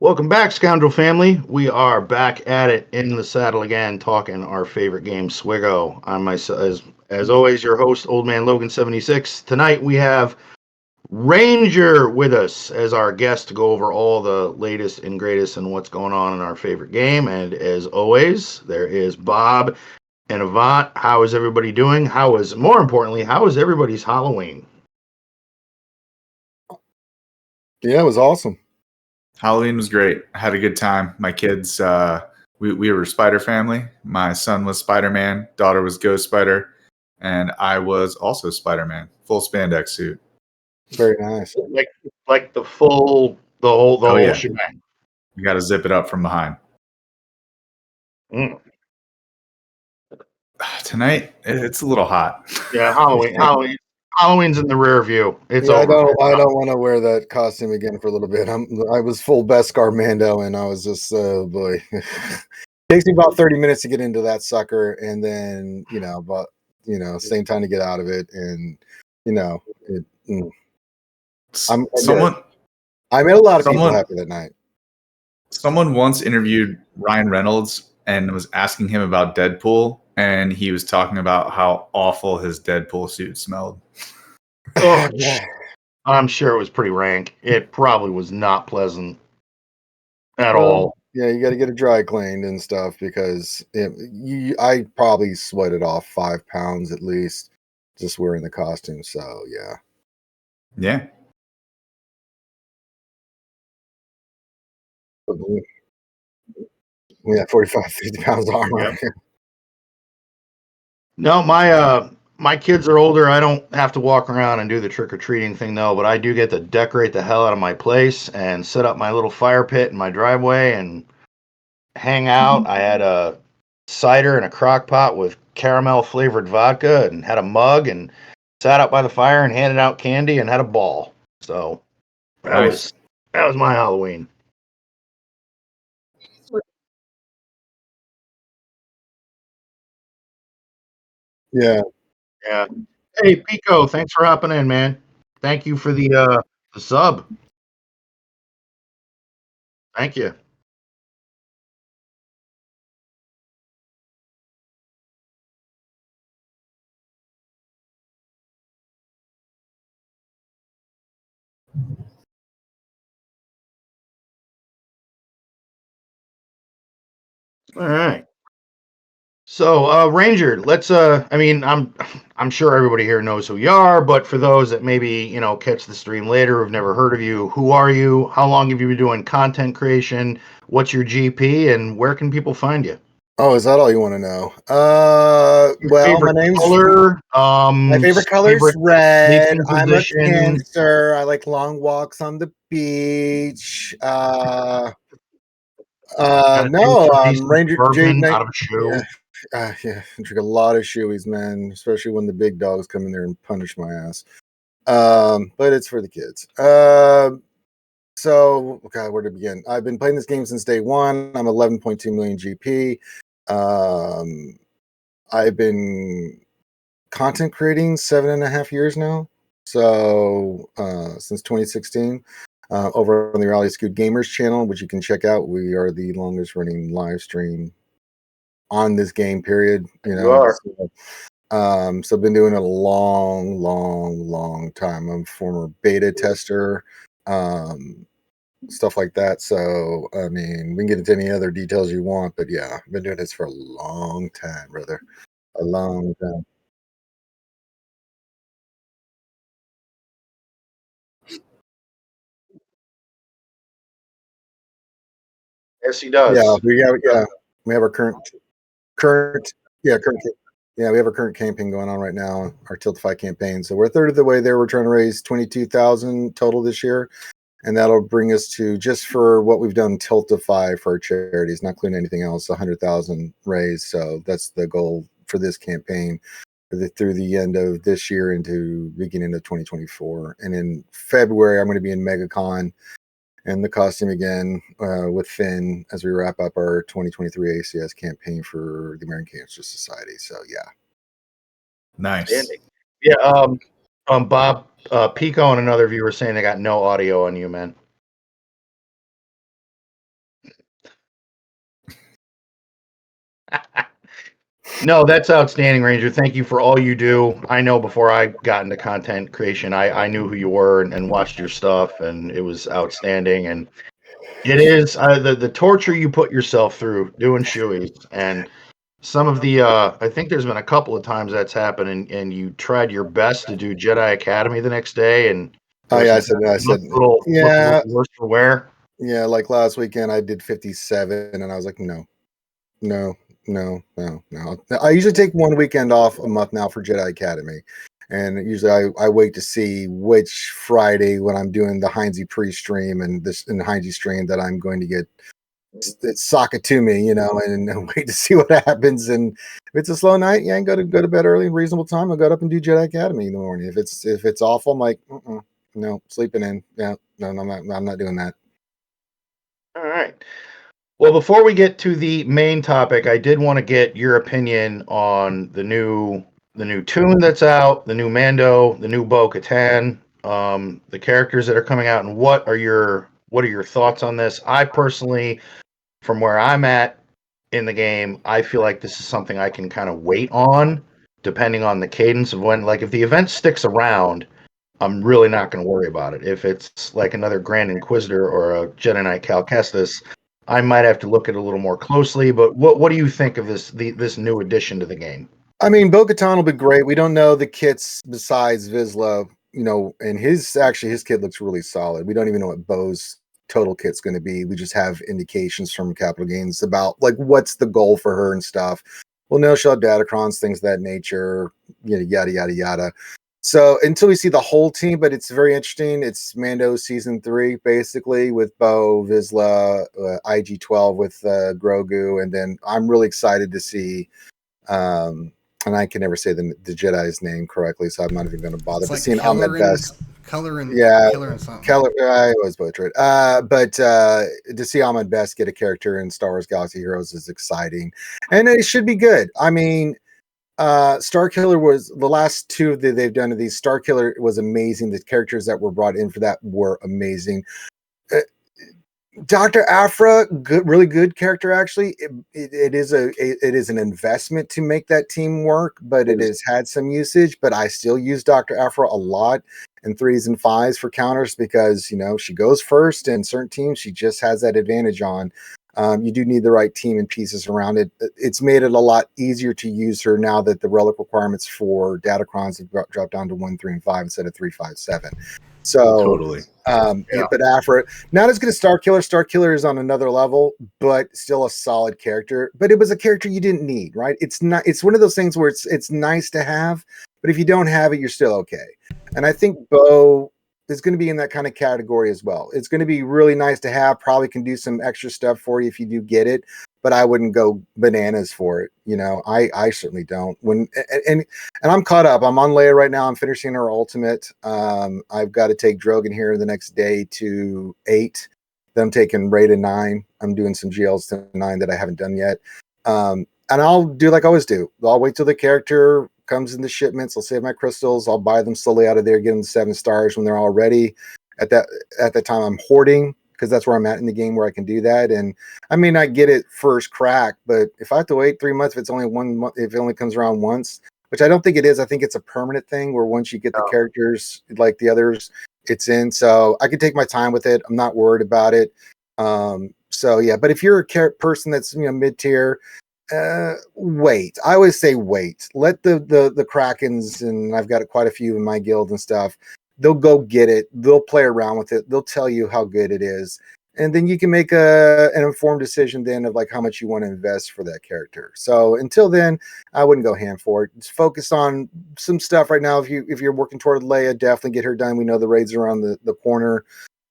Welcome back, Scoundrel family. We are back at it in the saddle again, talking our favorite game, SWGOH. I'm myself, as always, your host, Old Man Logan 76. Tonight we have Ranger with us as our guest to go over all the latest and greatest and what's going on in our favorite game. And as always, there is Bob and Avant. How is everybody doing? More importantly, how is everybody's Halloween? Yeah, it was awesome. Halloween was great. I had a good time. My kids, we were a Spider family. My son was Spider-Man, daughter was Ghost Spider, and I was also Spider-Man, full spandex suit. Very nice. Like the whole shebang. You got to zip it up from behind. Tonight, it's a little hot. Yeah, Halloween's in the rear view. It's over. I don't want to wear that costume again for a little bit. I was full Beskar Mando, and I was just boy. Takes me about 30 minutes to get into that sucker, and then same time to get out of it, and I made a lot of people happy that night. Someone once interviewed Ryan Reynolds and was asking him about Deadpool, and he was talking about how awful his Deadpool suit smelled. Oh, I'm sure it was pretty rank. It probably was not pleasant at all. Yeah, you got to get it dry cleaned and stuff because I probably sweated off 5 pounds at least just wearing the costume. So yeah. Yeah. Yeah, 45, 50 pounds of armor. Yeah. No, my kids are older. I don't have to walk around and do the trick-or-treating thing, though, but I do get to decorate the hell out of my place and set up my little fire pit in my driveway and hang out. I had a cider in a crock pot with caramel-flavored vodka and had a mug and sat out by the fire and handed out candy and had a ball. So that was my Halloween. Yeah. Hey, Pico, thanks for hopping in, man. Thank you for the sub. Thank you. All right. So, Ranger, let's I'm sure everybody here knows who you are, but for those that maybe, catch the stream later who've never heard of you, who are you? How long have you been doing content creation? What's your GP and where can people find you? Oh, is that all you want to know? My name's color. My favorite color is red. I'm a Cancer. I like long walks on the beach. Ranger Jade out of a shoe. Yeah, I drink a lot of shoeies, man, especially when the big dogs come in there and punish my ass. But it's for the kids. So, God, where to begin? I've been playing this game since day one. I'm 11.2 million GP. I've been content creating 7.5 years now. So, since 2016. Over on the Reality Scoot Gamers channel, which you can check out. We are the longest running live stream on this game, period. You are. So I've been doing it a long time. I'm a former beta tester, stuff like that. So, I mean, we can get into any other details you want, but yeah, I've been doing this for a long time, brother. A long time. Yes, he does. Yeah, we have our current. Yeah, we have our current campaign going on right now, our Tiltify campaign. So we're a third of the way there. We're trying to raise 22,000 total this year, and that'll bring us to, just for what we've done Tiltify for our charities, not including anything else, 100,000 raised. So that's the goal for this campaign through the end of this year into beginning of 2024. And in February, I'm going to be in MegaCon and the costume again with Finn as we wrap up our 2023 ACS campaign for the American Cancer Society. So yeah, nice. Yeah, Bob, Pico and another viewer saying they got no audio on you, man. No, that's outstanding, Ranger. Thank you for all you do. I know before I got into content creation, I knew who you were and watched your stuff, and it was outstanding. And it is the torture you put yourself through doing shoeies, and some of the I think there's been a couple of times that's happened, and you tried your best to do Jedi Academy the next day, and Oh yeah, I said, looked a yeah, little worse for wear. yeah. Like last weekend, I did 57, and I was like, no, no, no, no, no. I usually take one weekend off a month now for Jedi Academy, and usually I wait to see which Friday when I'm doing the Heinze pre-stream and this in the Heinze stream that I'm going to get sock it to me, and wait to see what happens. And if it's a slow night, yeah, go to bed early and reasonable time. I'll go up and do Jedi Academy in the morning. If it's awful, I'm like, no, sleeping in. Yeah, no, I'm not doing that. All right. Well, before we get to the main topic, I did want to get your opinion on the new tune that's out, the new Mando, the new Bo-Katan, the characters that are coming out, and what are your thoughts on this? I personally, from where I'm at in the game, I feel like this is something I can kind of wait on, depending on the cadence of when. Like, if the event sticks around, I'm really not going to worry about it. If it's like another Grand Inquisitor or a Jedi Knight Cal Kestis, I might have to look at it a little more closely. But what do you think of this new addition to the game? I mean, Bo-Katan will be great. We don't know the kits besides Vizsla, and his kit looks really solid. We don't even know what Bo's total kit's going to be. We just have indications from Capital Games about like what's the goal for her and stuff. We'll know she'll have datacrons, things of that nature, yada yada yada. So until we see the whole team, but it's very interesting. It's Mando season 3, basically, with Bo, Vizsla, IG-12 with Grogu, and then I'm really excited to see. And I can never say the Jedi's name correctly, so I'm not even going to bother. But seeing Ahmed Best, Killer and something. Keller, I always butcher it. But to see Ahmed Best get a character in Star Wars Galaxy Heroes is exciting, and it should be good. I mean, Starkiller was the last two that they've done of these. Starkiller was amazing. The characters that were brought in for that were amazing. Dr. Aphra, really good character. Actually, it is an investment to make that team work, but it has had some usage. But I still use Dr. Aphra a lot in 3s and 5s for counters because she goes first, and certain teams she just has that advantage on. You do need the right team and pieces around it. It's made it a lot easier to use her now that the relic requirements for datacrons have dropped down to 1, 3, and 5 instead of 3, 5, 7. So Totally. But Aphra, not as good as Starkiller. Starkiller is on another level, but still a solid character. But it was a character you didn't need, right? It's one of those things where it's nice to have, but if you don't have it, you're still okay. And I think Bo is going to be in that kind of category as well. It's going to be really nice to have, probably can do some extra stuff for you if you do get it, but I wouldn't go bananas for it. I certainly don't. And I'm caught up. I'm on Leia right now. I'm finishing her ultimate. I've got to take Drogon here the next day to 8. Then I'm taking Rey to 9. I'm doing some GLs to 9 that I haven't done yet. And I'll do like I always do. I'll wait till the character comes in the shipments. I'll save my crystals. I'll buy them slowly out of there, get them 7 stars when they're all ready. At that time, I'm hoarding because that's where I'm at in the game where I can do that. And I may not get it first crack, but if I have to wait 3 months, if it's only 1 month, if it only comes around once, which I don't think it is, I think it's a permanent thing where once you get the characters like the others, it's in. So I can take my time with it. I'm not worried about it. So yeah, but if you're a person that's mid-tier, wait. I always say wait. Let the Krakens, and I've got quite a few in my guild and stuff. They'll go get it. They'll play around with it. They'll tell you how good it is, and then you can make an informed decision then of like how much you want to invest for that character. So until then, I wouldn't go ham for it. Just focus on some stuff right now. If you're working toward Leia, definitely get her done. We know the raids are around the corner.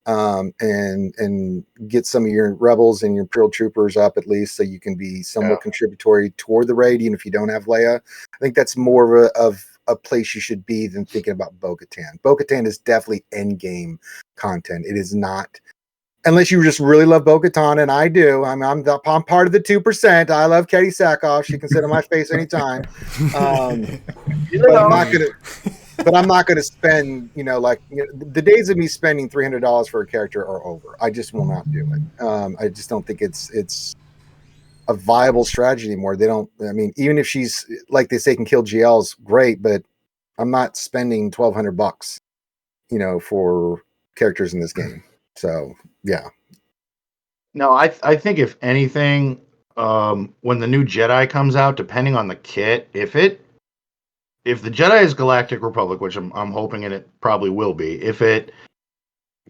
And get some of your rebels and your Imperial troopers up at least, so you can be somewhat contributory toward the raid, even if you don't have Leia. I think that's more of a place you should be than thinking about Bo-Katan. Bo-Katan is definitely end game content. It is not, unless you just really love Bo-Katan, and I do. I'm part of the 2%. I love Katie Sackhoff. She can sit on my face anytime. But I'm not going to spend, the days of me spending $300 for a character are over. I just will not do it. I just don't think it's a viable strategy anymore. They don't. I mean, even if she's like they say can kill GLs, great, but I'm not spending $1,200, for characters in this game. So yeah. No, I think if anything, when the new Jedi comes out, depending on the kit, if the Jedi is Galactic Republic, which I'm hoping it probably will be, if it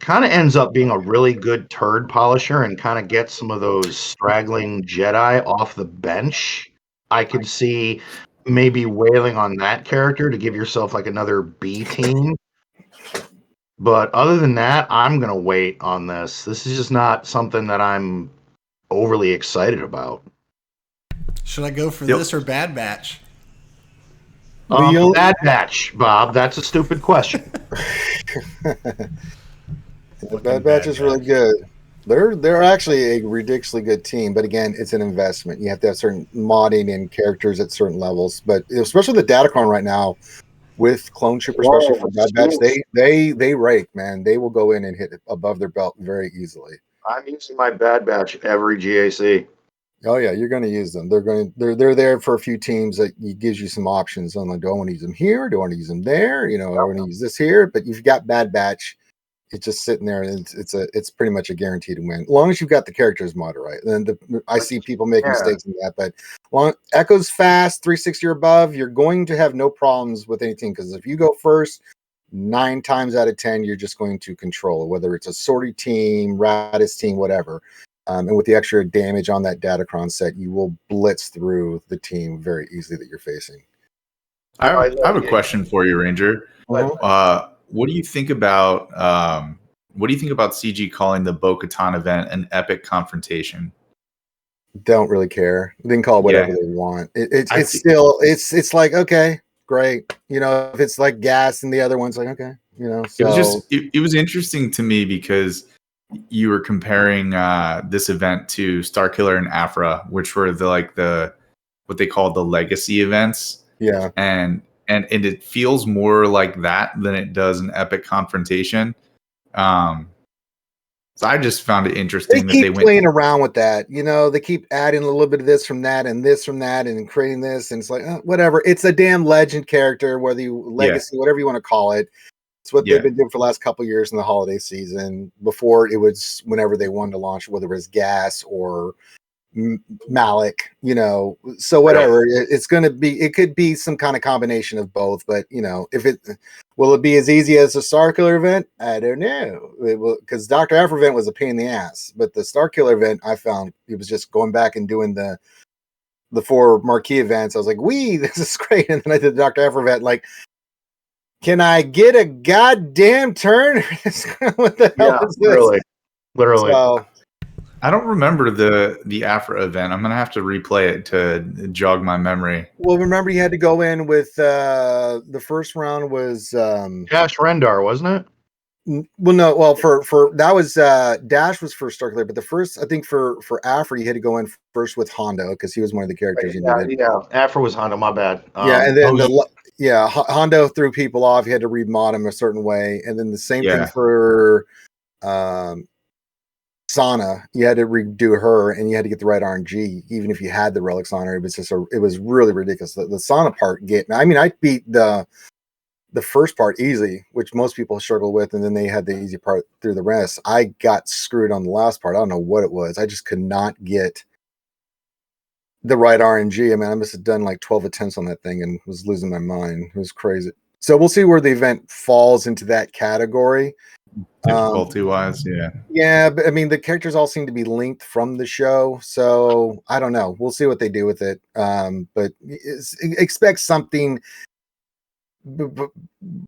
kind of ends up being a really good turd polisher and kind of gets some of those straggling Jedi off the bench, I could see maybe wailing on that character to give yourself like another B team. But other than that, I'm going to wait on this. This is just not something that I'm overly excited about. Should I go for this or Bad Batch? Bad Batch, Bob. That's a stupid question. The Bad Batch is really good. They're actually a ridiculously good team, but again, it's an investment. You have to have certain modding and characters at certain levels. But especially the Datacron right now with Clone Trooper, especially for Bad Batch, they rake, man. They will go in and hit it above their belt very easily. I'm using my Bad Batch every GAC. Oh yeah, you're going to use them. They're there for a few teams that gives you some options on like, do I want to use them here? Do I want to use them there? I want to use this here. But you've got Bad Batch. It's just sitting there, and it's pretty much a guaranteed win. As long as you've got the characters mod right. And I see people make mistakes in that, but Echo's fast, 360 or above, you're going to have no problems with anything, because if you go first, 9 times out of 10, you're just going to control, whether it's a sortie team, Radis team, whatever. And with the extra damage on that Datacron set, you will blitz through the team very easily that you're facing. I have a question for you, Ranger. Uh-huh. What do you think about CG calling the Bo-Katan event an epic confrontation? Don't really care. They can call it whatever they want. It's like, okay, great. If it's like gas and the other one's like, okay, so it was interesting to me because you were comparing this event to Starkiller and Aphra, which were what they call the legacy events. Yeah. And it feels more like that than it does an epic confrontation. So I just found it interesting they keep playing around with that. They keep adding a little bit of this from that and this from that and creating this. And it's like, whatever. It's a damn legend character, whether you legacy, whatever you want to call it. It's what they've been doing for the last couple of years in the holiday season. Before it was whenever they wanted to launch, whether it was Gas or Malik, so whatever. It's going to be, it could be some kind of combination of both, but will it be as easy as the Starkiller event? I don't know. It will, because Dr. Aphra event was a pain in the ass, but the Starkiller event, I found it was just going back and doing the 4 marquee events. I was like, this is great. And then I did the Dr. Aphra event, like, can I get a goddamn turn? What the hell is this? Literally. So, I don't remember the Aphra event. I'm gonna have to replay it to jog my memory. Well, remember you had to go in with the first round was Dash Rendar, wasn't it? Well, no. Well, for that was Dash was for Starkiller, but the first, I think for Aphra, you had to go in first with Hondo because he was one of the characters. Yeah. Aphra was Hondo. My bad. And then Hondo threw people off. You had to remod him a certain way, and then the same thing for Sana. You had to redo her, and you had to get the right RNG, even if you had the relics on her. It was just it was really ridiculous. The Sana part I beat the first part easy, which most people struggle with, and then they had the easy part through the rest. I got screwed on the last part. I don't know what it was. I just could not get the right RNG. I mean, I must have done like 12 attempts on that thing and was losing my mind. It was crazy. So we'll see where the event falls into that category. Difficulty wise, yeah, but I mean the characters all seem to be linked from the show, so I don't know. We'll see what they do with it. But expect something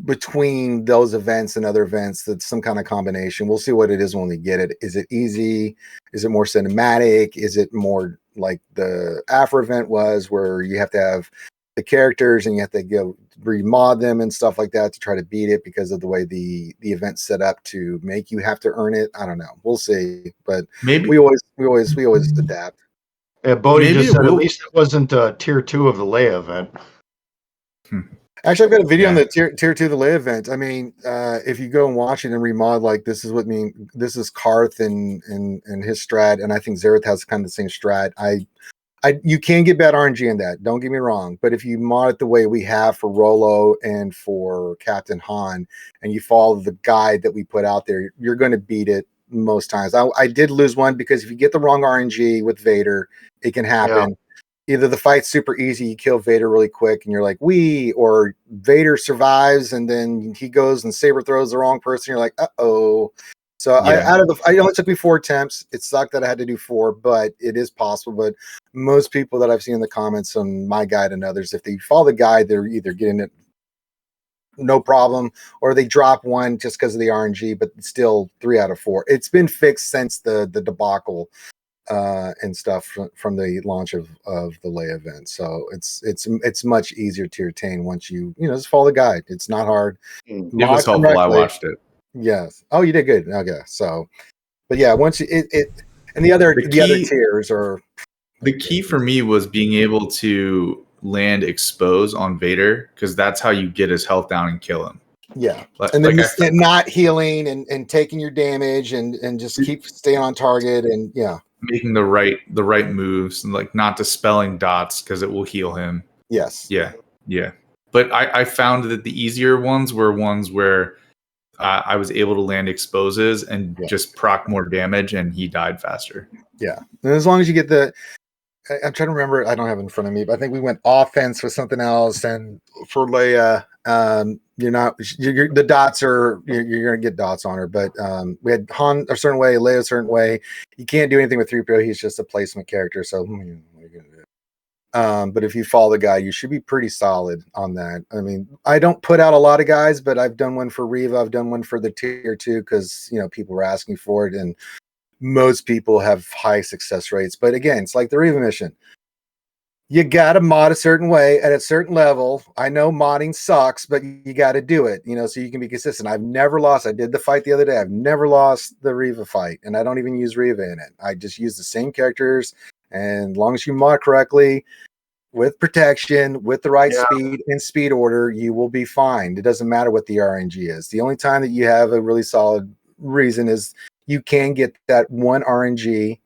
between those events and other events, that's some kind of combination. We'll see what it is when we get it. Is it easy? Is it more cinematic? Is it more like the Aphra event was, where you have to have the characters and you have to go remod them and stuff like that to try to beat it because of the way the event's set up to make you have to earn it? I don't know. We'll see. But maybe we always adapt. Yeah, Bodhi just said at least it wasn't tier 2 of the Leia event. Actually, I've got a video on the tier 2 of the Leia event. I mean, if you go and watch it and remod, like this is Karth and his strat, and I think Zareth has kind of the same strat. You can get bad RNG in that. Don't get me wrong. But if you mod it the way we have for Rolo and for Captain Han, and you follow the guide that we put out there, you're going to beat it most times. I did lose one because if you get the wrong RNG with Vader, it can happen. Either the fight's super easy, you kill Vader really quick, and you're like, or Vader survives, and then he goes and saber throws the wrong person. You're like, uh-oh. So I only took me 4 attempts. It sucked that I had to do 4, but it is possible. But most people that I've seen in the comments on my guide and others, if they follow the guide, they're either getting it no problem, or they drop one just because of the RNG, but still 3 out of 4. It's been fixed since the debacle and stuff from the launch of the Leia event. So it's much easier to retain once you just follow the guide. It's not hard. It was helpful. I watched it. Yes. Oh, you did good. Okay. So, but yeah, once it and the other tiers are. The key for me was being able to land expose on Vader, because that's how you get his health down and kill him. Yeah, and then and not healing and taking your damage and just keep staying on target and making the right moves and like not dispelling dots because it will heal him. Yes. Yeah. But I found that the easier ones were ones where I was able to land exposes and just proc more damage, and he died faster. Yeah, and as long as you get I'm trying to remember. I don't have it in front of me, but I think we went offense with something else. And for Leia, the dots are you're going to get dots on her. But we had Han a certain way, Leia a certain way. You can't do anything with 3PO. He's just a placement character. So what are you going to do? But if you follow the guy, you should be pretty solid on that. I mean, I don't put out a lot of guys, but I've done one for Reva. I've done one for the tier 2 because people were asking for it, and most people have high success rates. But again, it's like the Reva mission. You got to mod a certain way at a certain level. I know modding sucks, but you got to do it, so you can be consistent. I've never lost. I did the fight the other day. I've never lost the Reva fight, and I don't even use Reva in it. I just use the same characters, and as long as you mod correctly, with protection, with the right speed and speed order, you will be fine. It doesn't matter what the RNG is. The only time that you have a really solid reason is you can get that one RNG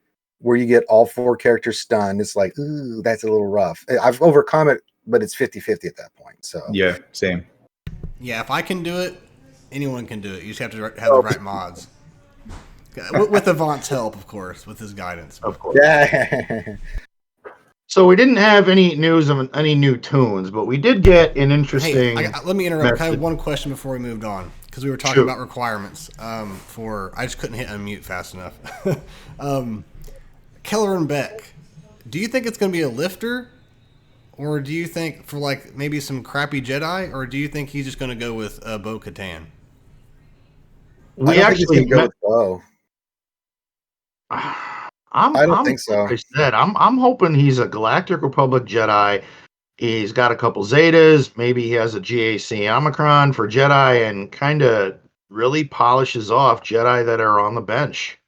where you get all 4 characters stunned. It's like, ooh, that's a little rough. I've overcome it, but it's 50-50 at that point. So yeah, same. Yeah, if I can do it, anyone can do it. You just have to have the right mods. With Avant's help, of course, with his guidance. Of course. Yeah. So we didn't have any news of any new tunes, but we did get an interesting. Hey, let me interrupt. I have one question before we moved on, because we were talking about requirements. I just couldn't hit unmute fast enough. Keller and Beck, do you think it's going to be a lifter, or do you think for like maybe some crappy Jedi, or do you think he's just going to go with Bo-Katan? We actually go with Bo. I don't think so. Like I said, I'm hoping he's a Galactic Republic Jedi. He's got a couple Zetas. Maybe he has a GAC Omicron for Jedi, and kind of really polishes off Jedi that are on the bench.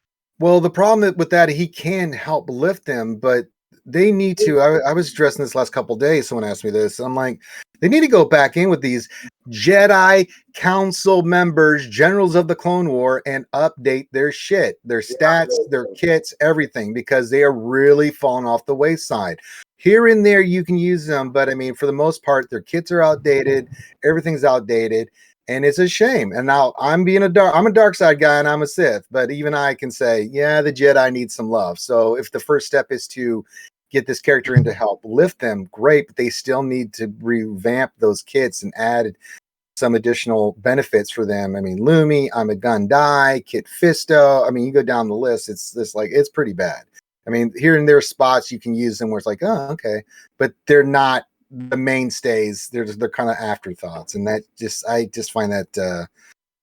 Well, the problem with that, he can help lift them, but they need to. I was addressing this last couple of days. Someone asked me this. I'm like, they need to go back in with these Jedi Council members, generals of the Clone War, and update their shit, their stats, their kits, everything, because they are really falling off the wayside. Here and there, you can use them, but I mean, for the most part, their kits are outdated. Everything's outdated. And it's a shame. And now I'm a dark side guy and I'm a Sith, but even I can say, yeah, the Jedi need some love. So if the first step is to get this character in to help lift them, great, but they still need to revamp those kits and add some additional benefits for them. I mean, Lumi, I'm a Gundai, Kit Fisto. I mean, you go down the list, it's pretty bad. I mean, here and there are spots you can use them where it's like, oh, okay, but they're not the mainstays. They're kind of afterthoughts, and that I just find that a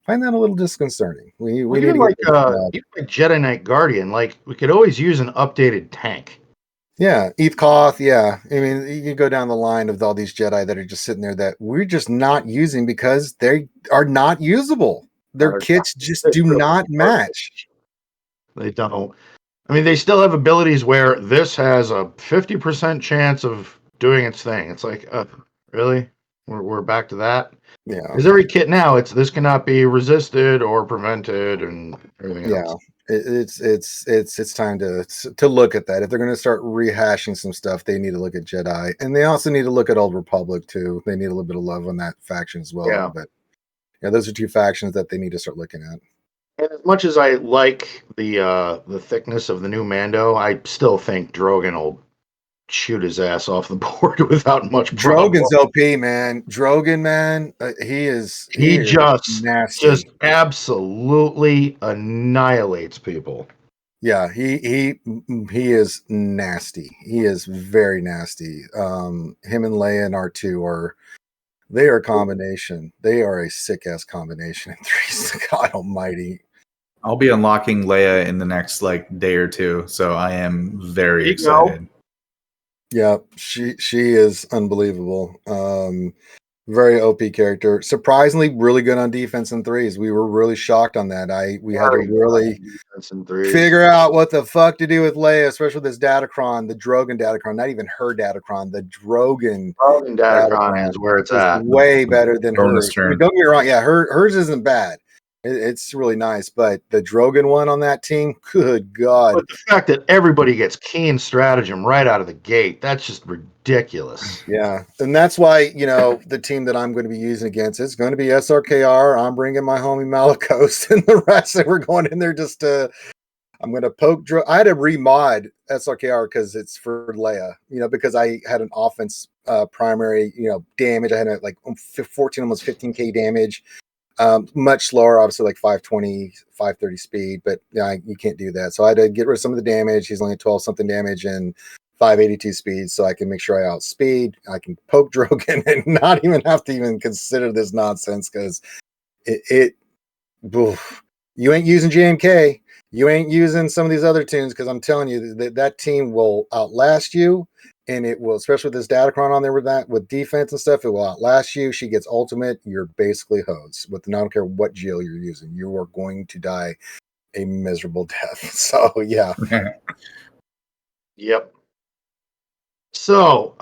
little disconcerting. We even like Jedi Knight Guardian, like we could always use an updated tank. Yeah, Eth Koth. Yeah, I mean, you can go down the line of all these Jedi that are just sitting there that we're just not using because they are not usable. Their kits just do not match. They don't. I mean, they still have abilities where this has a 50% chance of doing its thing. It's like, really? We're back to that? Yeah. Because every kit now, this cannot be resisted or prevented and everything else. It's time to look at that. If they're going to start rehashing some stuff, they need to look at Jedi, and they also need to look at Old Republic too. They need a little bit of love on that faction as well. Yeah. But yeah, those are two factions that they need to start looking at. And as much as I like the thickness of the new Mando, I still think Drogon will shoot his ass off the board without much problem. Drogon's OP, man. Drogon, man, he is Just nasty. absolutely annihilates people. Yeah, he is nasty. He is very nasty. Him and Leia and R2 they are a combination. They are a sick ass combination. God Almighty. I'll be unlocking Leia in the next day or two, so I am very excited. Yeah, she is unbelievable. Very OP character. Surprisingly, really good on defense in threes. We were really shocked on that. We had to really figure out what the fuck to do with Leia, especially with this Datacron, the Drogon Datacron, not even her Datacron, the Drogon Datacron is where it's at. Way better than hers. Turn. Don't get me wrong. Yeah, hers isn't bad. It's really nice, but the Drogon one on that team, good God. But the fact that everybody gets keen stratagem right out of the gate, that's just ridiculous. Yeah, and that's why, the team that I'm going to be using against is going to be SRKR. I'm bringing my homie Malicos, and the rest that we're going in there just to, I'm going to poke. I had to remod SRKR because it's for Leia, because I had an offense primary, damage. I had 14, almost 15K damage. Much slower, obviously, like 520, 530 speed, but you can't do that. So I had to get rid of some of the damage. He's only 12 something damage and 582 speed, so I can make sure I outspeed. I can poke Drogon and not even have to even consider this nonsense because you ain't using JMK. You ain't using some of these other tunes because I'm telling you that team will outlast you. And it will, especially with this Datacron on there with defense and stuff, it will outlast you. She gets ultimate. You're basically hosed. I don't care what Jill you're using. You are going to die a miserable death. So, yeah. Yep. So,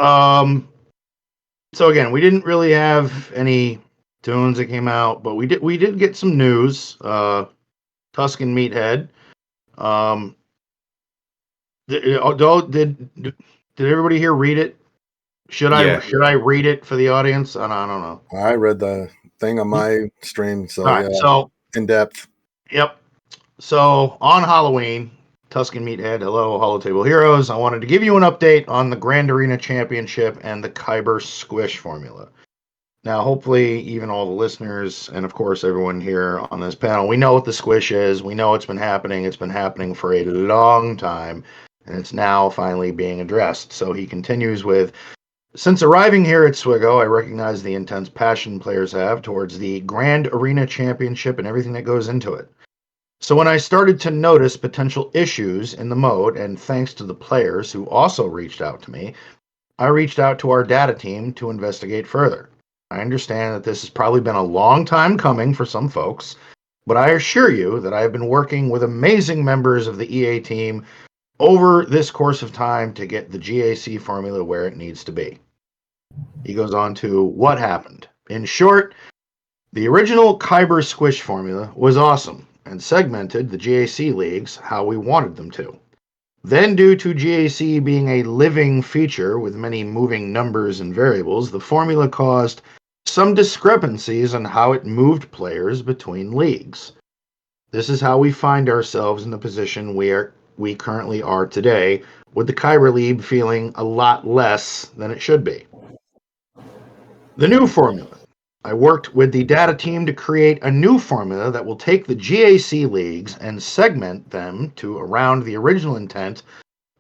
again, we didn't really have any tunes that came out, but we did get some news. Tuscan Meathead. Did everybody here read it? Should I read it for the audience? I don't know. I read the thing on my stream, so right, so in depth. Yep. So on Halloween, Tuscan Meathead, hello, Holotable Heroes. I wanted to give you an update on the Grand Arena Championship and the Kyber Squish formula. Now, hopefully, even all the listeners, and of course everyone here on this panel, we know what the Squish is. We know it's been happening. It's been happening for a long time. And it's now finally being addressed. So he continues with, since arriving here at SWGOH, I recognize the intense passion players have towards the Grand Arena Championship and everything that goes into it. So when I started to notice potential issues in the mode, and thanks to the players who also reached out to me, I reached out to our data team to investigate further. I understand that this has probably been a long time coming for some folks, but I assure you that I have been working with amazing members of the EA team over this course of time to get the GAC formula where it needs to be. He goes on to what happened. In short, the original Kyber Squish formula was awesome and segmented the GAC leagues how we wanted them to. Then, due to GAC being a living feature with many moving numbers and variables, the formula caused some discrepancies on how it moved players between leagues. This is how we find ourselves in the position we currently are today, with the Kyber League feeling a lot less than it should be. The new formula. I worked with the data team to create a new formula that will take the GAC leagues and segment them to around the original intent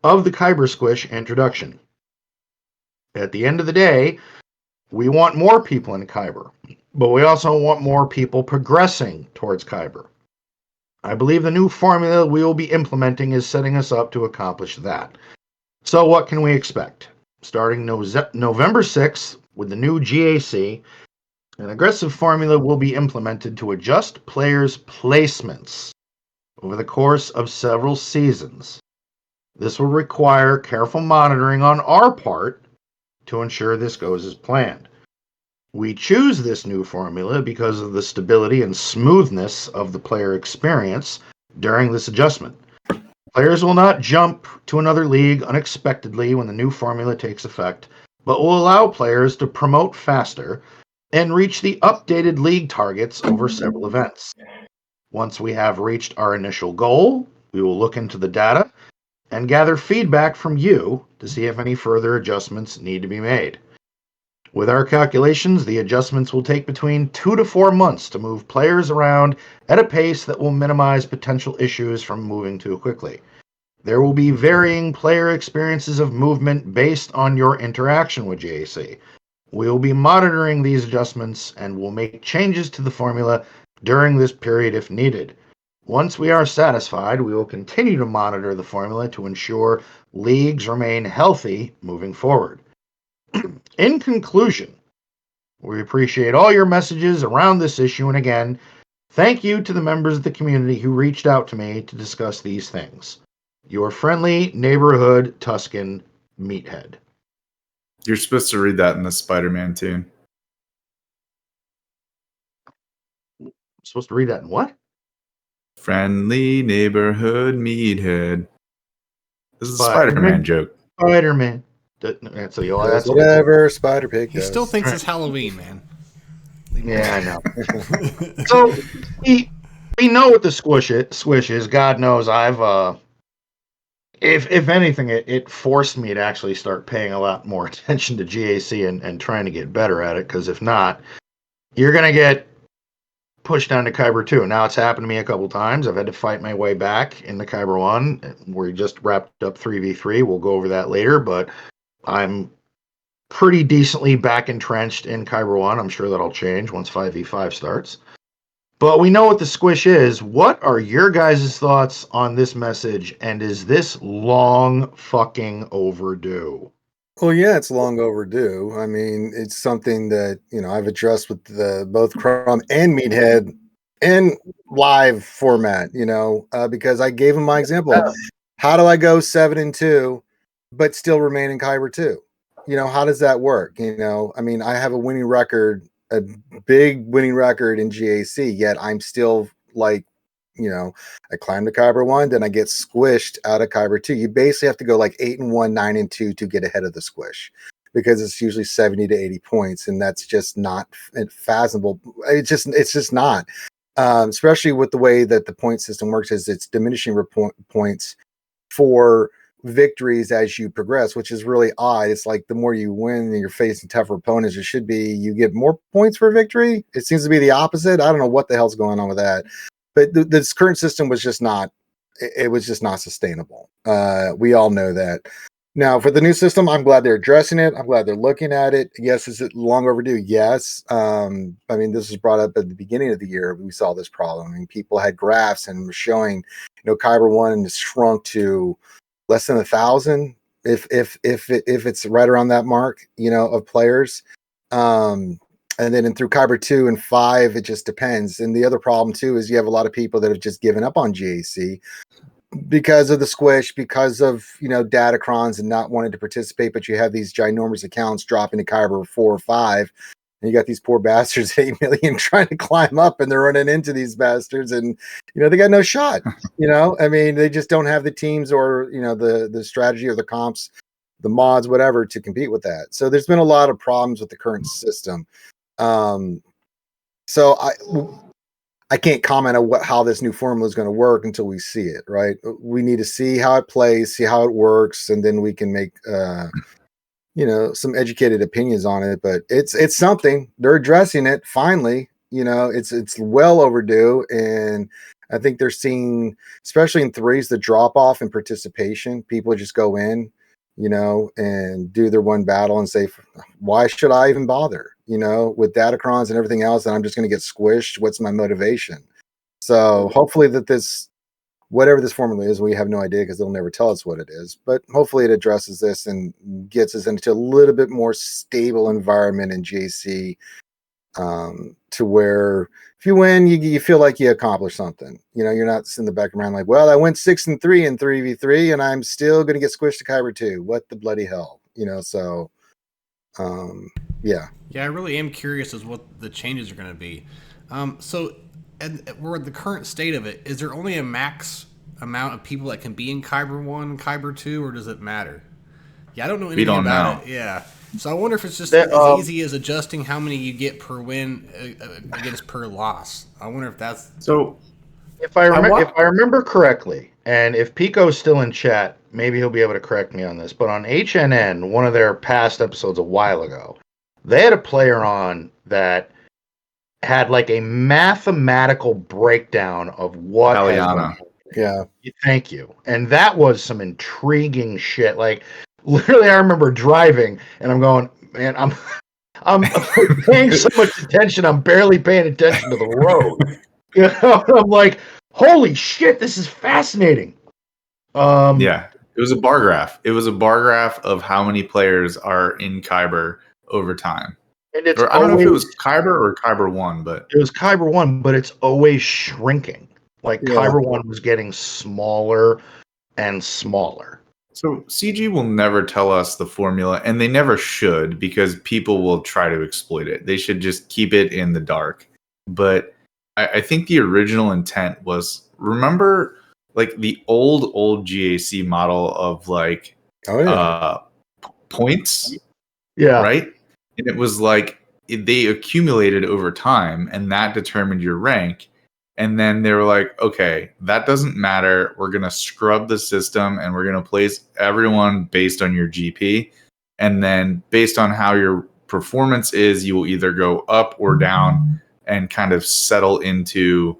of the Kyber Squish introduction. At the end of the day, we want more people in Kyber, but we also want more people progressing towards Kyber. I believe the new formula we will be implementing is setting us up to accomplish that. So what can we expect? Starting November 6th with the new GAC, an aggressive formula will be implemented to adjust players' placements over the course of several seasons. This will require careful monitoring on our part to ensure this goes as planned. We choose this new formula because of the stability and smoothness of the player experience during this adjustment. Players will not jump to another league unexpectedly when the new formula takes effect, but will allow players to promote faster and reach the updated league targets over several events. Once we have reached our initial goal, we will look into the data and gather feedback from you to see if any further adjustments need to be made. With our calculations, the adjustments will take between 2 to 4 months to move players around at a pace that will minimize potential issues from moving too quickly. There will be varying player experiences of movement based on your interaction with GAC. We will be monitoring these adjustments and will make changes to the formula during this period if needed. Once we are satisfied, we will continue to monitor the formula to ensure leagues remain healthy moving forward. In conclusion, we appreciate all your messages around this issue, and again, thank you to the members of the community who reached out to me to discuss these things. Your friendly neighborhood Tuscan meathead. You're supposed to read that in the Spider-Man tune. I'm supposed to read that in what? Friendly neighborhood meathead. This is a Spider-Man. Spider-Man joke. Spider-Man. So Does whatever Spider Pig He does. still thinks it's Halloween, man. Yeah, I know. So we know what the swish is. God knows I've if anything, it forced me to actually start paying a lot more attention to GAC and trying to get better at it, because if not, you're gonna get pushed down to Kyber 2. Now it's happened to me a couple times. I've had to fight my way back into Kyber 1. We just wrapped up 3v3. We'll go over that later, but I'm pretty decently back entrenched in Kyber 1. I'm sure that'll change once 5v5 starts. But we know what the squish is. What are your guys' thoughts on this message, and is this long fucking overdue? Well, yeah, it's long overdue. I mean, it's something that, I've addressed with both Crumb and Meathead in live format, because I gave him my example. How do I go 7-2, but still remain in Kyber 2? How does that work? I mean, I have a winning record, a big winning record in GAC, yet I'm still like, I climb to Kyber 1, then I get squished out of Kyber 2. You basically have to go like 8-1, 9-2 to get ahead of the squish, because it's usually 70 to 80 points, and that's just not fathomable. It's just not. Especially with the way that the point system works, is it's diminishing points for victories as you progress, which is really odd. It's like the more you win and you're facing tougher opponents, it should be you get more points for victory. It seems to be the opposite. I don't know what the hell's going on with that. But this current system was just not, it was just not sustainable. We all know that. Now, for the new system, I'm glad they're addressing it. I'm glad they're looking at it. Yes, is it long overdue? Yes. I mean, this was brought up at the beginning of the year. We saw this problem. I mean, people had graphs and were showing, Kyber 1 has shrunk to less than 1,000, if it's right around that mark, of players. And then through Kyber 2 and 5, it just depends. And the other problem too is you have a lot of people that have just given up on GAC because of the squish, because of datacrons and not wanting to participate. But you have these ginormous accounts dropping to Kyber 4 or 5, and you got these poor bastards 8 million trying to climb up, and they're running into these bastards, and they got no shot. I mean, they just don't have the teams or the strategy or the comps, the mods, whatever, to compete with that. So there's been a lot of problems with the current system. So I can't comment on how this new formula is going to work until we see it, right? We need to see how it plays, see how it works, and then we can make some educated opinions on it. But it's something. They're addressing it finally. It's well overdue, and I think they're seeing, especially in threes, the drop off in participation. People just go in, and do their one battle and say, why should I even bother? With datacrons and everything else, and I'm just going to get squished. What's my motivation? So hopefully that whatever this formula is, we have no idea because they'll never tell us what it is, but hopefully it addresses this and gets us into a little bit more stable environment in GAC, to where if you win, you feel like you accomplished something. You're not in the back of your mind like, well, I went 6-3 in 3v3 and I'm still going to get squished to Kyber 2. What the bloody hell? So yeah. Yeah, I really am curious as what the changes are going to be. So and we're at the current state of it. Is there only a max amount of people that can be in Kyber 1, Kyber 2, or does it matter? Yeah, I don't know anything about it. Yeah. So I wonder if it's just as easy as adjusting how many you get per win against per loss. I wonder if that's... So if I remember correctly, and if Pico's still in chat, maybe he'll be able to correct me on this, but on HNN, one of their past episodes a while ago, they had a player on that had like a mathematical breakdown of what has Aliana. Yeah. Thank you. And that was some intriguing shit. Like, literally, I remember driving, and I'm going, man, I'm paying so much attention, I'm barely paying attention to the road. You know, I'm like, holy shit, this is fascinating. Yeah, it was a bar graph. It was a bar graph of how many players are in Kyber over time. And it's I don't know if it was Kyber or Kyber 1, but it was Kyber 1, but it's always shrinking. Like, Kyber 1 was getting smaller and smaller. So CG will never tell us the formula, and they never should, because people will try to exploit it. They should just keep it in the dark. But I think the original intent was, remember, like the old GAC model of like points, Yeah, right? And it was like they accumulated over time, and that determined your rank. And then they were like, okay, that doesn't matter. We're going to scrub the system, and we're going to place everyone based on your GP. And then based on how your performance is, you will either go up or down and kind of settle into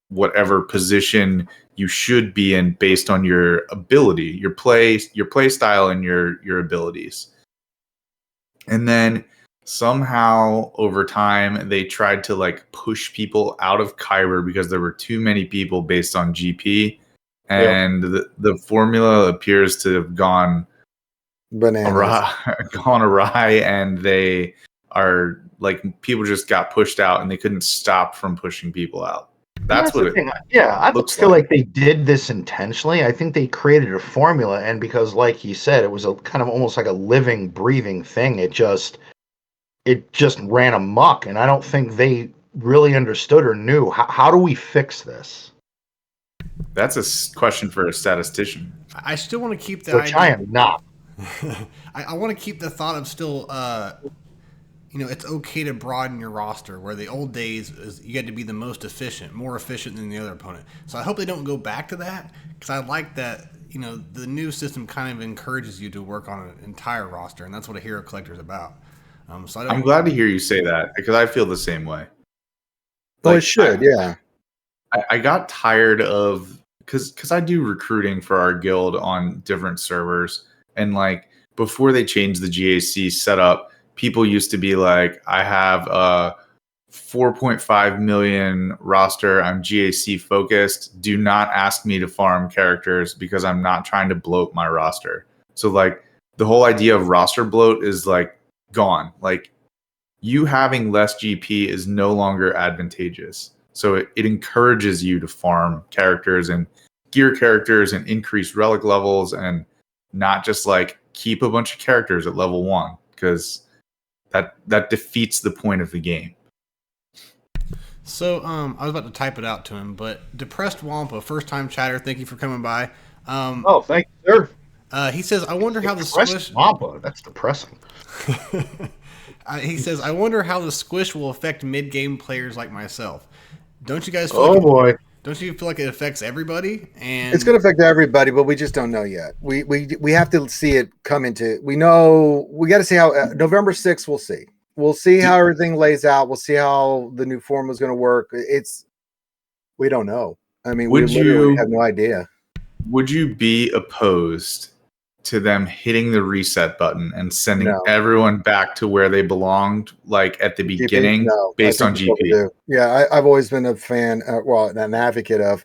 whatever position you should be in based on your ability, your play style, and your abilities. And then somehow over time they tried to like push people out of Kyber because there were too many people based on GP, and the formula appears to have gone awry, and they are like, people just got pushed out and they couldn't stop from pushing people out. That's what it I feel like they did this intentionally. I think they created a formula, and because, like he said, it was a kind of almost like a living, breathing thing. It just ran amok, and I don't think they really understood or knew how do we fix this. That's a question for a statistician. I still want to keep the which I am not. I want to keep the thought of still, it's okay to broaden your roster, where the old days is you had to be the most efficient, more efficient than the other opponent. So I hope they don't go back to that, because I like that, the new system kind of encourages you to work on an entire roster, and that's what a hero collector is about. I'm glad to hear you say that, because I feel the same way. Well, it should, yeah. I got tired of, because I do recruiting for our guild on different servers, and like before they changed the GAC setup, people used to be like, I have a 4.5 million roster, I'm GAC focused, do not ask me to farm characters because I'm not trying to bloat my roster. So like the whole idea of roster bloat is like gone. Like, you having less GP is no longer advantageous. So it encourages you to farm characters and gear characters and increase relic levels, and not just like keep a bunch of characters at level 1, because that defeats the point of the game. So I was about to type it out to him, but Depressed Wampa, first time chatter, thank you for coming by. Thank you, sir. He says, I wonder how the Depressed Wampa, that's depressing. He says, I wonder how the squish will affect mid-game players like myself. Don't you guys feel don't you feel like it affects everybody? And it's going to affect everybody, but we just don't know yet. We have to see it come into. We know we got to see how November 6th. We'll see. We'll see how everything lays out. We'll see how the new form is going to work. We don't know. I mean, we literally have no idea. Would you be opposed to them hitting the reset button and sending everyone back to where they belonged, like at the beginning, based on GP? Yeah, I've always been a fan, an advocate of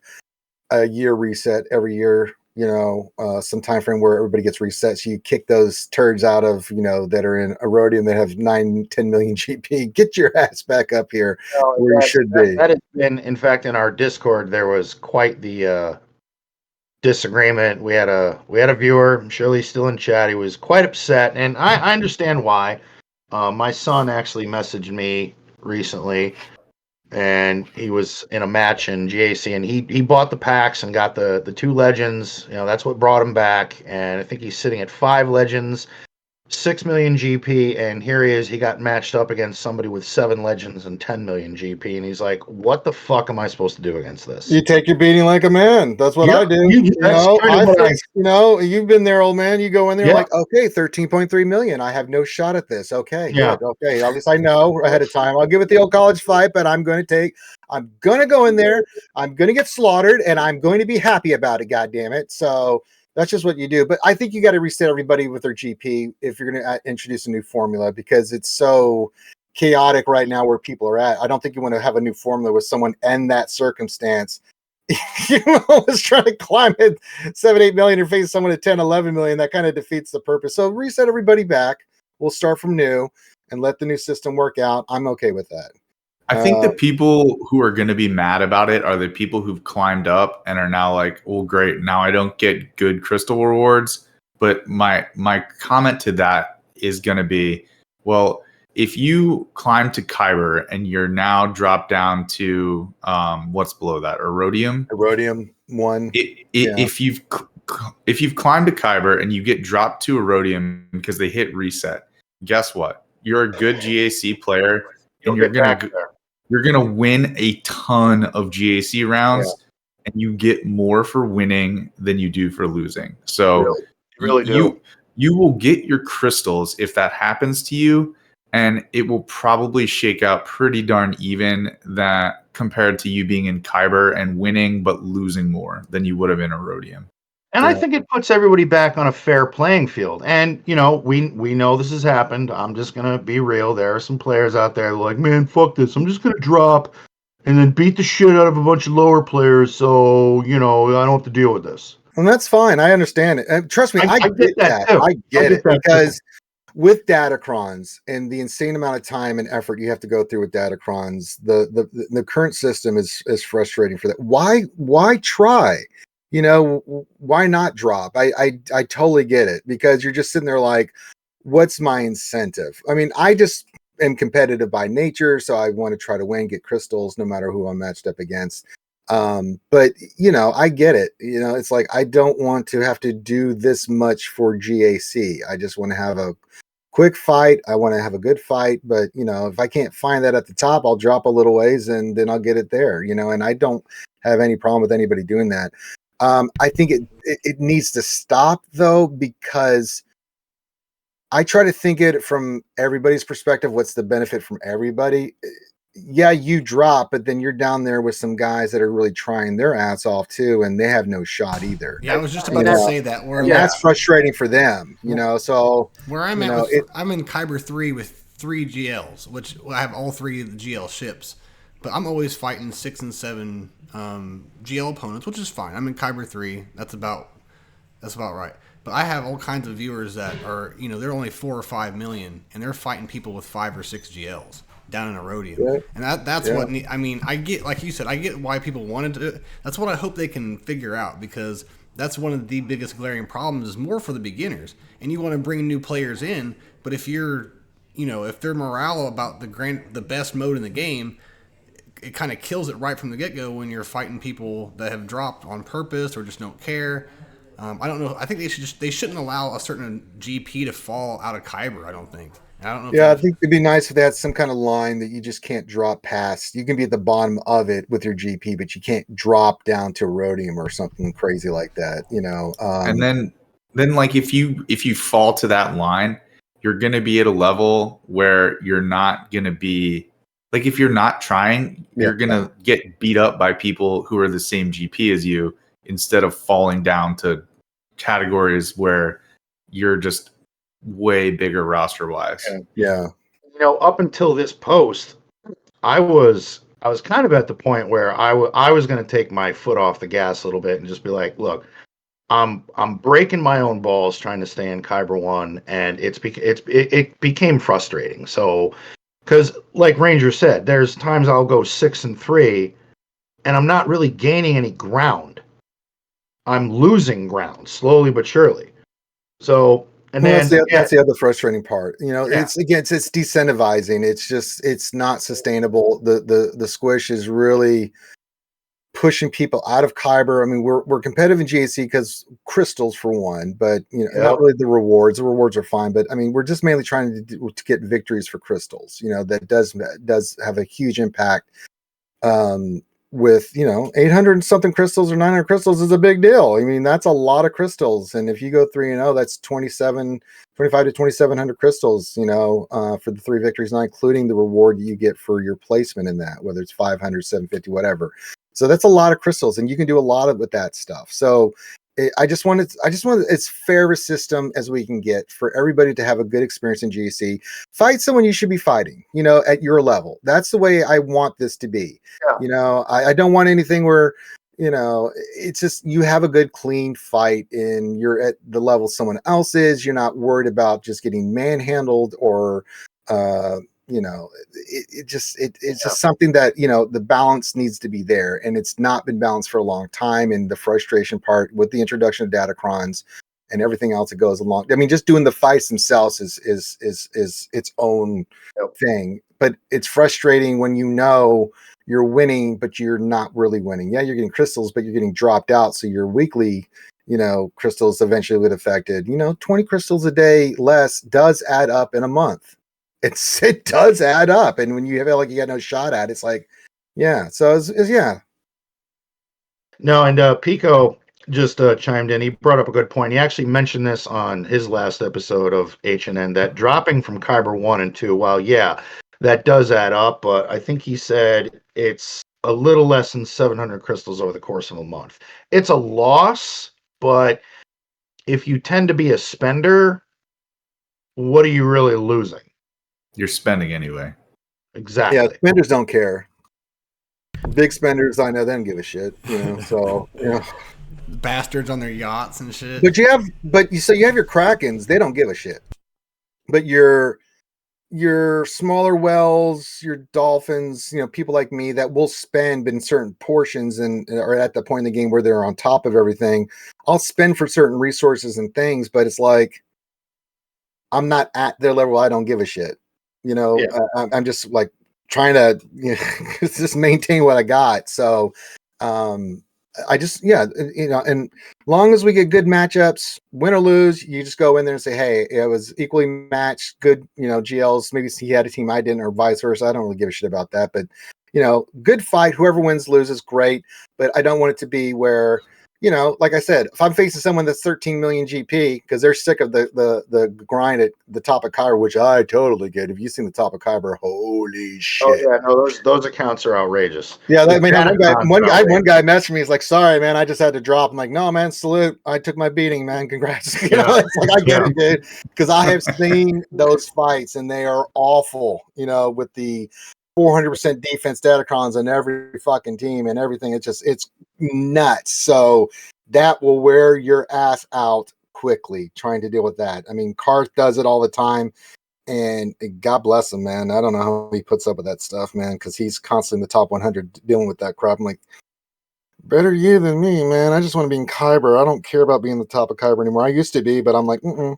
a year reset every year. Some time frame where everybody gets reset. So you kick those turds out of, that are in Erodium that have 9-10 million GP. Get your ass back up here where you should be. That has been, in fact, in our Discord, there was quite the disagreement. We had a viewer, Shirley's still in chat. He was quite upset, and I understand why. My son actually messaged me recently and he was in a match in GAC, and he bought the packs and got the 2 legends. You know, that's what brought him back, and I think he's sitting at 5 legends, 6 million GP, and here he is. He got matched up against somebody with 7 legends and 10 million GP, and he's like, "What the fuck am I supposed to do against this?" You take your beating like a man. That's what I do. That's kind of I what think, you've been there, old man. You go in there Yeah. like, okay, 13.3 million. I have no shot at this. Okay, Yeah. good. Okay, at least I know ahead of time. I'll give it the old college fight, but I'm going to go in there. I'm going to get slaughtered, and I'm going to be happy about it. God damn it. So that's just what you do. But I think you got to reset everybody with their GP if you're going to introduce a new formula, because it's so chaotic right now where people are at. I don't think you want to have a new formula with someone in that circumstance. You was trying to climb at 7-8 million or face someone at 10-11 million. That kind of defeats the purpose. So reset everybody back. We'll start from new and let the new system work out. I'm okay with that. I think the people who are going to be mad about it are the people who've climbed up and are now like, well, great, now I don't get good crystal rewards. But my comment to that is going to be, well, if you climb to Kyber and you're now dropped down to what's below that, Erodium? Erodium 1. If you've climbed to Kyber and you get dropped to Erodium because they hit reset, guess what? You're a good GAC player, and you're gonna win a ton of GAC rounds, and you get more for winning than you do for losing. So really do. You will get your crystals if that happens to you, and it will probably shake out pretty darn even that compared to you being in Kyber and winning but losing more than you would have in Erodium. And I think it puts everybody back on a fair playing field. And, you know, we know this has happened. I'm just going to be real. There are some players out there like, man, fuck this. I'm just going to drop and then beat the shit out of a bunch of lower players. So, you know, I don't have to deal with this. And that's fine. I understand it. And trust me, I get that. I get it because with Datacrons and the insane amount of time and effort you have to go through with Datacrons, the current system is frustrating for that. Why try? You know, why not drop? I totally get it, because you're just sitting there like, what's my incentive? I mean, I just am competitive by nature, so I want to try to win, get crystals, no matter who I'm matched up against. But you know, I get it. You know, it's like, I don't want to have to do this much for GAC. I just want to have a quick fight. I want to have a good fight, but you know, if I can't find that at the top, I'll drop a little ways and then I'll get it there, you know, and I don't have any problem with anybody doing that. I think it needs to stop though, because I try to think it from everybody's perspective. What's the benefit from everybody? Yeah, you drop, but then you're down there with some guys that are really trying their ass off too, and they have no shot either. Yeah, I was just about to say that. That's frustrating for them, you know. So where I'm at, I'm in Kyber 3 with 3 GLs, which I have all 3 of the GL ships, but I'm always fighting 6 and 7 GL opponents, which is fine. I'm in Kyber 3. That's about right. But I have all kinds of viewers that are, you know, they're only 4 or 5 million, and they're fighting people with 5 or 6 GLs down in Erodium. Yeah. And that's what, I mean, I get, like you said, I get why people wanted to. That's what I hope they can figure out, because that's one of the biggest glaring problems, is more for the beginners. And you want to bring new players in, but if you're, you know, if they're morale about the best mode in the game, it kind of kills it right from the get-go when you're fighting people that have dropped on purpose or just don't care. I don't know. I think they shouldn't allow a certain GP to fall out of Kyber, I don't think. I don't know. Yeah, I think it'd be nice if they had some kind of line that you just can't drop past. You can be at the bottom of it with your GP, but you can't drop down to Erodium or something crazy like that, you know. And then like if you fall to that line, you're going to be at a level where you're not going to be, like, if you're not trying, you're going to get beat up by people who are the same GP as you, instead of falling down to categories where you're just way bigger roster wise. Yeah. You know, up until this post, I was kind of at the point where I was going to take my foot off the gas a little bit and just be like, look, I'm breaking my own balls trying to stay in Kyber 1, and it became frustrating. So, because like Ranger said, there's times I'll go 6 and 3, and I'm not really gaining any ground. I'm losing ground slowly but surely. So And Well, then that's the other frustrating part. Yeah. It's decentivizing. It's not sustainable. The squish is really pushing people out of Kyber. I mean, we're competitive in GAC because crystals for one, but not really the rewards. The rewards are fine, but I mean, we're just mainly trying to get victories for crystals. That does have a huge impact. With 800 and something crystals or 900 crystals is a big deal. I mean, that's a lot of crystals, and if you go 3-0, that's 25 to 2700 crystals, for the 3 victories, not including the reward you get for your placement in that, whether it's 500, 750, whatever. So that's a lot of crystals, and you can do a lot of with that stuff. So I just wanted as fair a system as we can get for everybody to have a good experience in GAC. Fight someone you should be fighting, at your level. That's the way I want this to be. Yeah. I don't want anything where, it's just you have a good, clean fight and you're at the level someone else is. You're not worried about just getting manhandled or, it's just something that the balance needs to be there, and it's not been balanced for a long time. And the frustration part with the introduction of datacrons and everything else that goes along, I mean, just doing the fights themselves is its own thing. But it's frustrating when you're winning but you're not really winning. Yeah, you're getting crystals, but you're getting dropped out, so your weekly crystals eventually would affected. 20 crystals a day less does add up in a month. It does add up, and when you have you got no shot at, it's like, yeah. So it's yeah. No, and Pico just chimed in. He brought up a good point. He actually mentioned this on his last episode of H&N, that dropping from Kyber 1 and 2, while that does add up, but I think he said it's a little less than 700 crystals over the course of a month. It's a loss, but if you tend to be a spender, what are you really losing? You're spending anyway. Exactly. Yeah, spenders don't care. Big spenders, I know, they don't give a shit. So bastards on their yachts and shit. But you have your Krakens, they don't give a shit. But your smaller whales, your dolphins, people like me that will spend in certain portions and are at the point in the game where they're on top of everything. I'll spend for certain resources and things, but it's like I'm not at their level. I don't give a shit. I'm just like trying to just maintain what I got. So I just and long as we get good matchups, win or lose, you just go in there and say, hey, it was equally matched, good, GLs. Maybe he had a team I didn't, or vice versa. I don't really give a shit about that. But good fight. Whoever wins, loses, great. But I don't want it to be where, like I said, if I'm facing someone that's 13 million GP because they're sick of the grind at the top of Kyber, which I totally get. If you've seen the top of Kyber, holy shit! Oh yeah, no, those accounts are outrageous. Yeah, one guy messaged me. He's like, "Sorry, man, I just had to drop." I'm like, "No, man, salute. I took my beating, man. Congrats." It's like, I get it, dude, because I have seen those fights and they are awful. With the 400% defense datacrons on every fucking team and everything. It's nuts. So that will wear your ass out quickly trying to deal with that. I mean, Karth does it all the time, and God bless him, man. I don't know how he puts up with that stuff, man, because he's constantly in the top 100 dealing with that crap. I'm like, better you than me, man. I just want to be in Kyber. I don't care about being the top of Kyber anymore. I used to be, but I'm like, no.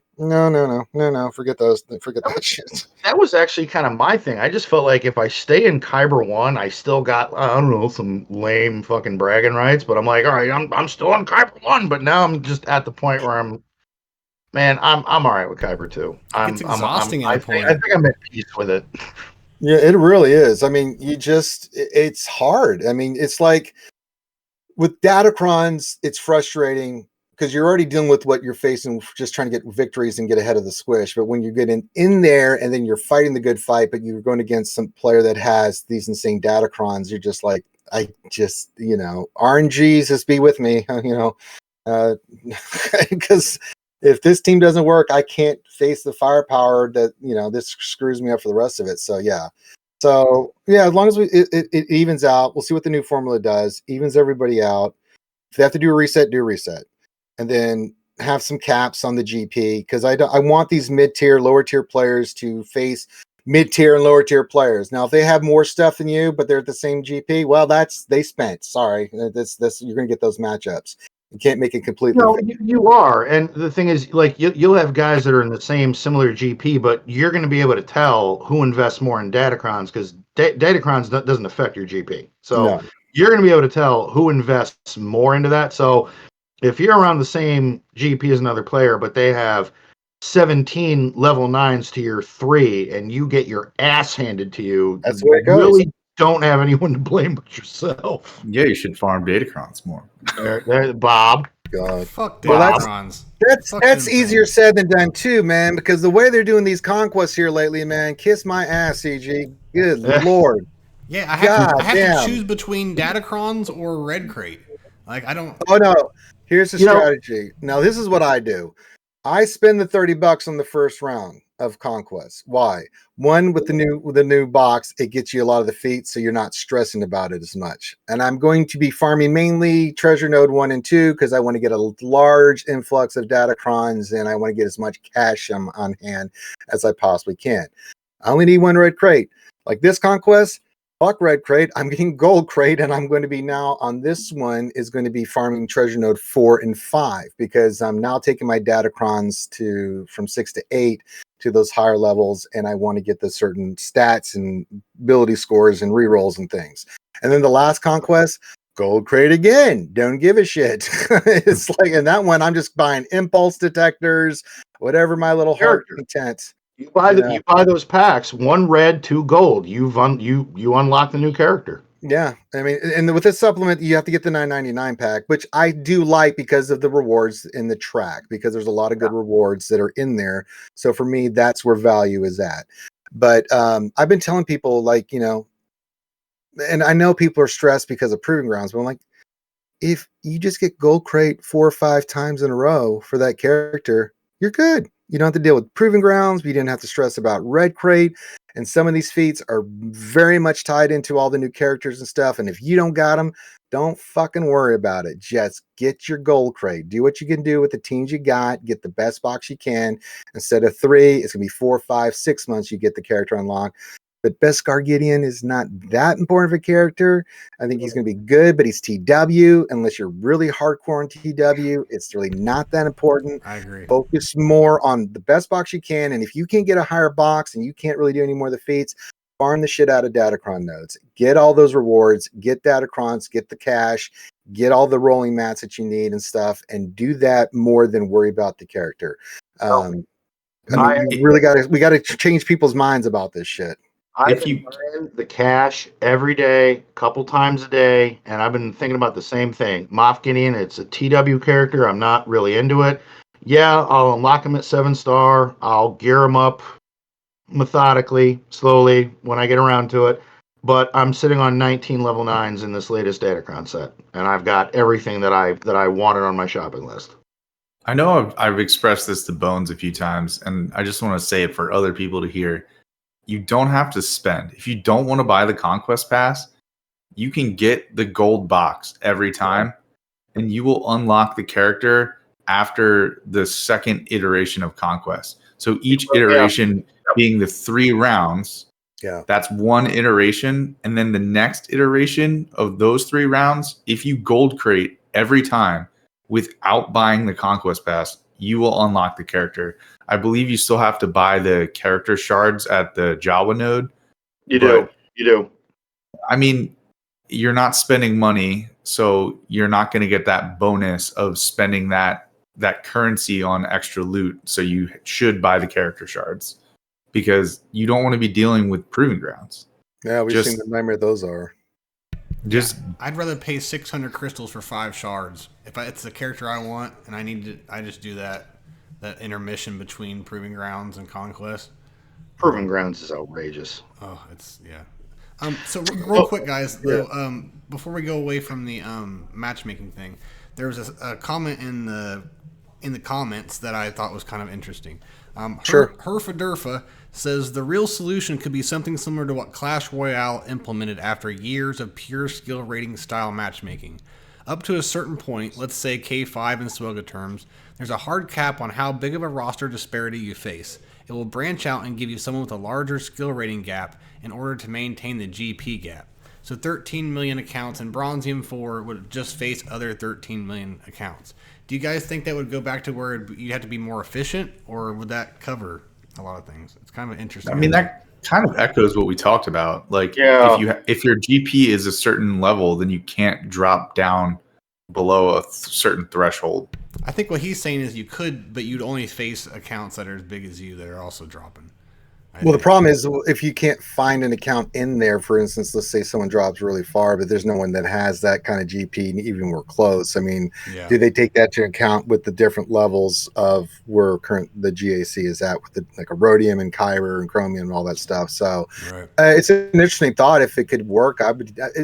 Forget that shit. That was actually kind of my thing. I just felt like if I stay in Kyber 1, I still got, I don't know, some lame fucking bragging rights, but I'm like, all right, I'm still in Kyber 1, but now I'm just at the point where I'm all right with Kyber 2. It's exhausting at a point. I think I'm at peace with it. Yeah, it really is. I mean, it's hard. I mean, it's like with datacrons, it's frustrating because you're already dealing with what you're facing, just trying to get victories and get ahead of the squish. But when you get in there and then you're fighting the good fight, but you're going against some player that has these insane datacrons, you're just like, RNGs, just be with me, because if this team doesn't work, I can't face the firepower that, this screws me up for the rest of it. So, yeah. So, yeah, as long as it evens out, we'll see what the new formula does, evens everybody out. If they have to do a reset, do a reset. And then have some caps on the GP, because I want these mid-tier, lower-tier players to face mid-tier and lower-tier players. Now, if they have more stuff than you, but they're at the same GP, well, they spent. Sorry. You're going to get those matchups. You can't make it completely. No, you are, and the thing is, like you'll have guys that are in the same similar GP, but you're going to be able to tell who invests more in Datacrons because Datacrons doesn't affect your GP. So No. you're going to be able to tell who invests more into that. So if you're around the same GP as another player, but they have 17 level 9s to your 3, and you get your ass handed to you, That's the way it you goes. really don't have anyone to blame but yourself. Yeah, you should farm Datacrons more. Bob. God. Fuck Well, Datacrons. That's easier said than done too, man. Because the way they're doing these conquests here lately, man, kiss my ass, CG. Good Lord. Yeah, I God have damn. to choose between Datacrons or Red Crate. Like I don't. Oh no. Here's the strategy. Now this is what I do. I spend the $30 on the first round of conquest. Why? One, with the new box, it gets you a lot of the feats, so you're not stressing about it as much. And I'm going to be farming mainly treasure node 1 and 2 because I want to get a large influx of Datacrons and I want to get as much cash on hand as I possibly can. I only need 1 red crate. Like this conquest, fuck red crate. I'm getting gold crate, and I'm going to be now on this one is going to be farming treasure node 4 and 5 because I'm now taking my Datacrons from 6 to 8 to those higher levels, and I want to get the certain stats and ability scores and rerolls and things. And then the last conquest, gold crate again. Don't give a shit. It's like, in that one, I'm just buying impulse detectors, whatever my little heart content. You buy those packs, 1 red, 2 gold. You unlock the new character. Yeah, I mean, and with this supplement, you have to get the $9.99 pack, which I do like because of the rewards in the track, because there's a lot of good rewards that are in there. So for me, that's where value is at. But I've been telling people, like, and I know people are stressed because of Proving Grounds, but I'm like, if you just get gold crate 4 or 5 times in a row for that character, you're good. You don't have to deal with Proving Grounds, but you didn't have to stress about red crate. And some of these feats are very much tied into all the new characters and stuff. And if you don't got them, don't fucking worry about it. Just get your gold crate. Do what you can do with the teams you got. Get the best box you can. Instead of 3, it's going to be 4, 5, 6 months you get the character unlocked. But Beskar Gideon is not that important of a character. I think he's going to be good, but he's TW. Unless you're really hardcore on TW, it's really not that important. I agree. Focus more on the best box you can. And if you can get a higher box and you can't really do any more of the feats, farm the shit out of Datacron nodes. Get all those rewards, get Datacrons, get the cash, get all the rolling mats that you need and stuff, and do that more than worry about the character. We got to change people's minds about this shit. I've been buying the cash every day, couple times a day, and I've been thinking about the same thing. Moff Gideon, it's a TW character. I'm not really into it. Yeah, I'll unlock him at 7-star. I'll gear him up methodically, slowly, when I get around to it. But I'm sitting on 19 level 9s in this latest Datacron set, and I've got everything that I wanted on my shopping list. I know I've expressed this to Bones a few times, and I just want to say it for other people to hear. You don't have to spend. If you don't want to buy the Conquest Pass, you can get the gold box every time, and you will unlock the character after the second iteration of Conquest. So each iteration being the 3 rounds, that's 1 iteration. And then the next iteration of those 3 rounds, if you gold crate every time without buying the Conquest Pass, you will unlock the character. I believe you still have to buy the character shards at the Jawa node. You do. I mean, you're not spending money, so you're not going to get that bonus of spending that currency on extra loot. So you should buy the character shards because you don't want to be dealing with Proving Grounds. Yeah, we've seen the nightmare those are. I'd rather pay 600 crystals for 5 shards. If it's the character I want and I just do that intermission between Proving Grounds and Conquest. Proving Grounds is outrageous. Oh, it's So real quick, guys, though, before we go away from the matchmaking thing, there was a comment in the comments that I thought was kind of interesting. Herfadurfa says the real solution could be something similar to what Clash Royale implemented after years of pure skill rating style matchmaking. Up to a certain point, let's say K5 in SWGOH terms, there's a hard cap on how big of a roster disparity you face. It will branch out and give you someone with a larger skill rating gap in order to maintain the GP gap. So 13 million accounts, and Bronzium 4 would just face other 13 million accounts. Do you guys think that would go back to where you'd have to be more efficient, or would that cover a lot of things? It's kind of interesting. I mean, that kind of echoes what we talked about. Like, Yeah. if your GP is a certain level, then you can't drop down below a certain threshold. I think what he's saying is you could, but you'd only face accounts that are as big as you that are also dropping. Well, the problem is if you can't find an account in there, for instance, let's say someone drops really far, but there's no one that has that kind of GP even more close. I mean, do they take that to account with the different levels of where the GAC is at with like a rhodium and kyber and chromium and all that stuff? So it's an interesting thought. If it could work,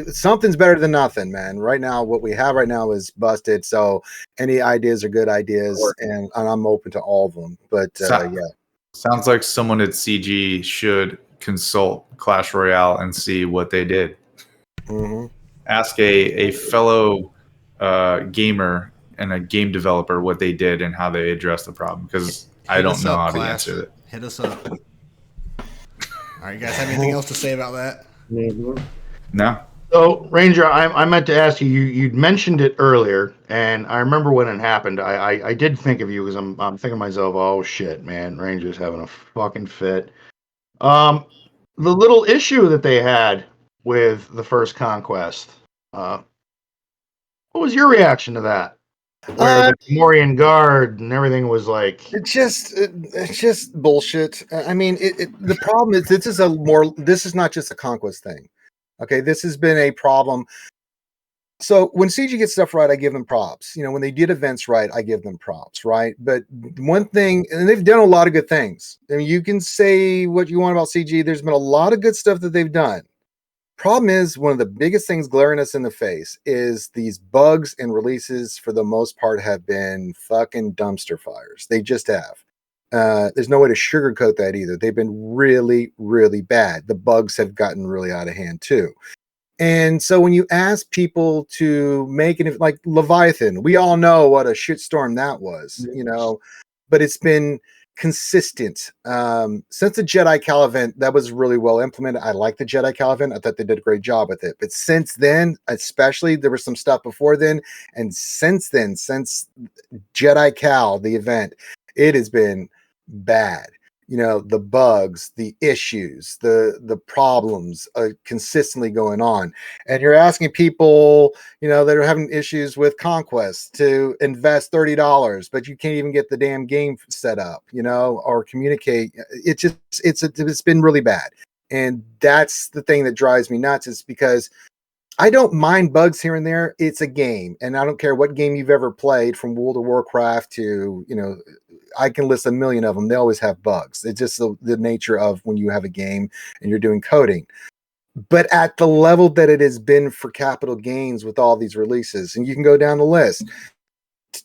something's better than nothing, man. Right now, what we have right now is busted. So any ideas are good ideas, and I'm open to all of them. But yeah. Sounds like someone at CG should consult Clash Royale and see what they did. Mm-hmm. Ask a fellow gamer and a game developer what they did and how they addressed the problem, because I don't know how to answer it. Hit us up. All right, you guys have anything else to say about that? No. So, Ranger, I meant to ask you. You'd mentioned it earlier, and I remember when it happened. I did think of you because I'm thinking to myself, oh shit, man, Ranger's having a fucking fit. The little issue that they had with the first conquest. What was your reaction to that? Where the Morian Guard and everything was like, it's just bullshit. I mean, the problem is this is not just a conquest thing. Okay, this has been a problem. So when CG gets stuff right, I give them props. You know, when they did events right, I give them props, right? But one thing, and they've done a lot of good things. I mean, you can say what you want about CG. There's been a lot of good stuff that they've done. Problem is, one of the biggest things glaring us in the face is these bugs and releases, for the most part, have been fucking dumpster fires. They just have. There's no way to sugarcoat that either. They've been really, really bad. The bugs have gotten really out of hand too. And so when you ask people to make it, like Leviathan, we all know what a shitstorm that was, you know, but it's been consistent. Since the Jedi Cal event, that was really well implemented. I like the Jedi Cal event. I thought they did a great job with it. But since then, especially, there was some stuff before then. And since then, since Jedi Cal, the event, it has been bad. You know, the bugs, the issues, the problems consistently going on. And you're asking people, you know, that are having issues with Conquest to invest $30, but you can't even get the damn game set up, you know, or communicate. It's been really bad. And that's the thing that drives me nuts, is because I don't mind bugs here and there. It's a game, and I don't care what game you've ever played, from World of Warcraft to, you know, I can list a million of them. They always have bugs. It's just the nature of when you have a game and you're doing coding. But at the level that it has been for Capital Gains with all these releases, and you can go down the list,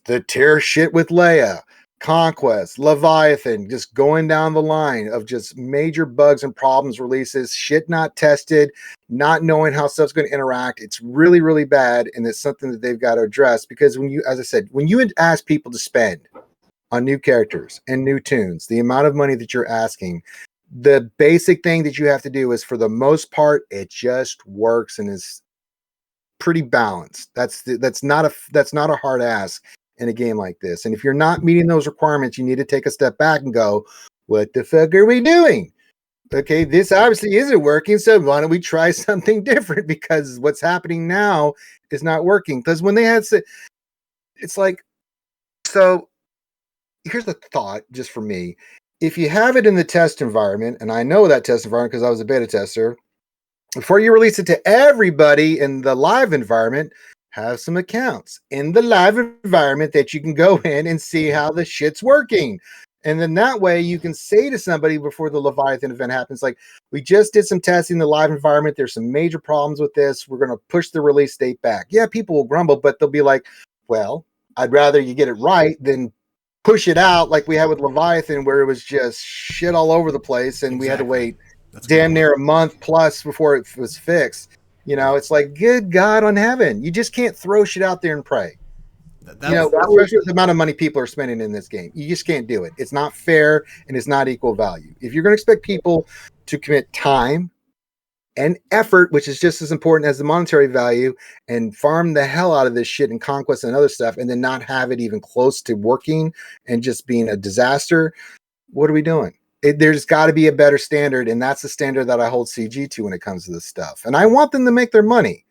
the tear shit with Leia, Conquest, Leviathan, just going down the line of just major bugs and problems, releases, shit not tested, not knowing how stuff's going to interact. It's really, really bad, and it's something that they've got to address, because when you, as I said, when you ask people to spend on new characters and new tunes, the amount of money that you're asking, the basic thing that you have to do is, for the most part, it just works and is pretty balanced. That's not a hard ask in a game like this. And if you're not meeting those requirements, you need to take a step back and go, what the fuck are we doing? Okay, this obviously isn't working, so why don't we try something different? Because what's happening now is not working. Because when they had, it's like, so here's the thought, just for me. If you have it in the test environment, and I know that test environment because I was a beta tester, before you release it to everybody in the live environment, have some accounts in the live environment that you can go in and see how the shit's working. And then that way you can say to somebody before the Leviathan event happens, like, we just did some testing in the live environment. There's some major problems with this. We're going to push the release date back. Yeah, people will grumble, but they'll be like, well, I'd rather you get it right than push it out like we had with Leviathan, where it was just shit all over the place, and we had to wait damn near a month plus before it was fixed. You know, it's like, good God on heaven, you just can't throw shit out there and pray. Especially with the amount of money people are spending in this game, you just can't do it. It's not fair, and it's not equal value. If you're going to expect people to commit time and effort, which is just as important as the monetary value, and farm the hell out of this shit and conquest and other stuff, and then not have it even close to working and just being a disaster, what are we doing? There's got to be a better standard, and that's the standard that I hold CG to when it comes to this stuff. And I want them to make their money,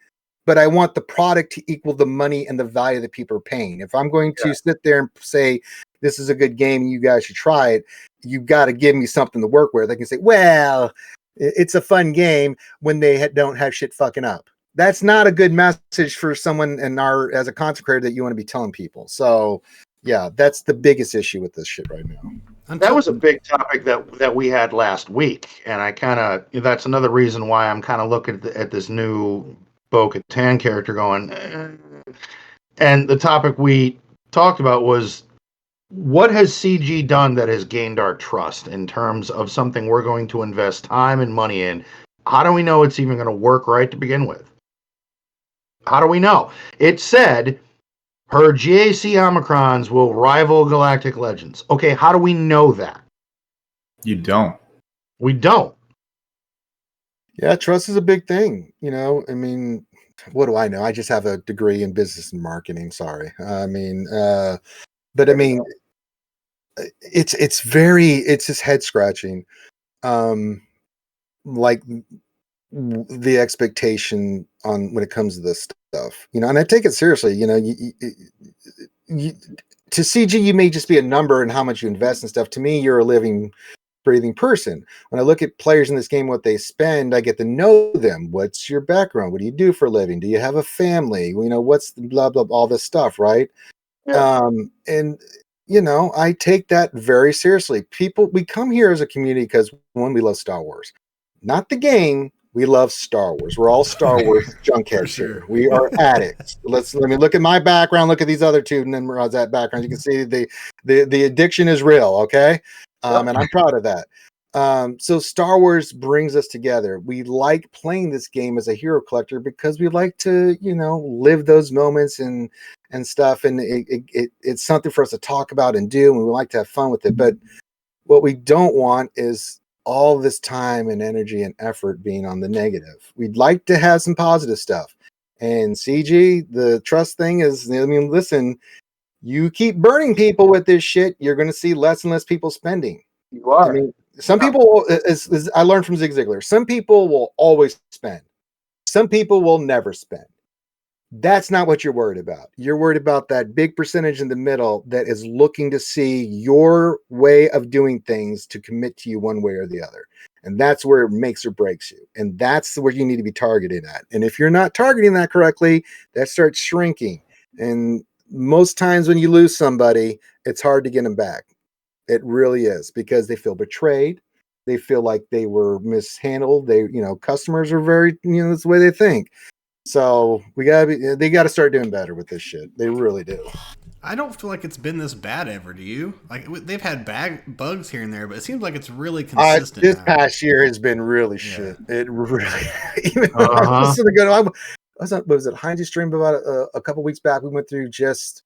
but I want the product to equal the money and the value that people are paying. If I'm going to sit there and say, this is a good game and you guys should try it, you've got to give me something to work with. They can say, well, it's a fun game when they don't have shit fucking up. That's not a good message for someone as a content creator that you want to be telling people. So yeah, that's the biggest issue with this shit right now. That was a big topic that we had last week, and that's another reason why I'm kind of looking at this new Bo-Katan character going. And the topic we talked about was, what has CG done that has gained our trust in terms of something we're going to invest time and money in? How do we know it's even going to work right to begin with? How do we know? It said her GAC Omicrons will rival Galactic Legends. Okay, how do we know that? You don't. We don't. Yeah, trust is a big thing. I mean, what do I know? I just have a degree in business and marketing. Sorry. But I mean, it's just head scratching. Like the expectation on when it comes to this stuff, and I take it seriously. To CG, you may just be a number in how much you invest and stuff. To me, you're a living, breathing person. When I look at players in this game, what they spend, I get to know them. What's your background? What do you do for a living? Do you have a family? What's the blah blah, all this stuff, right? Yeah. And I take that very seriously. We come here as a community because, one, we love Star Wars, not the game. We love Star Wars. We're all Star Wars junkheads here. We are addicts. Let me look at my background. Look at these other two, and then that background. You can see the addiction is real. Okay, and I'm proud of that. So Star Wars brings us together. We like playing this game as a hero collector because we like to, live those moments and stuff. And it's something for us to talk about and do, and we like to have fun with it. But what we don't want is all this time and energy and effort being on the negative. We'd like to have some positive stuff. And CG, the trust thing is, listen, you keep burning people with this shit, you're going to see less and less people spending. You are. Some people, as I learned from Zig Ziglar, some people will always spend. Some people will never spend. That's not what you're worried about. You're worried about that big percentage in the middle that is looking to see your way of doing things to commit to you one way or the other. And that's where it makes or breaks you. And that's where you need to be targeted at. And if you're not targeting that correctly, that starts shrinking. And most times when you lose somebody, it's hard to get them back. It really is, because they feel betrayed. They feel like they were mishandled. Customers are very, that's the way they think. So they got to start doing better with this shit. They really do. I don't feel like it's been this bad ever. Do you? Like, they've had bugs here and there, but it seems like it's really consistent. This past year has been really shit. It really. Even I was at Heinz's stream about a couple weeks back. We went through just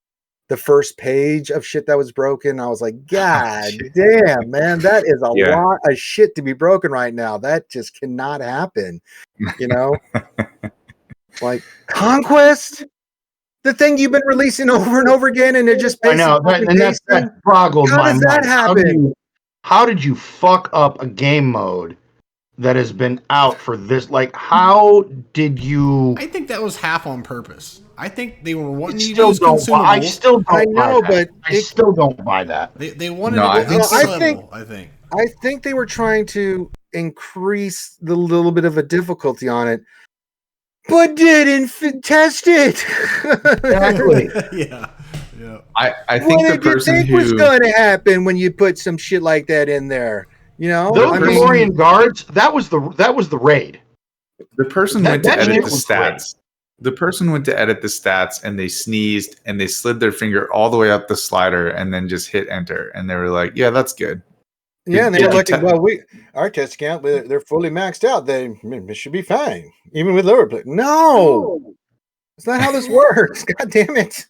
the first page of shit that was broken. I was like, God damn, man, that is a lot of shit to be broken right now. That just cannot happen. Like Conquest, the thing you've been releasing over and over again, and it just I know, and that boggled my mind. How does that happen? How did you fuck up a game mode that has been out for this? Like, how did you? I think that was half on purpose. I think they were wanting you to use consumables. I still don't buy that. They wanted I think. I think they were trying to increase the little bit of a difficulty on it, but didn't test it. Exactly. Yeah. I think what the person did you think was going to happen when you put some shit like that in there? Those Mandalorian guards. That was the raid. The person went to edit the stats. The person went to edit the stats, and they sneezed and they slid their finger all the way up the slider and then just hit enter, and they were like, "Yeah, that's good." Yeah, and they were like, "Well, our test count, they're fully maxed out. They should be fine, even with lower play." No, that's not how this works. God damn it!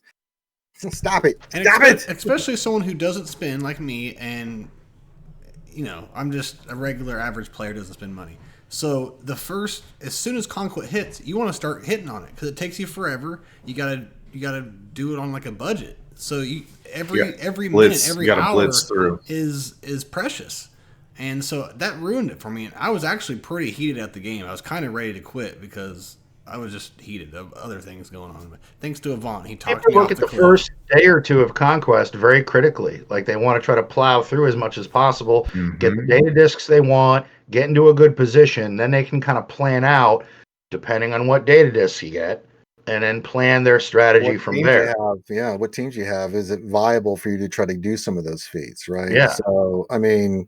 Stop it! Stop it! Especially someone who doesn't spend like me, and I'm just a regular average player, doesn't spend money. So as soon as Conquest hits, you want to start hitting on it because it takes you forever. You gotta do it on like a budget. So every Blitz. minute, every You gotta hour blitz through. is precious. And so that ruined it for me. And I was actually pretty heated at the game. I was kind of ready to quit because I was just heated of other things going on. But thanks to Avant, he talked People me look off at the the cliff. first day or two of Conquest very critically. Like they want to try to plow through as much as possible, get the data disks they want, get into a good position. Then they can kind of plan out, depending on what data disks you get, and then plan their strategy What from teams there. you have? What teams you have? Is it viable for you to try to do some of those feats, right? Yeah. So, I mean,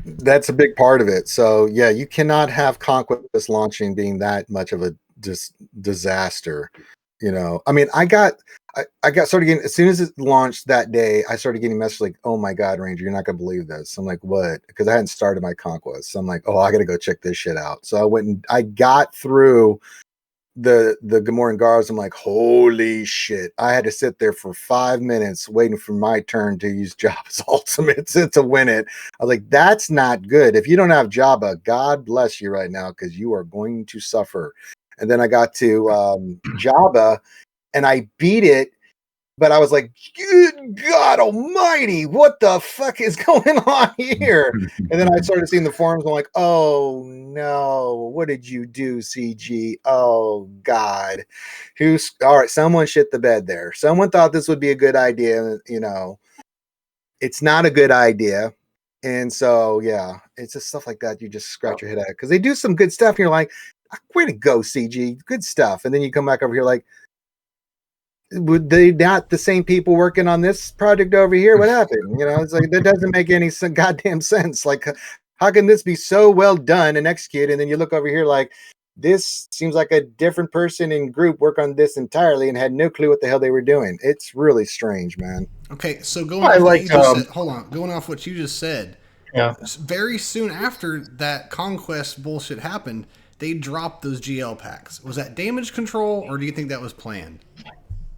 that's a big part of it. So, yeah, you cannot have Conquest launching being that much of a disaster. I mean, I got started getting, as soon as it launched that day, I started getting messages like, "Oh my God, Ranger, you're not gonna believe this." I'm like, "What?" Because I hadn't started my Conquest. So I'm like, "Oh, I gotta go check this shit out." So I went and I got through the Gamorrean guards. I'm like, holy shit. I had to sit there for 5 minutes waiting for my turn to use Jabba's ultimate to win it. I was like, that's not good. If you don't have Jabba, God bless you right now, because you are going to suffer. And then I got to Jabba and I beat it. But I was like, good God almighty, what the fuck is going on here? And then I started seeing the forums. I'm like, oh no, what did you do, CG? Oh God. All right, someone shit the bed there. Someone thought this would be a good idea. It's not a good idea. And so, yeah, it's just stuff like that. You just scratch your head at it because they do some good stuff. And you're like, way to go, CG, good stuff. And then you come back over here like, would they not the same people working on this project over here? What happened? It's like that doesn't make any goddamn sense. Like, how can this be so well done and executed? And then you look over here like this seems like a different person in group work on this entirely and had no clue what the hell they were doing. It's really strange, man. Okay, so going off what you just said, hold on, going off what you just said. Yeah. Very soon after that Conquest bullshit happened, they dropped those GL packs. Was that damage control, or do you think that was planned?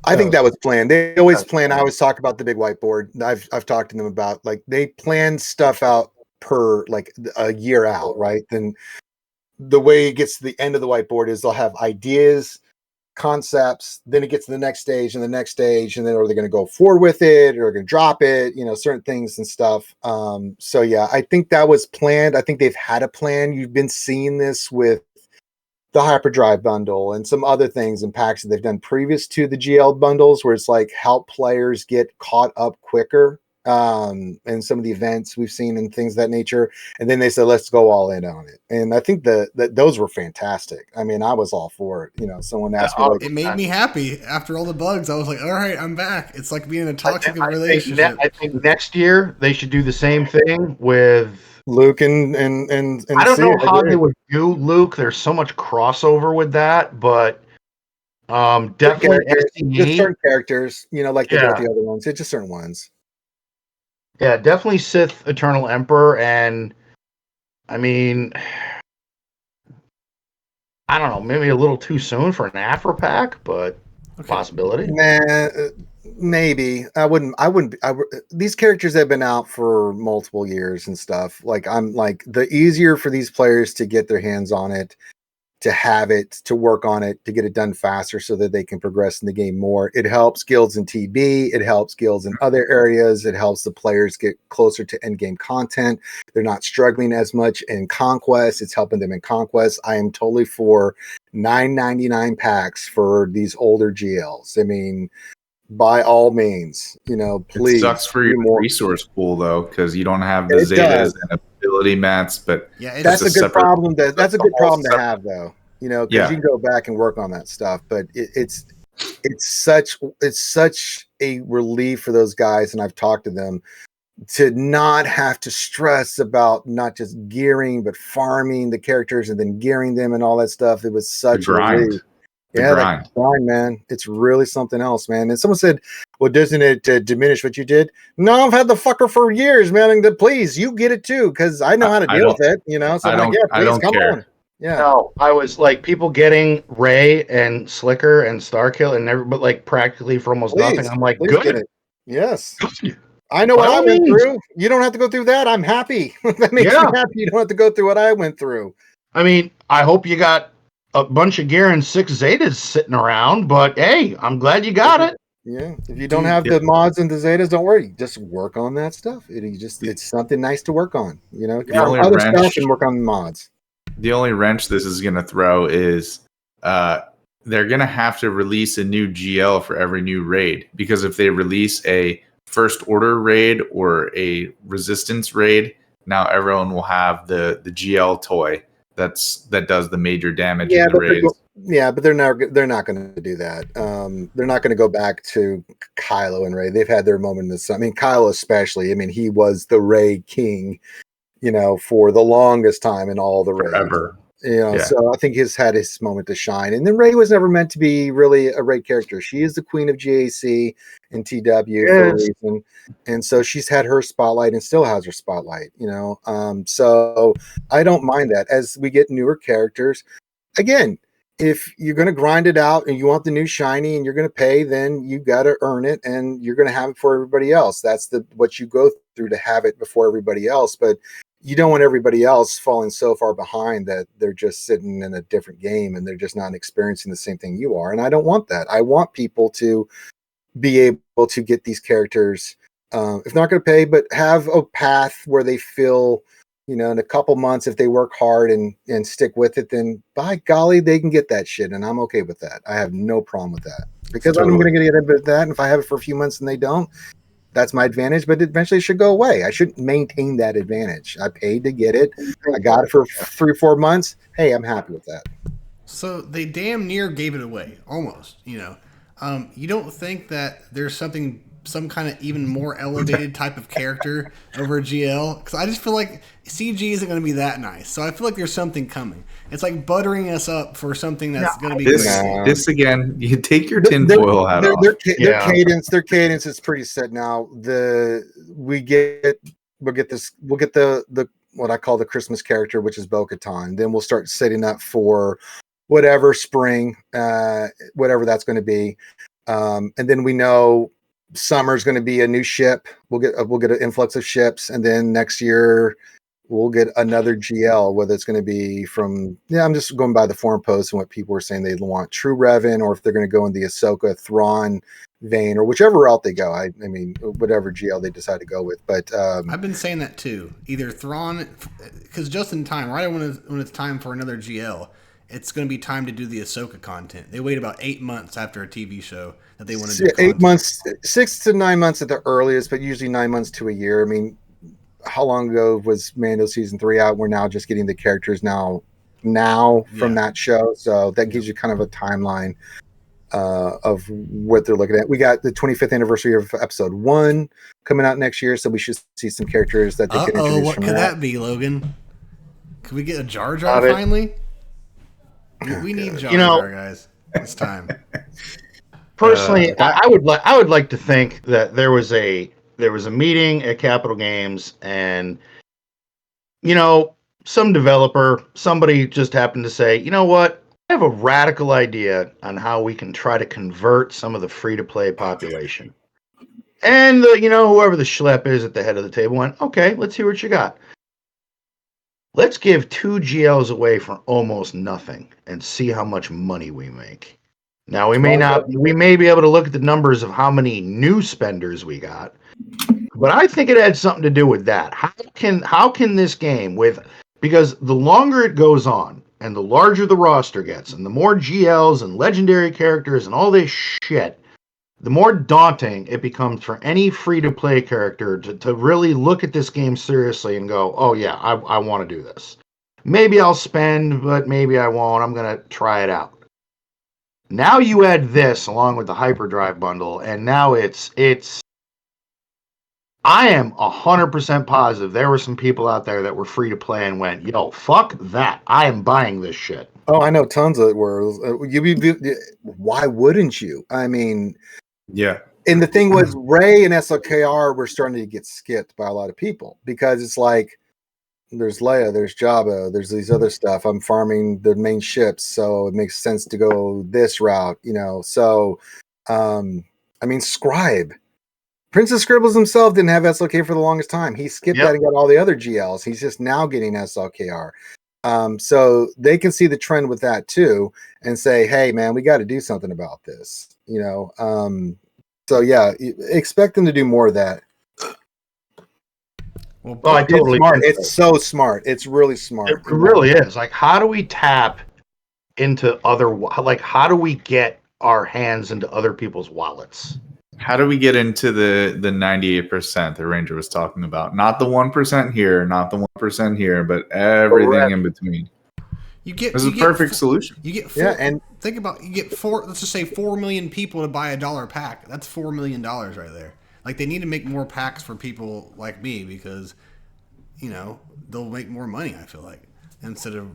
I think that was planned. They always plan. I always talk about the big whiteboard. I've talked to them about like they plan stuff out per like a year out, right? Then the way it gets to the end of the whiteboard is they'll have ideas, concepts, then it gets to the next stage and the next stage, and then are they going to go forward with it or are going to drop it, certain things and stuff. So yeah, I think that was planned. I think they've had a plan. You've been seeing this with the hyperdrive bundle and some other things and packs that they've done previous to the GL bundles where it's like help players get caught up quicker and some of the events we've seen and things of that nature. And then they said, let's go all in on it. And I think that those were fantastic. I mean, I was all for it. Someone asked me like, it made me happy after all the bugs. I was like, all right, I'm back. It's like being in a toxic relationship. I think next year they should do the same thing with Luke and I don't know how they would do Luke. There's so much crossover with that, but definitely just certain characters, like they do with the other ones. It's just certain ones. Yeah, definitely Sith Eternal Emperor, and I mean, I don't know, maybe a little too soon for an Afro pack, but possibility. Man, maybe I wouldn't. These characters have been out for multiple years and stuff. Like I'm like the easier for these players to get their hands on it, to have it, to work on it, to get it done faster so that they can progress in the game more. It helps guilds in TB. It helps guilds in other areas. It helps the players get closer to end game content. They're not struggling as much in Conquest. It's helping them in Conquest. I am totally for $9.99 packs for these older GLs. I mean, by all means, please. It sucks for your resource pool though, because you don't have the Zetas and ability mats. But yeah, that's a good problem. That's a good problem to have, though. Because you can go back and work on that stuff. But it's such a relief for those guys, and I've talked to them, to not have to stress about not just gearing but farming the characters and then gearing them and all that stuff. It was such a relief. Yeah, that grind, man. It's really something else, man. And someone said, well, doesn't it diminish what you did? No, I've had the fucker for years, man. And please, you get it too, because I know how to deal with it, So I'm like, yeah, please, come on. Yeah. No, I was like people getting Ray and Slicker and Starkill and but like practically for almost nothing. I'm like, good. Yes. I know what By I all went means. through. You don't have to go through that. I'm happy. That makes Yeah. me happy. You don't have to go through what I went through. I mean, I hope you got a bunch of gear and 6 Zetas sitting around, but hey, I'm glad you got it. Yeah. If you don't Dude, have yeah. the mods and the Zetas, don't worry. Just work on that stuff. It's something nice to work on. You know, The only other wrench- stuff and work on the mods. The only wrench this is going to throw is they're going to have to release a new GL for every new raid, because if they release a first order raid or a resistance raid, now everyone will have the GL toy that does the major damage in the raids. But they're not going to do that. They're not going to go back to Kylo and Rey. They've had their moment in the sun. I mean, Kylo especially. I mean, he was the Rey king, for the longest time in all the raids. Forever. Yeah. So I think he's had his moment to shine. And then Rey was never meant to be really a Rey character. She is the queen of GAC and TW for a reason. And so she's had her spotlight and still has her spotlight, so I don't mind that. As we get newer characters, again, if you're going to grind it out and you want the new shiny and you're going to pay, then you got to earn it and you're going to have it for everybody else. That's what you go through to have it before everybody else. But you don't want everybody else falling so far behind that they're just sitting in a different game and they're just not experiencing the same thing you are. And I don't want that. I want people to be able to get these characters, if not going to pay, but have a path where they feel, in a couple months, if they work hard and stick with it, then by golly, they can get that shit. And I'm okay with that. I have no problem with that, because I'm going to get a bit of that. And if I have it for a few months and they don't, that's my advantage, but eventually it should go away. I shouldn't maintain that advantage. I paid to get it. I got it for 3 or 4 months. Hey, I'm happy with that. So they damn near gave it away, almost. You don't think that there's some kind of even more elevated type of character over GL? Because I just feel like CG isn't going to be that nice. So I feel like there's something coming. It's like buttering us up for something that's going to be great. This again, you take your tinfoil hat off. Their cadence is pretty set now. We'll get the what I call the Christmas character, which is Bo-Katan. Then we'll start setting up for whatever spring, whatever that's going to be, and then we know summer's going to be a new ship. We'll get an influx of ships, and then next year we'll get another GL. Whether it's going to be from I'm just going by the forum posts and what people were saying they want True Revan, or if they're going to go in the Ahsoka Thrawn vein, or whichever route they go. I mean, whatever GL they decide to go with. But I've been saying that too. Either Thrawn, because just in time, right when it's time for another GL, it's going to be time to do the Ahsoka content. They wait about 8 months after a TV show that they want to do content. 8 months, 6 to 9 months at the earliest, but usually 9 months to a year. I mean, how long ago was Mando season 3 out? We're now just getting the characters now from that show. So that gives you kind of a timeline of what they're looking at. We got the 25th anniversary of episode 1 coming out next year. So we should see some characters that they can introduce. What could that be, Logan? Could we get a Jar Jar finally? We need Jar Jar, guys. It's time. Personally, I would like to think that there was a meeting at Capitol Games, and some developer, somebody just happened to say, you know what, I have a radical idea on how we can try to convert some of the free-to-play population. And whoever the schlep is at the head of the table went, okay, let's hear what you got. Let's give 2 GLs away for almost nothing and see how much money we make. Now we may be able to look at the numbers of how many new spenders we got, but I think it had something to do with that. How can this game, because the longer it goes on and the larger the roster gets and the more GLs and legendary characters and all this shit, the more daunting it becomes for any free-to-play character to really look at this game seriously and go, oh yeah, I want to do this. Maybe I'll spend, but maybe I won't. I'm going to try it out. Now you add this along with the Hyperdrive bundle, and now it's I am 100% positive there were some people out there that were free to play and went, yo, fuck that. I am buying this shit. Oh, I know tons of it were. Why wouldn't you? I mean, yeah. And the thing was, Rey and SLKR were starting to get skipped by a lot of people because it's like, there's Leia, there's Jabba, there's these other stuff. I'm farming the main ships, so it makes sense to go this route, So, I mean, Scribe. Princess Scribbles himself didn't have SLK for the longest time. He skipped that and got all the other GLs. He's just now getting SLKR. So they can see the trend with that too and say, hey, man, we got to do something about this. So yeah, expect them to do more of that. Well, I totally smart. It's so smart. It's really smart. It really is. Like, how do we tap into how do we get our hands into other people's wallets? How do we get into the 98% the Ranger was talking about? Not the 1% here, not the 1% here, but everything in between. It's a perfect solution. You get 4, and think about you get 4. Let's just say 4 million people to buy $1 pack. That's $4 million right there. Like, they need to make more packs for people like me because, they'll make more money. I feel like instead of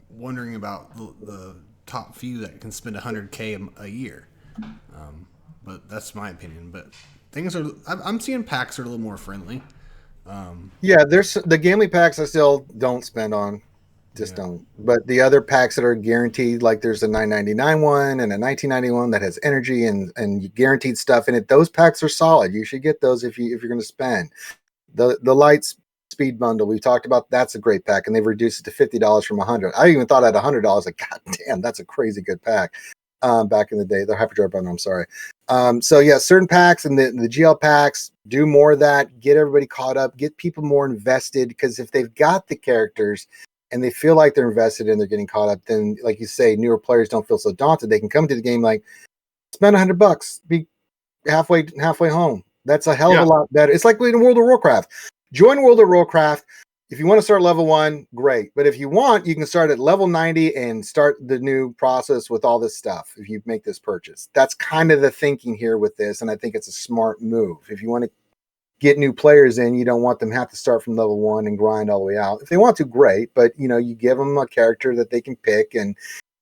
wondering about the top few that can spend $100K a year. But that's my opinion. But things are. I'm seeing packs are a little more friendly. There's the gambling packs I still don't spend on. Just don't. But the other packs that are guaranteed, like there's a $9.99 one and a $19.91 that has energy and guaranteed stuff in it. Those packs are solid. You should get those if you're going to spend. The light speed bundle we talked about, that's a great pack, and they've reduced it to $50 from $100. I even thought at $100, like, God damn, that's a crazy good pack. Back in the day, the hyperdrive bundle. I'm sorry. So yeah, certain packs and the GL packs, do more of that. Get everybody caught up. Get people more invested, because if they've got the characters and they feel like they're invested and they're getting caught up, then, like you say, newer players don't feel so daunted. They can come to the game like, spend $100, be halfway home. That's a hell of a lot better. It's like in World of Warcraft. Join World of Warcraft. If you want to start level 1, great. But if you want, you can start at level 90 and start the new process with all this stuff if you make this purchase. That's kind of the thinking here with this, and I think it's a smart move. If you want to get new players in, you don't want them to have to start from level 1 and grind all the way out. If they want to, great. But, you give them a character that they can pick and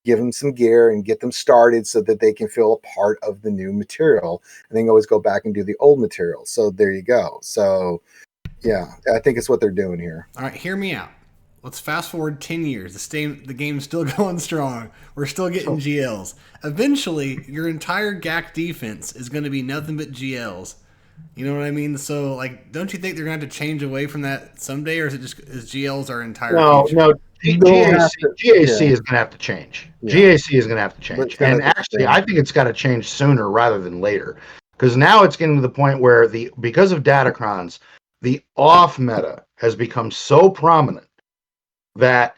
give them some gear and get them started so that they can feel a part of the new material. And then always go back and do the old material. So there you go. So... yeah, I think it's what they're doing here. All right, hear me out. Let's fast forward 10 years. The game's still going strong. We're still getting GLs. Eventually, your entire GAC defense is going to be nothing but GLs. You know what I mean? So, like, don't you think they're going to have to change away from that someday, or is it just GLs our entire future? No. GAC is going to have to change. Yeah. GAC is going to have to change. And actually, I think it's got to change sooner rather than later. Because now it's getting to the point where because of Datacrons, the off meta has become so prominent that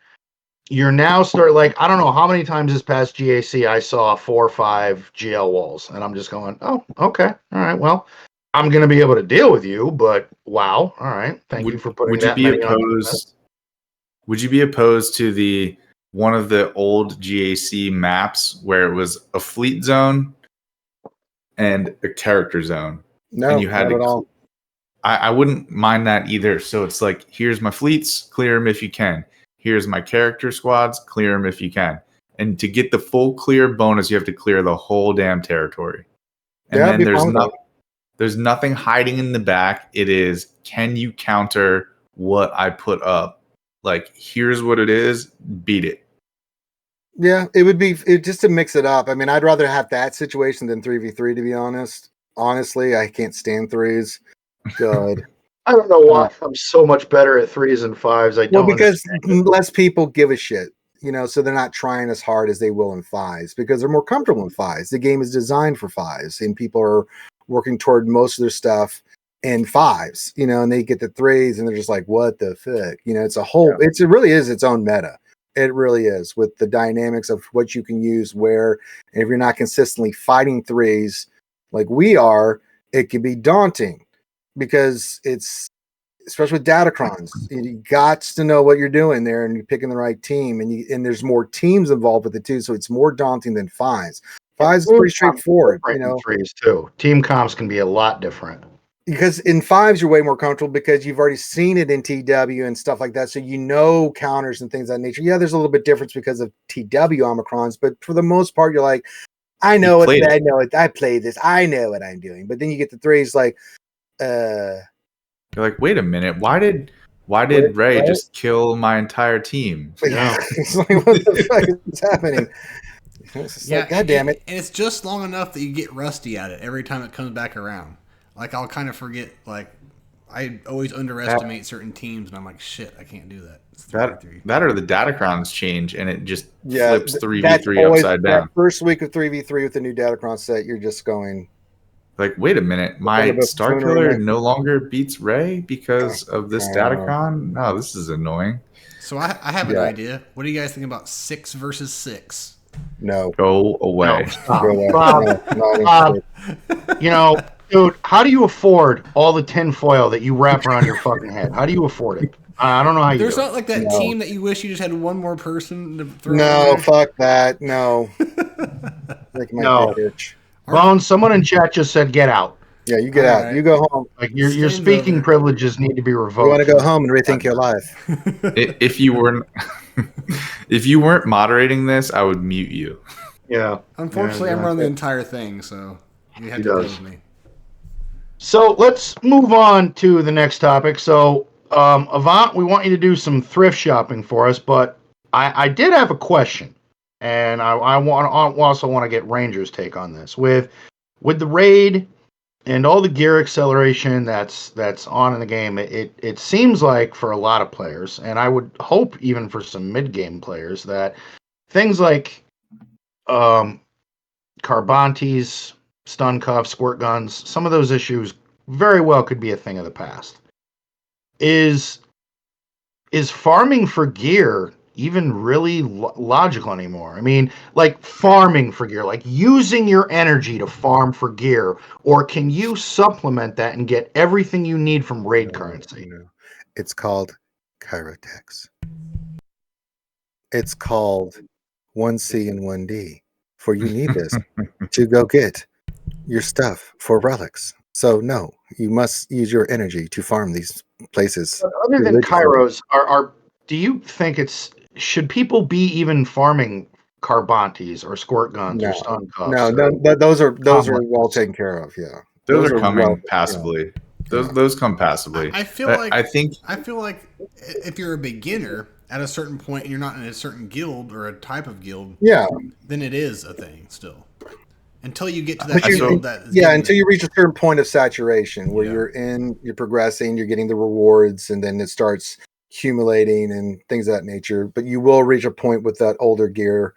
you're now I don't know how many times this past GAC I saw 4 or 5 GL walls, and I'm just going, oh, okay, all right, well, I'm going to be able to deal with you, but wow, all right, thank you for putting that many on. Would you be opposed to one of the old GAC maps where it was a fleet zone and a character zone? No, and you had not at all. I wouldn't mind that either. So it's like, here's my fleets, clear them if you can. Here's my character squads, clear them if you can. And to get the full clear bonus, you have to clear the whole damn territory. And then there's nothing hiding in the back. It is, can you counter what I put up? Like, here's what it is, beat it. Yeah, it would be just to mix it up. I mean, I'd rather have that situation than 3v3, to be honest. Honestly, I can't stand 3s. God. I don't know why I'm so much better at 3s and 5s. Because less people give a shit, so they're not trying as hard as they will in 5s because they're more comfortable in 5s. The game is designed for 5s, and people are working toward most of their stuff in 5s, and they get the 3s and they're just like, what the fuck? It's a whole, it really is its own meta. It really is, with the dynamics of what you can use where, and if you're not consistently fighting 3s like we are, it can be daunting. Because it's, especially with Datacrons, you got to know what you're doing there, and you're picking the right team, and there's more teams involved with it too, so it's more daunting than 5s. 5s is pretty straightforward, 3s too. Team comps can be a lot different. Because in 5s you're way more comfortable because you've already seen it in TW and stuff like that, so counters and things of that nature. Yeah, there's a little bit difference because of TW Omicrons, but for the most part, you're like, I know it. I played this. I know what I'm doing. But then you get the 3s like. You're like, wait a minute, why did Ray just kill my entire team? It's like, what the fuck is happening? It's like, God damn it. And it's just long enough that you get rusty at it every time it comes back around. Like I'll kind of forget. Like I always underestimate certain teams, and I'm like, shit, I can't do that. It's 3v3. That or the Datacrons change and it just Yeah, flips 3v3 that's always upside that down. first week of 3v3 with the new Datacron set. You're just going. Like, wait a minute, my Star Killer no longer beats Ray because of this Datacron? No, this is annoying. So I have an idea. What do you guys think about 6 versus 6? No. Go away. No, stop. Go away. Bob, you know, dude, how do you afford all the tinfoil that you wrap around your fucking head? How do you afford it? I don't know how you There's do not like that team that you wish you just had one more person to throw. No, fuck that. No. Make my No. bitch. Bones, someone in chat just said get out. Yeah, you get out. Right. You go home. Like your speaking over. privileges need to be revoked. You want to go home and rethink your life. If you weren't if you weren't moderating this, I would mute you. Yeah. Unfortunately, I'm running the entire thing, so you have to deal with me. So let's move on to the next topic. So, Avant, we want you to do some thrift shopping for us, but I did have a question, and I also want to get Ranger's take on this. With the raid and all the gear acceleration that's on in the game, it seems like for a lot of players, and I would hope even for some mid-game players, that things like Carbantes, stun cuffs, squirt guns, some of those issues very well could be a thing of the past. Is farming for gear even really logical anymore? I mean, like farming for gear, like using your energy to farm for gear, or can you supplement that and get everything you need from raid currency? No. It's called Chirotex. It's called 1C and 1D. For you need this to go get your stuff for relics. So no, you must use your energy to farm these places. But other than Kairos, do you think should people be even farming Carbantes or squirt guns or stun cuffs? No, those are well taken care of. Yeah, those are coming passively. Those come passively. I feel like if you're a beginner at a certain point and you're not in a certain guild or a type of guild, then it is a thing still. Until you get to that guild until you reach a certain point of saturation where you're progressing, you're getting the rewards, and then it starts accumulating and things of that nature. But you will reach a point with that older gear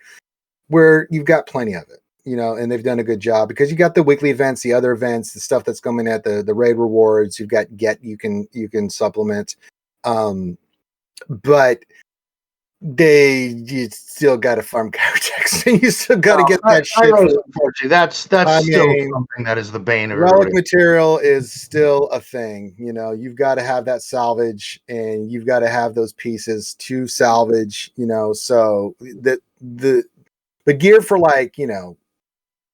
where you've got plenty of it, and they've done a good job because you got the weekly events, the other events, the stuff that's coming at the raid rewards. You've got you can supplement, but you still got to farm Chirotex, and you still got to get that shit. Unfortunately, that's still something that is the bane of relic material is still a thing. You've got to have that salvage, and you've got to have those pieces to salvage. So the gear for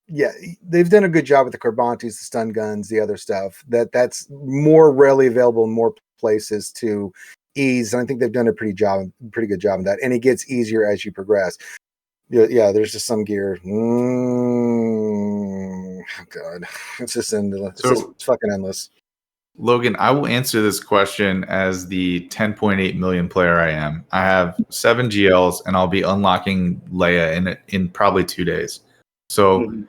they've done a good job with the Carbantes, the stun guns, the other stuff. That's more readily available in more places to ease, and I think they've done a pretty good job of that, and it gets easier as you progress. There's just some gear. God, it's just endless. It's fucking endless. Logan, I will answer this question as the 10.8 million player I am. I have 7 GLs, and I'll be unlocking Leia in probably 2 days. So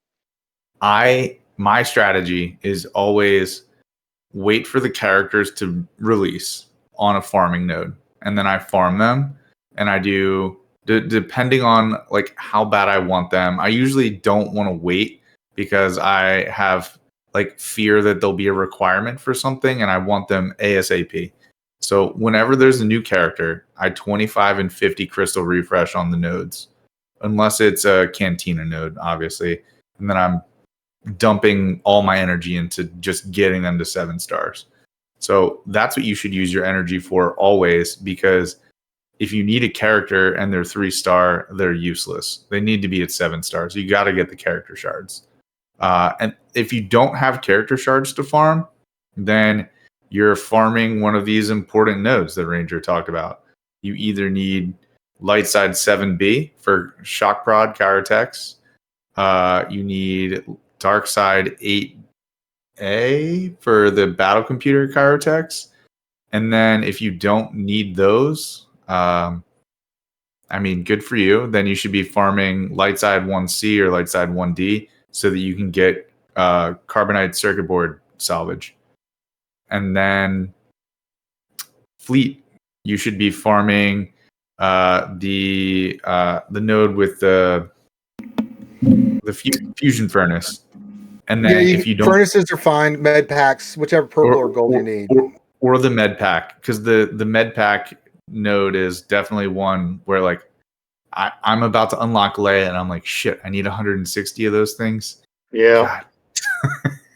my strategy is always wait for the characters to release on a farming node, and then I farm them, and I do depending on how bad I want them. I usually don't want to wait because I have fear that there'll be a requirement for something and I want them ASAP. So whenever there's a new character, I 25 and 50 crystal refresh on the nodes, unless it's a Cantina node, obviously, and then I'm dumping all my energy into just getting them to 7 stars. So that's what you should use your energy for always, because if you need a character and they're 3-star, they're useless. They need to be at 7 stars. You got to get the character shards. And if you don't have character shards to farm, then you're farming one of these important nodes that Ranger talked about. You either need Lightside 7B for Shock Prod Chirotex. You need Darkside 8A for the Battle Computer Chirotex. And then if you don't need those, good for you. Then you should be farming Lightside 1C or Lightside 1D so that you can get Carbonite Circuit Board salvage. And then fleet, you should be farming the node with the fusion furnace. And then if you don't, furnaces are fine, med packs, whichever purple or gold you need. Or the med pack, because the med pack node is definitely one where like I'm about to unlock Leia and I'm like, shit, I need 160 of those things. Yeah.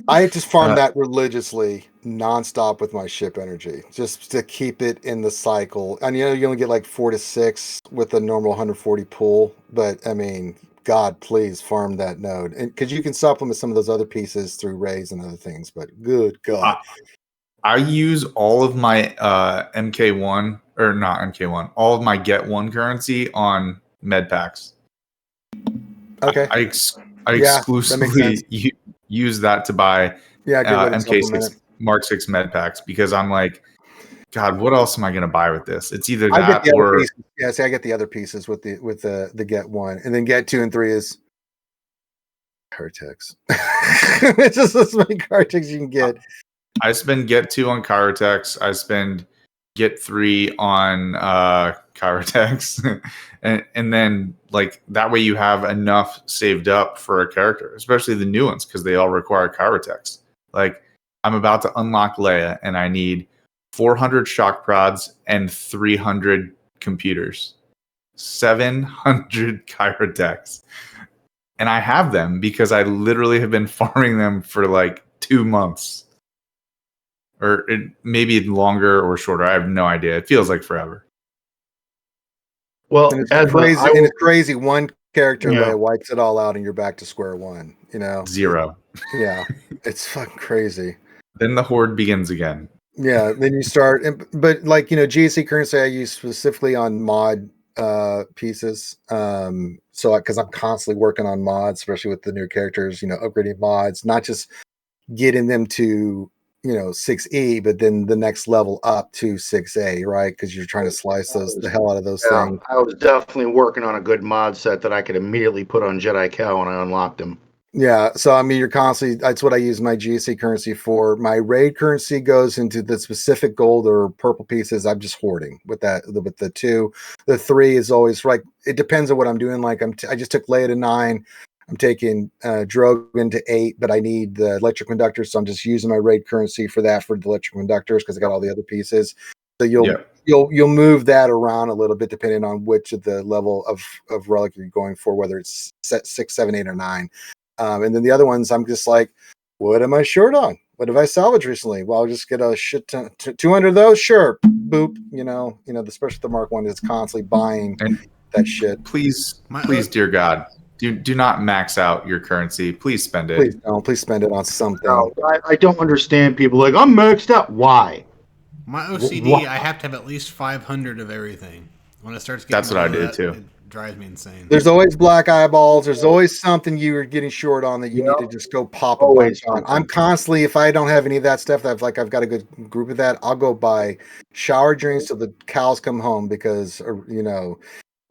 I just farm that religiously, nonstop with my ship energy, just to keep it in the cycle. And you only get like 4 to 6 with a normal 140 pool, but I mean, God, please farm that node, and because you can supplement some of those other pieces through rays and other things. But good God, I use all of my MK1 or not MK1, all of my Get One currency on med packs. Okay, I exclusively use that to buy MK6 Mark 6 med packs because I'm like, God, what else am I going to buy with this? It's either that or I get the other pieces with the Get One, and then Get 2 and 3 is Cortex. It's just as many Cortex you can get. I spend Get 2 on Chirotex. I spend Get 3 on Chirotex. and then like that way you have enough saved up for a character, especially the new ones, because they all require Chirotex. Like I'm about to unlock Leia and I need 400 shock prods and 300 computers. 700 Chirotex. And I have them because I literally have been farming them for like 2 months. Or it maybe longer or shorter. I have no idea. It feels like forever. Well, and it's crazy. One character wipes it all out, and you're back to square one. 0. Yeah, it's fucking crazy. Then the horde begins again. Yeah, then you start. But like GAC currency, I use specifically on mod pieces. So because I'm constantly working on mods, especially with the new characters. Upgrading mods, not just getting them to 6E, but then the next level up to 6A, right? Because you're trying to slice the hell out of those things. I was definitely working on a good mod set that I could immediately put on Jedi Cow when I unlocked him. Yeah, so I mean, you're constantly. That's what I use my GC currency for. My raid currency goes into the specific gold or purple pieces. I'm just hoarding with that. With the 2, the 3 is always like. It depends on what I'm doing. Like I just took Leia to 9. I'm taking Drogon to 8, but I need the electric conductors, so I'm just using my raid currency for that for the electric conductors because I got all the other pieces. So you'll move that around a little bit depending on which of the level of relic you're going for, whether it's 6, 7, 8, or 9. And then the other ones, I'm just like, what am I short on? What have I salvaged recently? Well, I'll just get a shit ton, 200 of those. Sure, boop. Especially the Mark 1 is constantly buying that shit. Please, dear God. Do not max out your currency. Please spend it. Please don't. Please spend it on something. No, I don't understand people like, I'm maxed out. Why? My OCD, I have to have at least 500 of everything. When it starts getting that's what I do too. It drives me insane. There's always black eyeballs. There's always something you are getting short on that you need to just go pop a bunch on. I'm constantly, if I don't have any of that stuff, I've got a good group of that, I'll go buy shower drains till the cows come home because,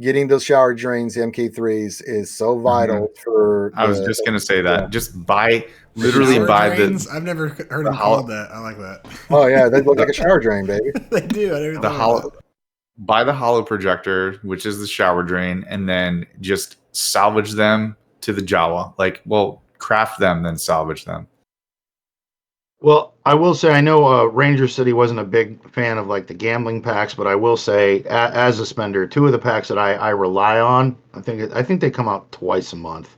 getting those shower drains, MK3s, is so vital for. I was just gonna say that. Just buy I've never heard them called that. I like that. Oh yeah, they look like a shower drain, baby. They do. Buy the hollow projector, which is the shower drain, and then just salvage them to the Jawa. Craft them, then salvage them. Well, I will say I know Ranger City wasn't a big fan of like the gambling packs, but I will say as a spender, 2 of the packs that I rely on, I think they come out twice a month,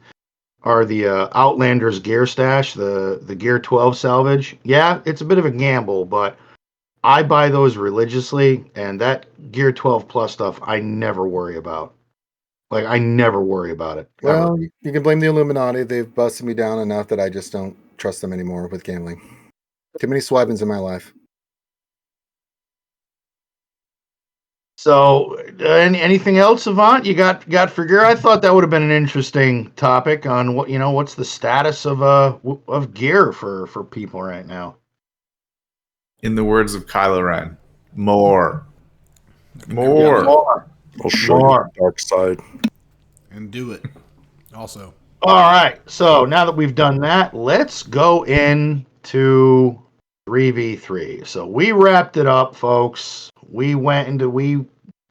are the Outlanders Gear Stash, the Gear 12 salvage. Yeah, it's a bit of a gamble, but I buy those religiously, and that Gear 12 Plus stuff I never worry about. Like I never worry about it. Well, you can blame the Illuminati. They've busted me down enough that I just don't trust them anymore with gambling. Too many swipings in my life. So, anything else, Avant? You got for gear? I thought that would have been an interesting topic on what's the status of gear for people right now. In the words of Kylo Ren, more. I'll show you the dark side. And do it. Also. All right. So now that we've done that, let's go in to 3v3. So we wrapped it up, folks. We went into we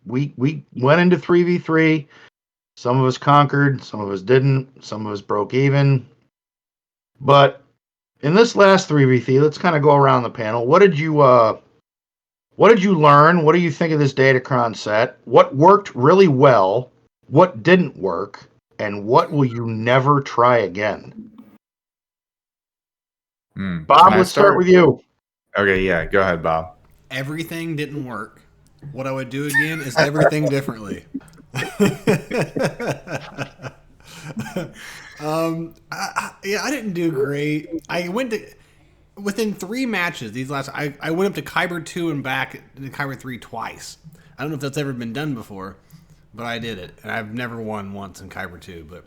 went into 3v3. Some of us conquered, some of us didn't, some of us broke even. But in this last 3v3, let's kind of go around the panel. What did you learn? What do you think of this Datacron set? What worked really well? What didn't work? And what will you never try again? Bob, let's start with you. Okay, yeah, go ahead, Bob. Everything didn't work. What I would do again is everything differently. I didn't do great. I went to within 3 matches. I went up to Kyber 2 and back to Kyber 3 twice. I don't know if that's ever been done before, but I did it, and I've never won once in Kyber 2. But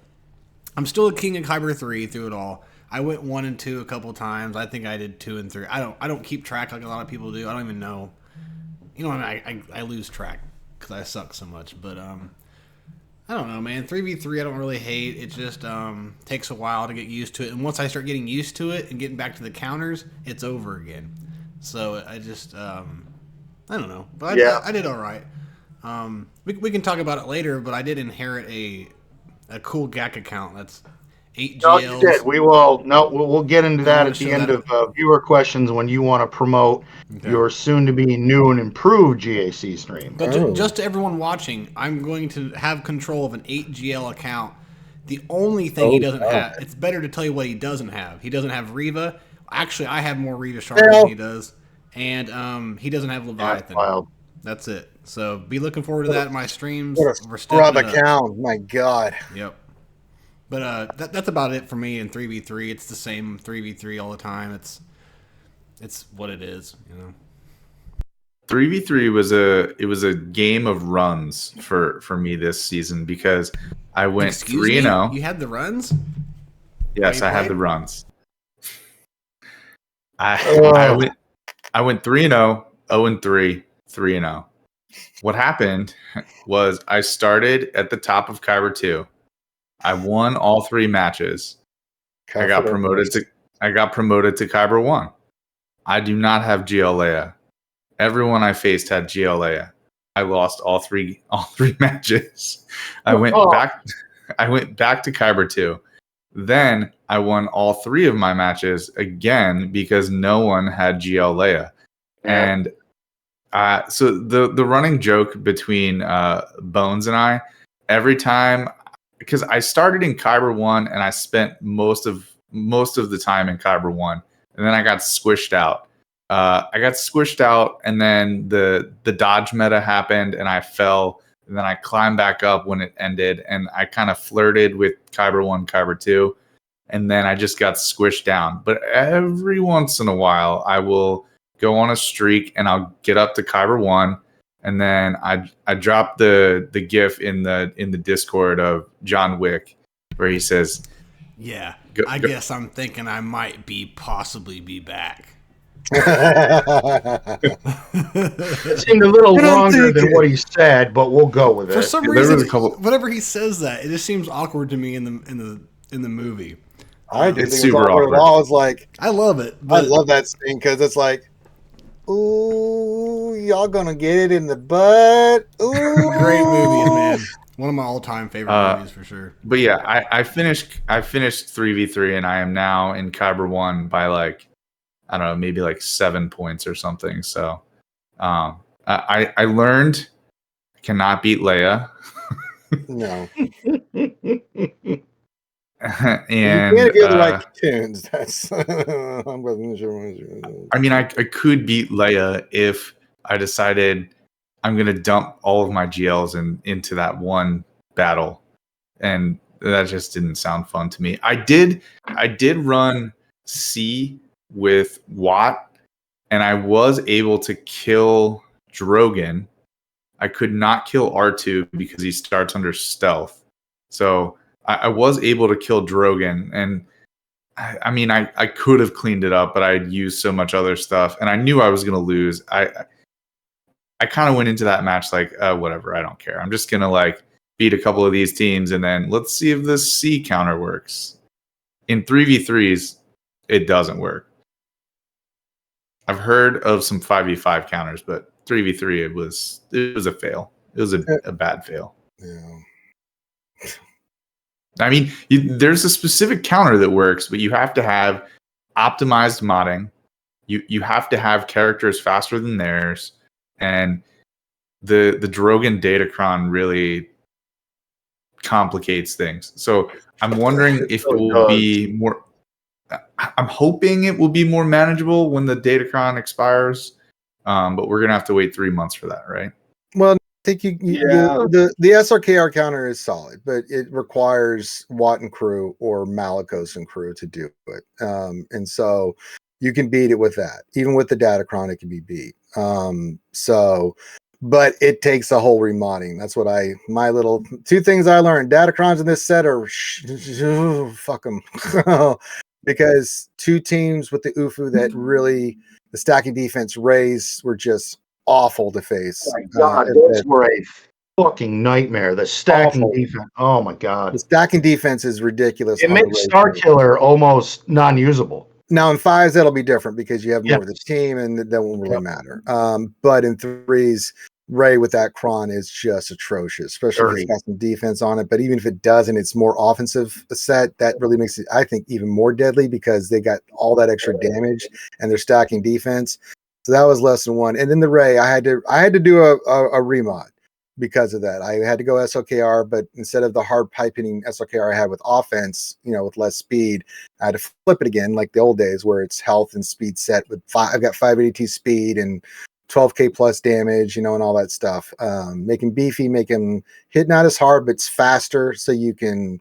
I'm still a king in Kyber 3 through it all. I went 1 and 2 a couple times. I think I did 2 and 3. I don't keep track like a lot of people do. I don't even know. I lose track because I suck so much. But I don't know, man. 3v3 I don't really hate. It just takes a while to get used to it. And once I start getting used to it and getting back to the counters, it's over again. So I just, I don't know. But I did all right. We can talk about it later, but I did inherit a cool GAC account. That's 8 GLs. No, you did. We'll get into that at the end of viewer questions when you want to promote your soon-to-be new and improved GAC stream. But just to everyone watching, I'm going to have control of an 8 GL account. The only thing he doesn't have, it's better to tell you what he doesn't have. He doesn't have Riva. Actually, I have more Riva shards than he does. And he doesn't have Leviathan. That's it. So be looking forward to that in my streams. What a scrub account. My God. Yep. But that's about it for me in 3v3. It's the same 3v3 all the time. It's what it is, 3v3 was a game of runs for me this season because I went 3-0. You had the runs? Yes, I had the runs. I went 3-0, 0-3, 3-0. What happened was I started at the top of Kyber 2. I won all 3 matches. I got promoted to Kyber 1. I do not have GLA. Everyone I faced had GLA. I lost all three matches. I went back to Kyber 2. Then I won all 3 of my matches again because no one had GLA. And so the running joke between Bones and I, every time, because I started in Kyber 1 and I spent most of the time in Kyber 1, and then I got squished out. And then the dodge meta happened and I fell, and then I climbed back up when it ended, and I kind of flirted with Kyber 1, Kyber 2, and then I just got squished down. But every once in a while I will go on a streak and I'll get up to Kyber 1. And then I dropped the GIF in the Discord of John Wick where he says, "Yeah, I guess I'm thinking I might possibly be back." It seemed a little longer than what he said, but we'll go with it. For some reason, whenever he says that, it just seems awkward to me in the movie. I didn't think it was awkward at all. I was like, I love it. I love that scene because it's like, ooh, y'all gonna get it in the butt. Ooh. Great movies, man. One of my all-time favorite movies for sure. But yeah, I finished 3v3 and I am now in Kyber 1 by like, I don't know, maybe like 7 points or something. So I learned I cannot beat Leia. No. And you can't get the right tunes. That's I mean, I could beat Leia if I decided I'm going to dump all of my GLs into that one battle, and that just didn't sound fun to me. I did run C with Watt, and I was able to kill Drogon. I could not kill R2 because he starts under stealth. So I was able to kill Drogon, and I mean, I could have cleaned it up, but I had used so much other stuff, and I knew I was going to lose. I kind of went into that match like, whatever, I don't care. I'm just going to like beat a couple of these teams, and then let's see if this C counter works. In 3v3s, it doesn't work. I've heard of some 5v5 counters, but 3v3 it was a fail. It was a bad fail. Yeah. I mean, there's a specific counter that works, but you have to have optimized modding. You have to have characters faster than theirs, and the Drogon Datacron really complicates things. So I'm wondering if it will be more. I'm hoping it will be more manageable when the Datacron expires, but we're gonna have to wait 3 months for that, right? Well, I think the SRKR counter is solid, but it requires Watt and crew or Malicos and crew to do it, and so you can beat it with that. Even with the Datacron, it can be beat. But it takes a whole remodding. That's what my little 2 things I learned. Datacrons in this set are fuck them. Because 2 teams with the UFU that really the stacking defense raised were just awful to face. Oh my God, those were a fucking nightmare. The stacking defense. Oh my God. The stacking defense is ridiculous. It makes Star Killer almost non-usable. Now in 5s that'll be different because you have more of the team and that won't really matter. But in 3s, Ray with that Kron is just atrocious, especially if it's got some defense on it. But even if it doesn't, it's more offensive set. That really makes it, I think, even more deadly because they got all that extra damage and they're stacking defense. So that was lesson 1. And then the Ray, I had to do a remod because of that. I had to go SLKR, but instead of the hard pipe hitting SLKR I had with offense, with less speed, I had to flip it again like the old days where it's health and speed set with I've got 580 speed and 12k plus damage, and all that stuff. Make him beefy, make him hit not as hard, but it's faster, so you can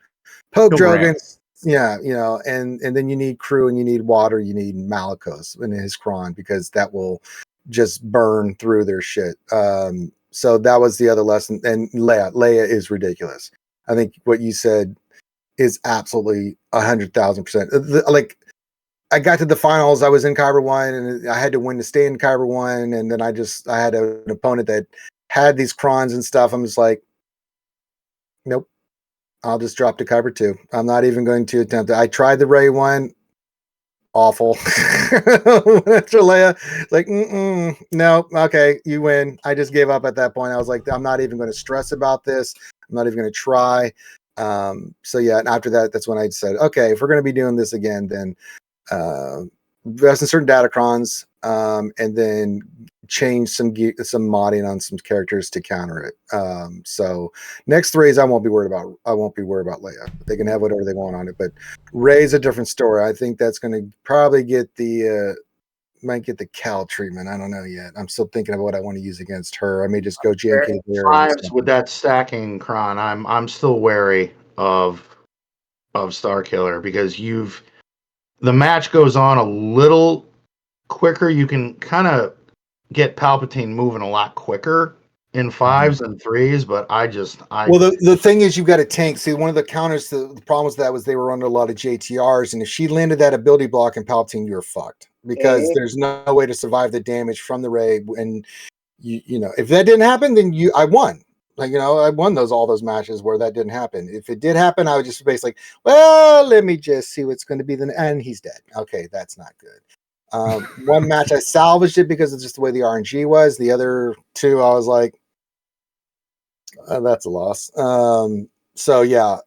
poke Drogons. Yeah, and then you need crew and you need water, you need Malicos in his Kron because that will just burn through their shit. So that was the other lesson. And Leia is ridiculous. I think what you said is absolutely 100,000%. Like, I got to the finals. I was in Kyber 1 and I had to win to stay in Kyber 1. And then I had an opponent that had these Krons and stuff. I'm just like, nope, I'll just drop to Kyber 2. I'm not even going to attempt it. I tried the Ray 1. Awful. After Leia, like, no, okay, you win. I just gave up at that point. I was like, I'm not even going to stress about this. I'm not even going to try. So yeah, and after that, that's when I said, okay, if we're going to be doing this again, then invest in certain Datacrons, and then change some modding on some characters to counter it. So next 3s, I won't be worried about Leia. They can have whatever they want on it, but Rey's a different story. I think that's going to probably get might get the Cal treatment. I don't know yet. I'm still thinking of what I want to use against her. I may just go GMK there. 5s with that stacking Kron. I'm still wary of Star Killer because the match goes on a little quicker. You can kind of get Palpatine moving a lot quicker in 5s and 3s, but well, the thing is, you've got a tank. See, one of the counters, the problem with that was they were under a lot of JTRs, and if she landed that ability block in Palpatine, you're fucked because there's no way to survive the damage from the Ray. And if that didn't happen, then I won. Like, I won all those matches where that didn't happen. If it did happen, I would just basically, well, let me just see what's going to be and he's dead. Okay, that's not good. One match I salvaged it because of just the way the RNG was. The other 2, I was like, that's a loss. So yeah,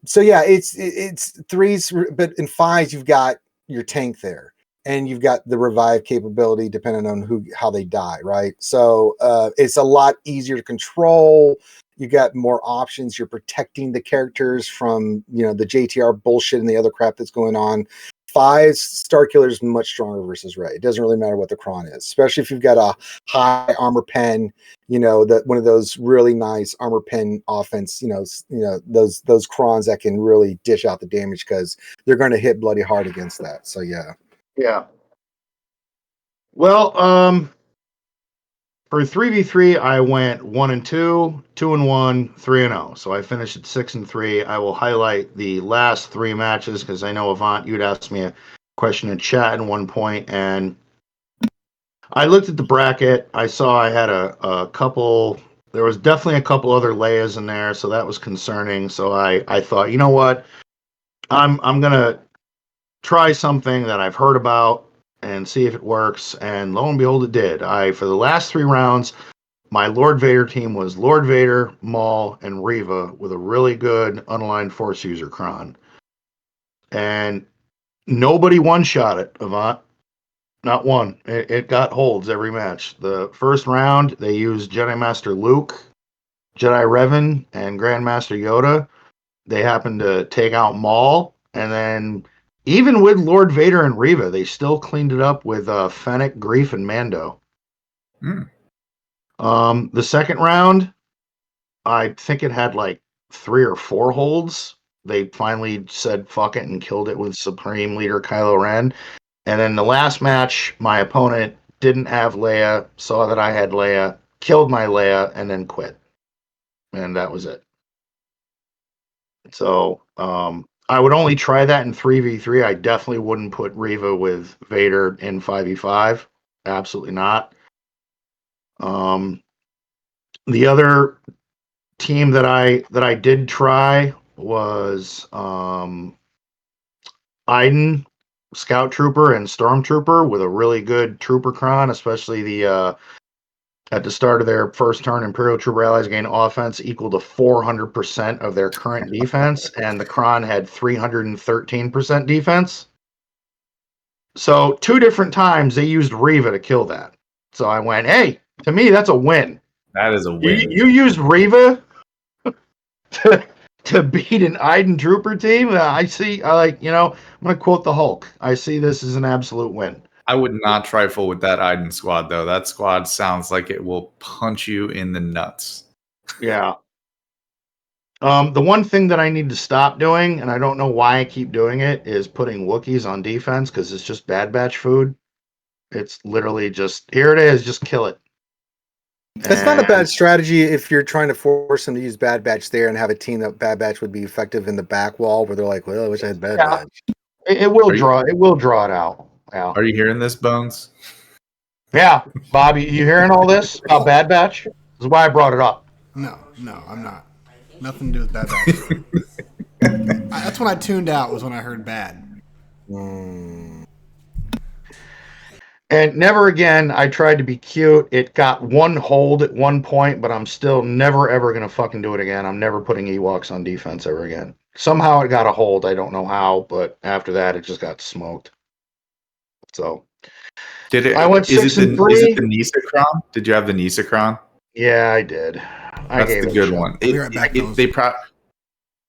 it's 3s, but in 5s, you've got your tank there. And you've got the revive capability depending on how they die, right? So it's a lot easier to control. You got more options. You're protecting the characters from the JTR bullshit and the other crap that's going on. 5s, Star Killer is much stronger versus Ray. It doesn't really matter what the Kron is, especially if you've got a high armor pen. That one of those really nice armor pen offense. Those Krons that can really dish out the damage because they're going to hit bloody hard against that. So yeah. Yeah. Well, for 3v3, I went 1-2, 2-1, 3-0. So I finished at 6-3. I will highlight the last 3 matches because I know, Avant, you'd asked me a question in chat at one point, and I looked at the bracket. I saw I had a couple. There was definitely a couple other Leias in there, so that was concerning. So I thought, you know what? I'm gonna try something that I've heard about and see if it works. And lo and behold, it did. For the last 3 rounds, my Lord Vader team was Lord Vader, Maul, and Reva with a really good unaligned Force user Kron. And nobody one-shot it, Avant. Not one. It got holds every match. The first round, they used Jedi Master Luke, Jedi Revan, and Grandmaster Yoda. They happened to take out Maul, and then even with Lord Vader and Reva, they still cleaned it up with Fennec, Grief, and Mando. The second round, I think it had like 3 or 4 holds. They finally said fuck it and killed it with Supreme Leader Kylo Ren. And then the last match, my opponent didn't have Leia, saw that I had Leia, killed my Leia, and then quit. And that was it. So I would only try that in 3v3. I definitely wouldn't put Reva with Vader in 5v5. Absolutely not. The other team that I did try was Iden, Scout Trooper, and Stormtrooper with a really good Trooper Kron, especially the at the start of their first turn, Imperial Trooper allies gain offense equal to 400% of their current defense, and the Kron had 313% defense. So 2 different times they used Reva to kill that. So I went, hey, to me, that's a win. That is a win. You used Reva to beat an Iden Trooper team? I'm going to quote the Hulk. I see this as an absolute win. I would not trifle with that Iden squad, though. That squad sounds like it will punch you in the nuts. Yeah. The one thing that I need to stop doing, and I don't know why I keep doing it, is putting Wookiees on defense because it's just Bad Batch food. It's literally just, here it is, just kill it. That's not a bad strategy if you're trying to force them to use Bad Batch there and have a team that Bad Batch would be effective in the back wall where they're like, well, I wish I had Bad Batch. It will draw it out. Yeah. Are you hearing this, Bones? Yeah, Bobby, you hearing all this about Bad Batch? This is why I brought it up. No, I'm not. Nothing to do with Bad Batch. That's when I tuned out, was when I heard bad. And never again, I tried to be cute. It got 1 hold at one point, but I'm still never, ever going to fucking do it again. I'm never putting Ewoks on defense ever again. Somehow it got a hold. I don't know how, but after that, it just got smoked. So. Did it? I went 6 and 3. Is it the Nisa Crown? Did you have the Nisa Crown? Yeah, I did. That's the good one.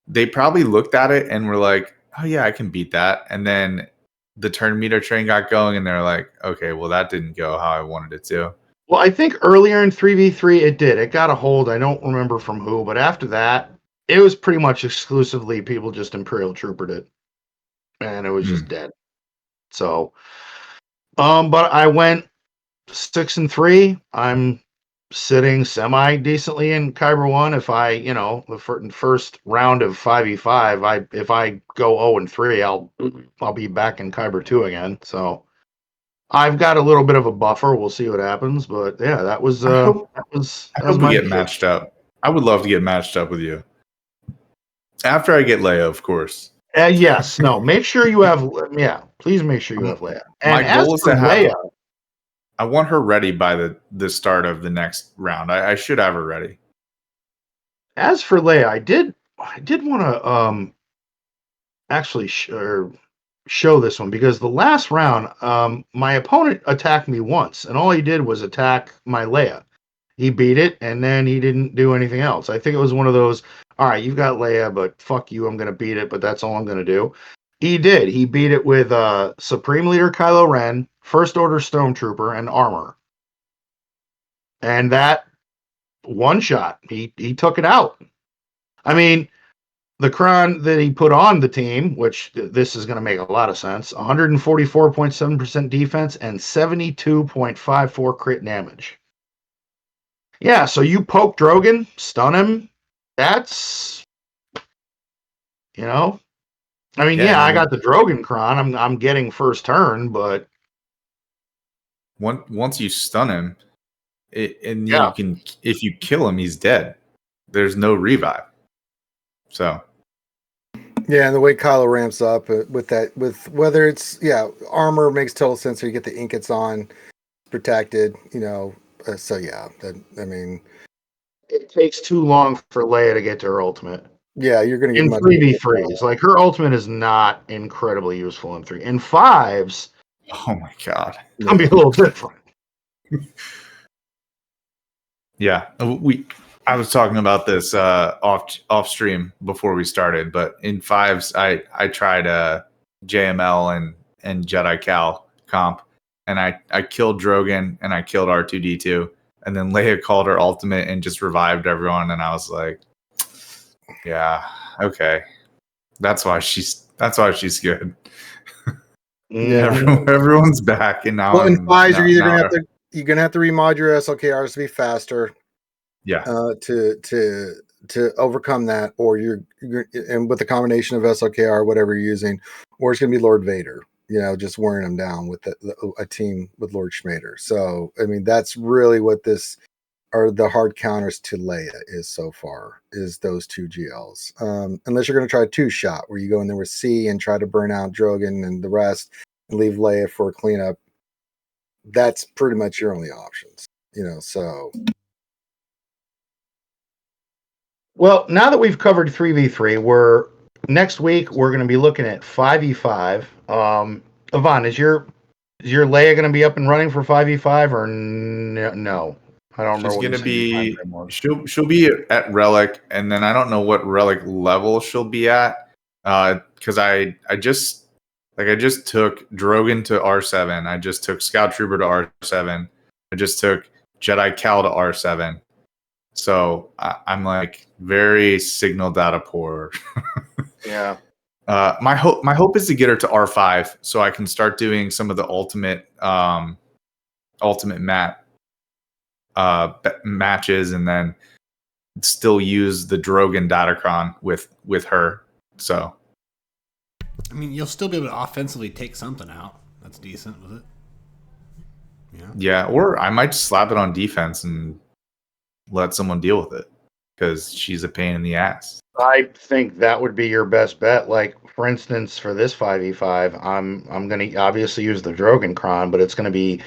They probably looked at it and were like, "Oh yeah, I can beat that." And then the turn meter train got going, and they're like, "Okay, well that didn't go how I wanted it to." Well, I think earlier in 3v3 it did. It got a hold. I don't remember from who, but after that, it was pretty much exclusively people just Imperial Troopered it, and it was just dead. So, but I went 6 and 3. I'm sitting semi decently in Kyber 1. If I, the first round of 5v5, if I go 0 and 3, I'll be back in Kyber 2 again. So I've got a little bit of a buffer. We'll see what happens, but yeah, that was I hope we get deal. matched up. I would love to get matched up with you after I get Leia, of course. Yes, no. Make sure you have. Yeah, please make sure you have Leia. And my goal is to have Leia, I want her ready by the start of the next round. I should have her ready. As for Leia, I did want to actually show this one because the last round, my opponent attacked me once, and all he did was attack my Leia. He beat it, and then he didn't do anything else. I think it was one of those, all right, you've got Leia, but fuck you, I'm going to beat it, but that's all I'm going to do. He did. He beat it with Supreme Leader Kylo Ren, First Order Stormtrooper, and armor. And that one shot, he took it out. I mean, the Kron that he put on the team, which this is going to make a lot of sense, 144.7% defense and 72.54 crit damage. Yeah, so you poke Drogon, stun him. That's, I mean, I got the Drogon Kron. I'm getting first turn, but once you stun him, you can, if you kill him, he's dead. There's no revive. So Yeah, and the way Kylo ramps up with whether it's armor makes total sense. So you get the ingots on, protected, so yeah, I mean, It takes too long for Leia to get to her ultimate. yeah, you're gonna get In much 3v3s, like her ultimate is not incredibly useful in 3. In 5s, Oh my god. it's gonna be a little different. Yeah, I was talking about this off stream before we started, but in 5s, I tried JML and Jedi Cal comp, and I killed Drogon and I killed R2D2, and then Leia called her ultimate and just revived everyone, and I was like, yeah, okay, that's why she's good. Yeah. Everyone's back, and now Well, in 5s, now, you're either now gonna have to remod your SLKRs to be faster, yeah. To overcome that, or you're and with the combination of SLKR, whatever you're using, or it's gonna be Lord Vader, just wearing them down with a team with Lord Schmader. So I mean, that's really what this are the hard counters to Leia is so far, is those two GLs. Unless you're going to try a 2-shot where you go in there with C and try to burn out Drogon and the rest and leave Leia for a cleanup. That's pretty much your only options, so. Well, now that we've covered 3v3, next week we're going to be looking at 5v5. Yvonne, is your Leia going to be up and running for 5v5 or no? I don't remember. She's what gonna you said your be timeframe was. she'll be at relic, and then I don't know what relic level she'll be at. Because I just took Drogon to R7. I just took Scout Trooper to R7. I just took Jedi Cal to R7. So I'm like very signal data poor. Yeah. My hope is to get her to R5 so I can start doing some of the ultimate map matches, and then still use the Drogon Datacron with her. So, I mean, you'll still be able to offensively take something out. That's decent with it. Yeah, or I might slap it on defense and let someone deal with it because she's a pain in the ass. I think that would be your best bet. Like, for instance, for this 5v5, I'm going to obviously use the Drogon Cron, but it's going to be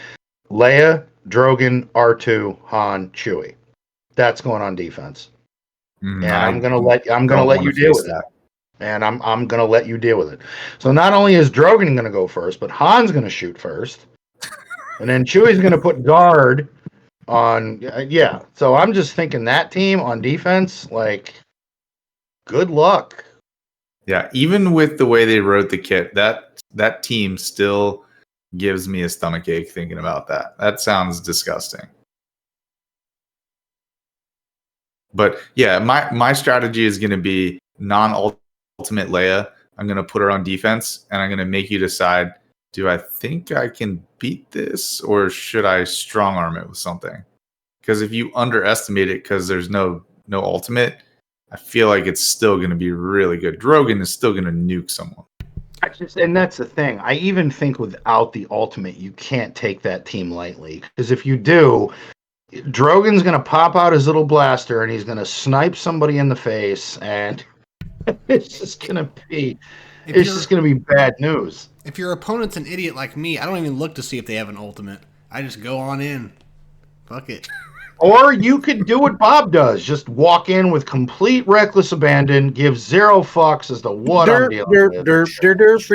Leia, Drogon, R2, Han, Chewie. That's going on defense. And I'm gonna let you deal with it. And I'm gonna let you deal with it. So not only is Drogon gonna go first, but Han's gonna shoot first, and then Chewie's gonna put guard on. Yeah. So I'm just thinking that team on defense, like, good luck. Yeah, even with the way they wrote the kit, that team still gives me a stomach ache thinking about that. That sounds disgusting. But yeah, my strategy is going to be non-ultimate Leia. I'm going to put her on defense, and I'm going to make you decide, do I think I can beat this, or should I strong arm it with something? Because if you underestimate it because there's no ultimate, I feel like it's still going to be really good. Drogon is still going to nuke someone. And that's the thing. I even think without the ultimate, you can't take that team lightly. Because if you do, Drogon's going to pop out his little blaster and he's going to snipe somebody in the face, and it's just going to be bad news. If your opponent's an idiot like me, I don't even look to see if they have an ultimate. I just go on in. Fuck it. Or you could do what Bob does. Just walk in with complete reckless abandon, give zero fucks as to what I'm dealing with.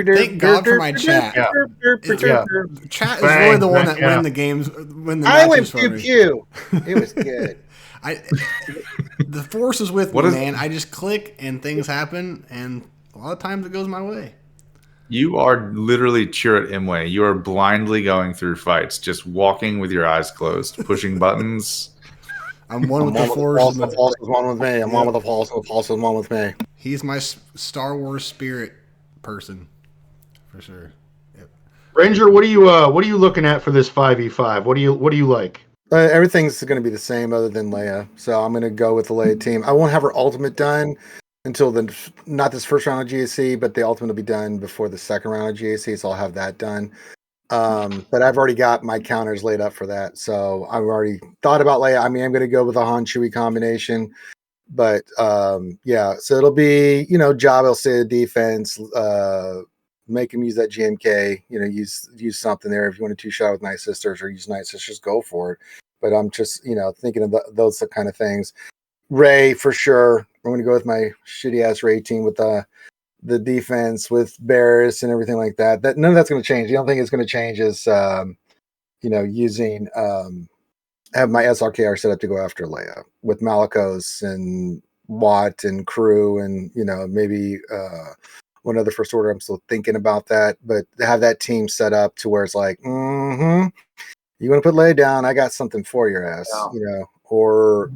Thank God for my chat. Yeah. Chat is really the one that win the games, win the matches for me. Pew. It was good. The force is with me, man. I just click and things happen, and a lot of times it goes my way. You are literally Chirrut Imwe. You are blindly going through fights, just walking with your eyes closed, pushing buttons. I'm one with the force. The Pulse is one with me. I'm one with the Pulse. The Pulse is one with me. He's my Star Wars spirit person, for sure. Yep. Ranger, what are you looking at for this 5v5? What do you like? Everything's going to be the same other than Leia, so I'm going to go with the Leia team. I won't have her ultimate done until not this first round of GAC, but the ultimate will be done before the second round of GAC, so I'll have that done. But I've already got my counters laid up for that, so I've already thought about Leia. I mean, I'm going to go with a Han Chewie combination. But yeah, so it'll be, job will say defense, make him use that GMK, use something there. If you want to 2-shot with Night Sisters or use Night Sisters, go for it. But I'm just, thinking of those kind of things. Ray, for sure. I'm going to go with my shitty ass Ray team with the defense with Barris and everything like that. That none of that's going to change. The only thing it's going to change is, using, have my SRKR set up to go after Leia with Malicos and Watt and crew and, maybe one other first order. I'm still thinking about that, but have that team set up to where it's like, you want to put Leia down, I got something for your ass, or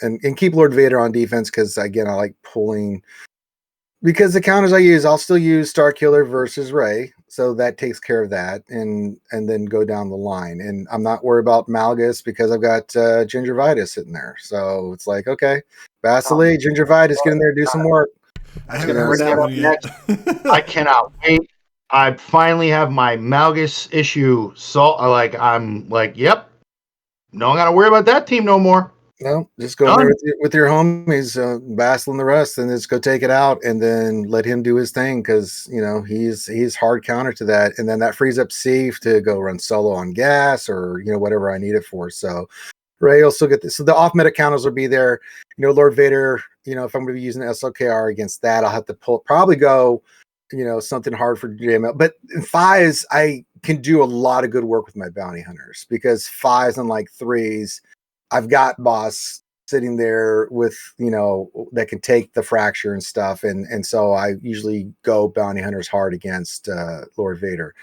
and keep Lord Vader on defense because again I like pulling because the counters I use, I'll still use Starkiller versus Rey, so that takes care of that, and then go down the line. And I'm not worried about Malgus because I've got Gingivitis sitting there. So it's like, okay, Vasily, Gingivitis, get in there, do some work. I haven't heard that one yet. I cannot wait. I finally have my Malgus issue. So I'm like, yep, no, I got to worry about that team no more. No, just go in there with your homies, battling the rest, and just go take it out, and then let him do his thing because he's hard counter to that, and then that frees up Steve to go run solo on gas or whatever I need it for. So Ray will still get this. So the off meta counters will be there. Lord Vader. If I'm going to be using SLKR against that, I'll have to probably go something hard for JML. But in 5s, I can do a lot of good work with my bounty hunters because 5s, unlike 3s. I've got boss sitting there with, that can take the fracture and stuff. And so I usually go bounty hunters hard against Lord Vader,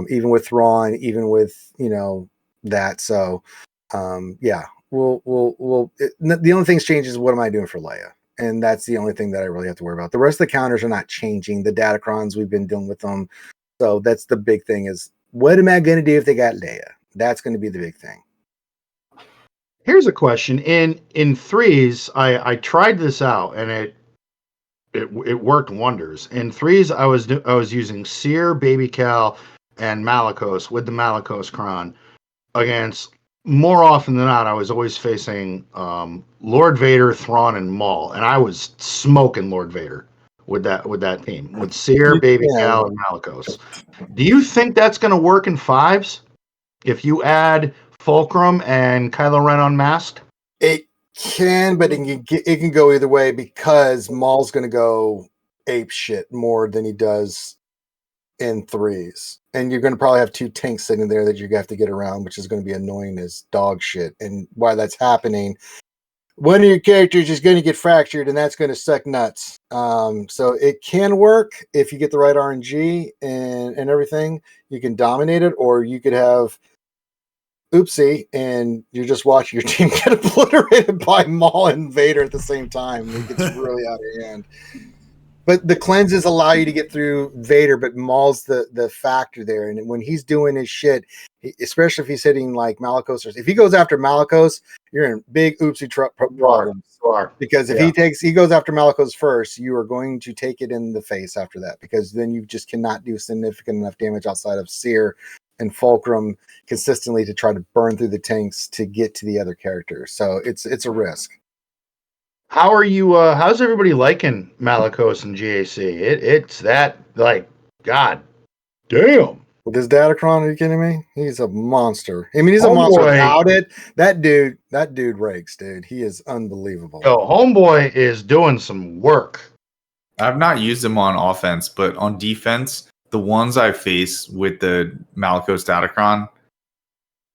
even with Thrawn, even with, that. So, yeah, the only thing changes is what am I doing for Leia? And that's the only thing that I really have to worry about. The rest of the counters are not changing. The Datacrons, we've been dealing with them. So that's the big thing is what am I going to do if they got Leia? That's going to be the big thing. Here's a question. In 3s, I tried this out and it worked wonders. In 3s, I was using Seer, Baby Cal, and Malicos with the Malicos Cron against. More often than not, I was always facing Lord Vader, Thrawn, and Maul, and I was smoking Lord Vader with that team with Seer, Baby Cal, and Malicos. Do you think that's going to work in 5s if you add Fulcrum and Kylo Ren unmasked? It can, but it can go either way because Maul's going to go ape shit more than he does in 3s. And you're going to probably have 2 tanks sitting there that you have to get around, which is going to be annoying as dog shit. And while that's happening, one of your characters is going to get fractured, and that's going to suck nuts. So it can work if you get the right RNG and everything. You can dominate it, or you could have oopsie, and you're just watching your team get obliterated by Maul and Vader at the same time. It gets really out of hand. But the cleanses allow you to get through Vader, but Maul's the factor there. And when he's doing his shit, especially if he's hitting like Malicos, or if he goes after Malicos, you're in big oopsie problems. Because if he goes after Malicos first, you are going to take it in the face after that, because then you just cannot do significant enough damage outside of Seer and Fulcrum consistently to try to burn through the tanks to get to the other characters. So it's a risk. How are you? How's everybody liking Malicos and GAC? It's that, like, god damn. With his Datacron, are you kidding me? He's a monster. I mean, he's a monster without it. That dude rakes, dude. He is unbelievable. Yo, homeboy is doing some work. I've not used him on offense, but on defense, the ones I face with the Malicos Datacron,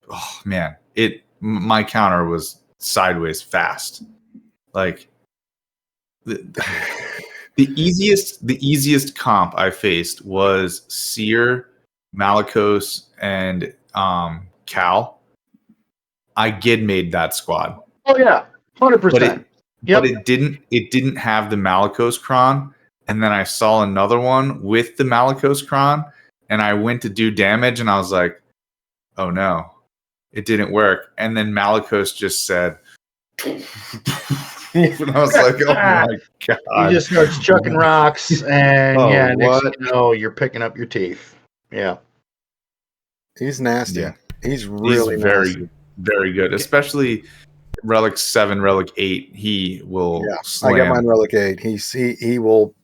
oh man, my counter was sideways fast. Like the easiest comp I faced was Seer, Malicos, and Cal. I gid made that squad. Oh yeah, 100%. But it didn't have the Malicos Cron, and then I saw another one with the Malicos Cron, and I went to do damage, and I was like, oh no, it didn't work. And then Malicos just said. And I was like, oh my god. He just starts chucking rocks, and next thing you know, you're picking up your teeth. Yeah. He's nasty. Yeah. He's really very, nasty. very good. Especially Relic 7, Relic 8, he will Yeah, slam. I got mine Relic 8. He will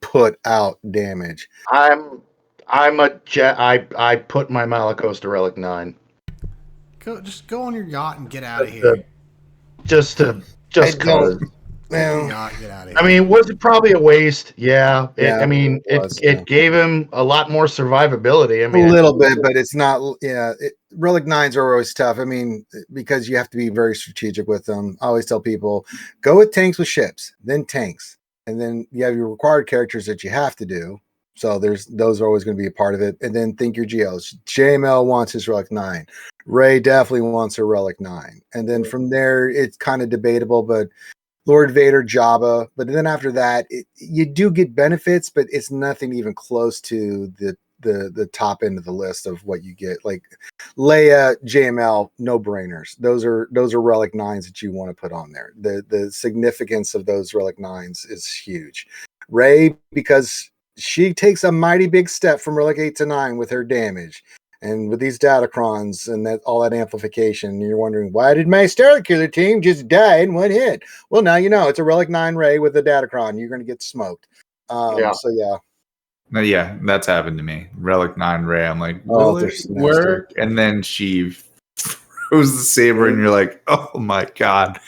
put out damage. I'm a jet. I put my Malicos to Relic 9. Just go on your yacht and get out of The- here. Just I don't- cause. Get on your Well, yacht, get out of here. I mean, was it probably a waste? Yeah. Yeah, I mean, it was, yeah. it gave him a lot more survivability. I a mean, little bit, but it's not. Yeah, Relic 9s are always tough. I mean, because you have to be very strategic with them. I always tell people, go with tanks with ships, then tanks, and then you have your required characters that you have to do. So those are always going to be a part of it. And then think your GLs. JML wants his Relic 9. Ray definitely wants a Relic 9. And then from there, it's kind of debatable, but Lord Vader, Jabba. But then after that, you do get benefits, but it's nothing even close to the top end of the list of what you get. Like Leia, JML, no brainers. Those are Relic 9s that you want to put on there. The significance of those Relic 9s is huge. Rey, because she takes a mighty big step from Relic 8 to 9 with her damage. And with these datacrons and that all that amplification, you're wondering, why did my Star Killer team just die in one hit? Well, now you know it's a Relic 9 Ray with a datacron. You're going to get smoked. Yeah. So yeah. No, yeah, that's happened to me. Relic 9 Ray. I'm like, Oh, will they're it nasty. work? And then she throws the saber, and you're like, oh my god.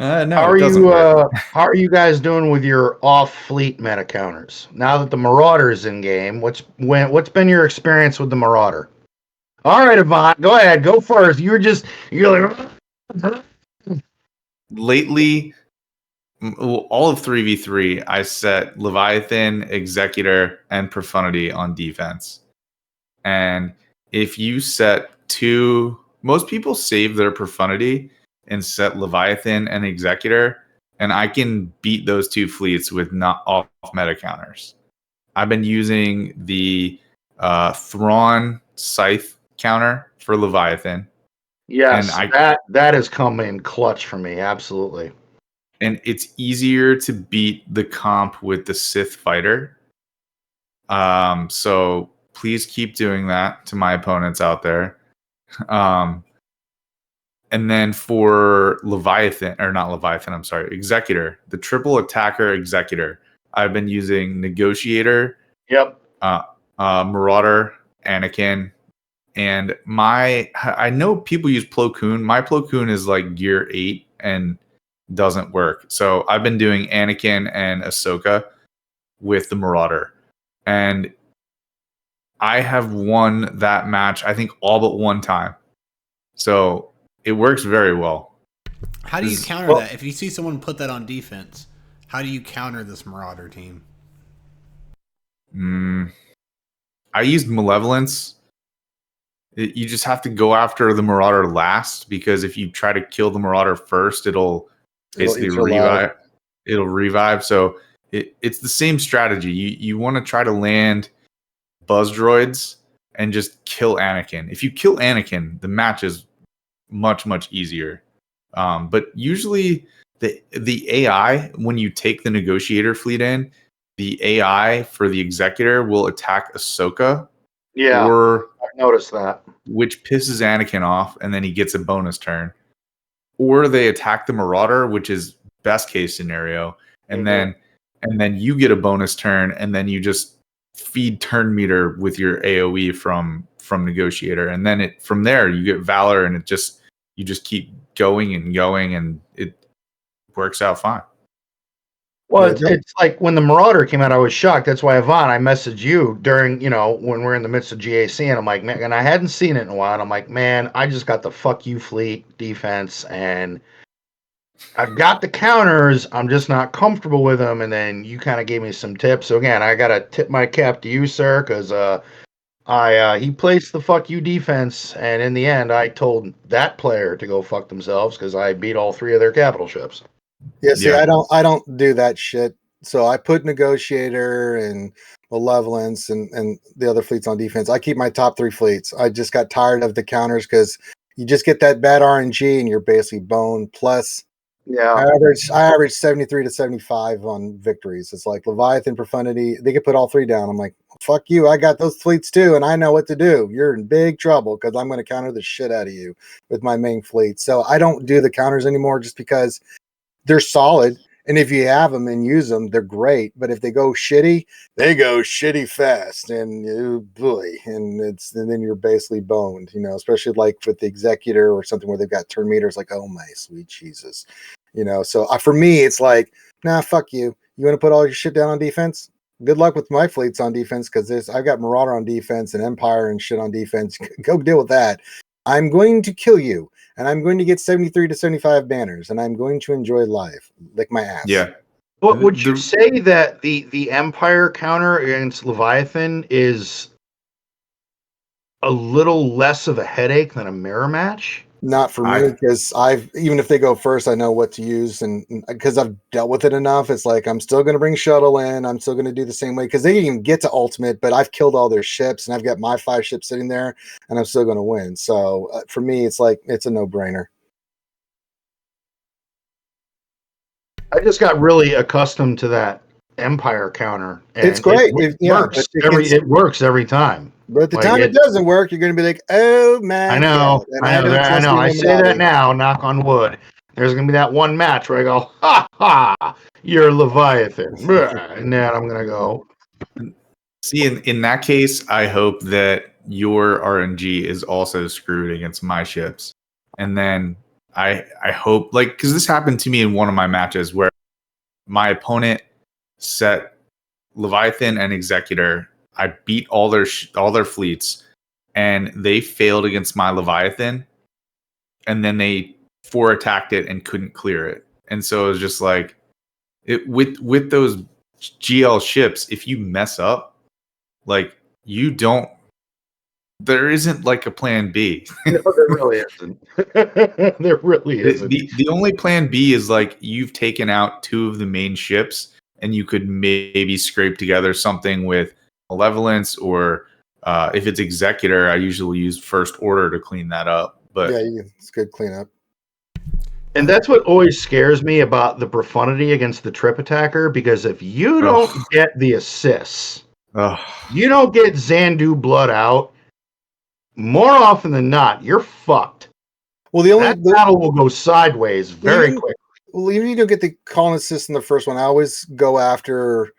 No, how it doesn't work. how are you guys doing with your off fleet meta counters? Now that the Marauder's in game, what's been your experience with the Marauder? All right, Avant, go ahead, go first. You're like Lately, all of 3v3, I set Leviathan, Executor, and Profundity on defense. And if you set most people save their Profundity and set Leviathan and Executor, and I can beat those two fleets with not off meta counters. I've been using the Thrawn Scythe counter for Leviathan. yes, And that has come in clutch for me, absolutely. And it's easier to beat the comp with the Sith fighter. So please keep doing that to my opponents out there. And then for Executor, the triple attacker Executor, I've been using Negotiator, Yep. Marauder, Anakin, and I know people use Plo Koon. My Plo Koon is like gear 8 and doesn't work. So I've been doing Anakin and Ahsoka with the Marauder. And I have won that match, I think, all but one time. So it works very well. How do you counter that? If you see someone put that on defense, how do you counter this Marauder team? I used Malevolence. You just have to go after the Marauder last, because if you try to kill the Marauder first, it'll basically revive. It'll revive. So it's the same strategy. You want to try to land buzz droids and just kill Anakin. If you kill Anakin, the match is much, much easier. But usually the AI, when you take the Negotiator fleet in, the AI for the Executor will attack Ahsoka. Yeah, or I noticed that. Which pisses Anakin off, and then he gets a bonus turn. Or they attack the Marauder, which is best case scenario, and then you get a bonus turn, and then you just feed turn meter with your AoE from Negotiator, and then from there you get Valor, and you just keep going, and it works out fine. Well, it's like when the Marauder came out, I was shocked. That's why, Yvonne, I messaged you during, when we're in the midst of GAC, and I'm like, man, and I hadn't seen it in a while. And I'm like, man, I just got the fuck you fleet defense, and I've got the counters. I'm just not comfortable with them. And then you kind of gave me some tips. So again, I gotta tip my cap to you, sir, because he placed the fuck you defense, and in the end, I told that player to go fuck themselves because I beat all 3 of their capital ships. Yeah, see, I don't do that shit. So I put Negotiator and Malevolence and the other fleets on defense. I keep my top 3 fleets. I just got tired of the counters because you just get that bad RNG and you're basically boned. Plus, I average 73 to 75 on victories. It's like Leviathan, Profundity. They could put all 3 down. I'm like, fuck you. I got those fleets too, and I know what to do. You're in big trouble because I'm going to counter the shit out of you with my main fleet. So I don't do the counters anymore just because they're solid. And if you have them and use them, they're great. But if they go shitty, they go shitty fast, and and then you're basically boned, especially like with the executor or something where they've got turn meters. Like, oh my sweet Jesus, So for me, it's like, nah, fuck you. You want to put all your shit down on defense? Good luck with my fleets on defense because I've got Marauder on defense and Empire and shit on defense. Go deal with that. I'm going to kill you. And I'm going to get 73 to 75 banners, and I'm going to enjoy life. Lick my ass. Yeah. But would you say that the Empire counter against Leviathan is a little less of a headache than a mirror match? Not for me, because even if they go first, I know what to use, and because I've dealt with it enough, it's like I'm still going to bring shuttle in. I'm still going to do the same way because they didn't even get to ultimate, but I've killed all their ships, and I've got my 5 ships sitting there, and I'm still going to win. So for me, it's like it's a no-brainer. I just got really accustomed to that Empire counter. And it's great. It works every time. But at the time it doesn't work, you're going to be like, oh, man. I know. I say that now, knock on wood. There's going to be that one match where I go, ha, ha, you're Leviathan. And then I'm going to go. See, in that case, I hope that your RNG is also screwed against my ships. And then I hope, because this happened to me in one of my matches where my opponent set Leviathan and Executor. I beat all their fleets, and they failed against my Leviathan, and then they 4 attacked it and couldn't clear it. And so it was just like with those GL ships, if you mess up, you don't. There isn't a plan B. No, there really isn't. There really isn't. The only plan B is you've taken out 2 of the main ships, and you could maybe scrape together something with Malevolence, or if it's Executor, I usually use First Order to clean that up. But yeah, it's good cleanup. And that's what always scares me about the profundity against the trip attacker, because if you don't get the assists, you don't get Xandu blood out, more often than not, you're fucked. Well, that battle will go sideways very quickly. Well, even if you don't get the call assist in the first one, I always go after,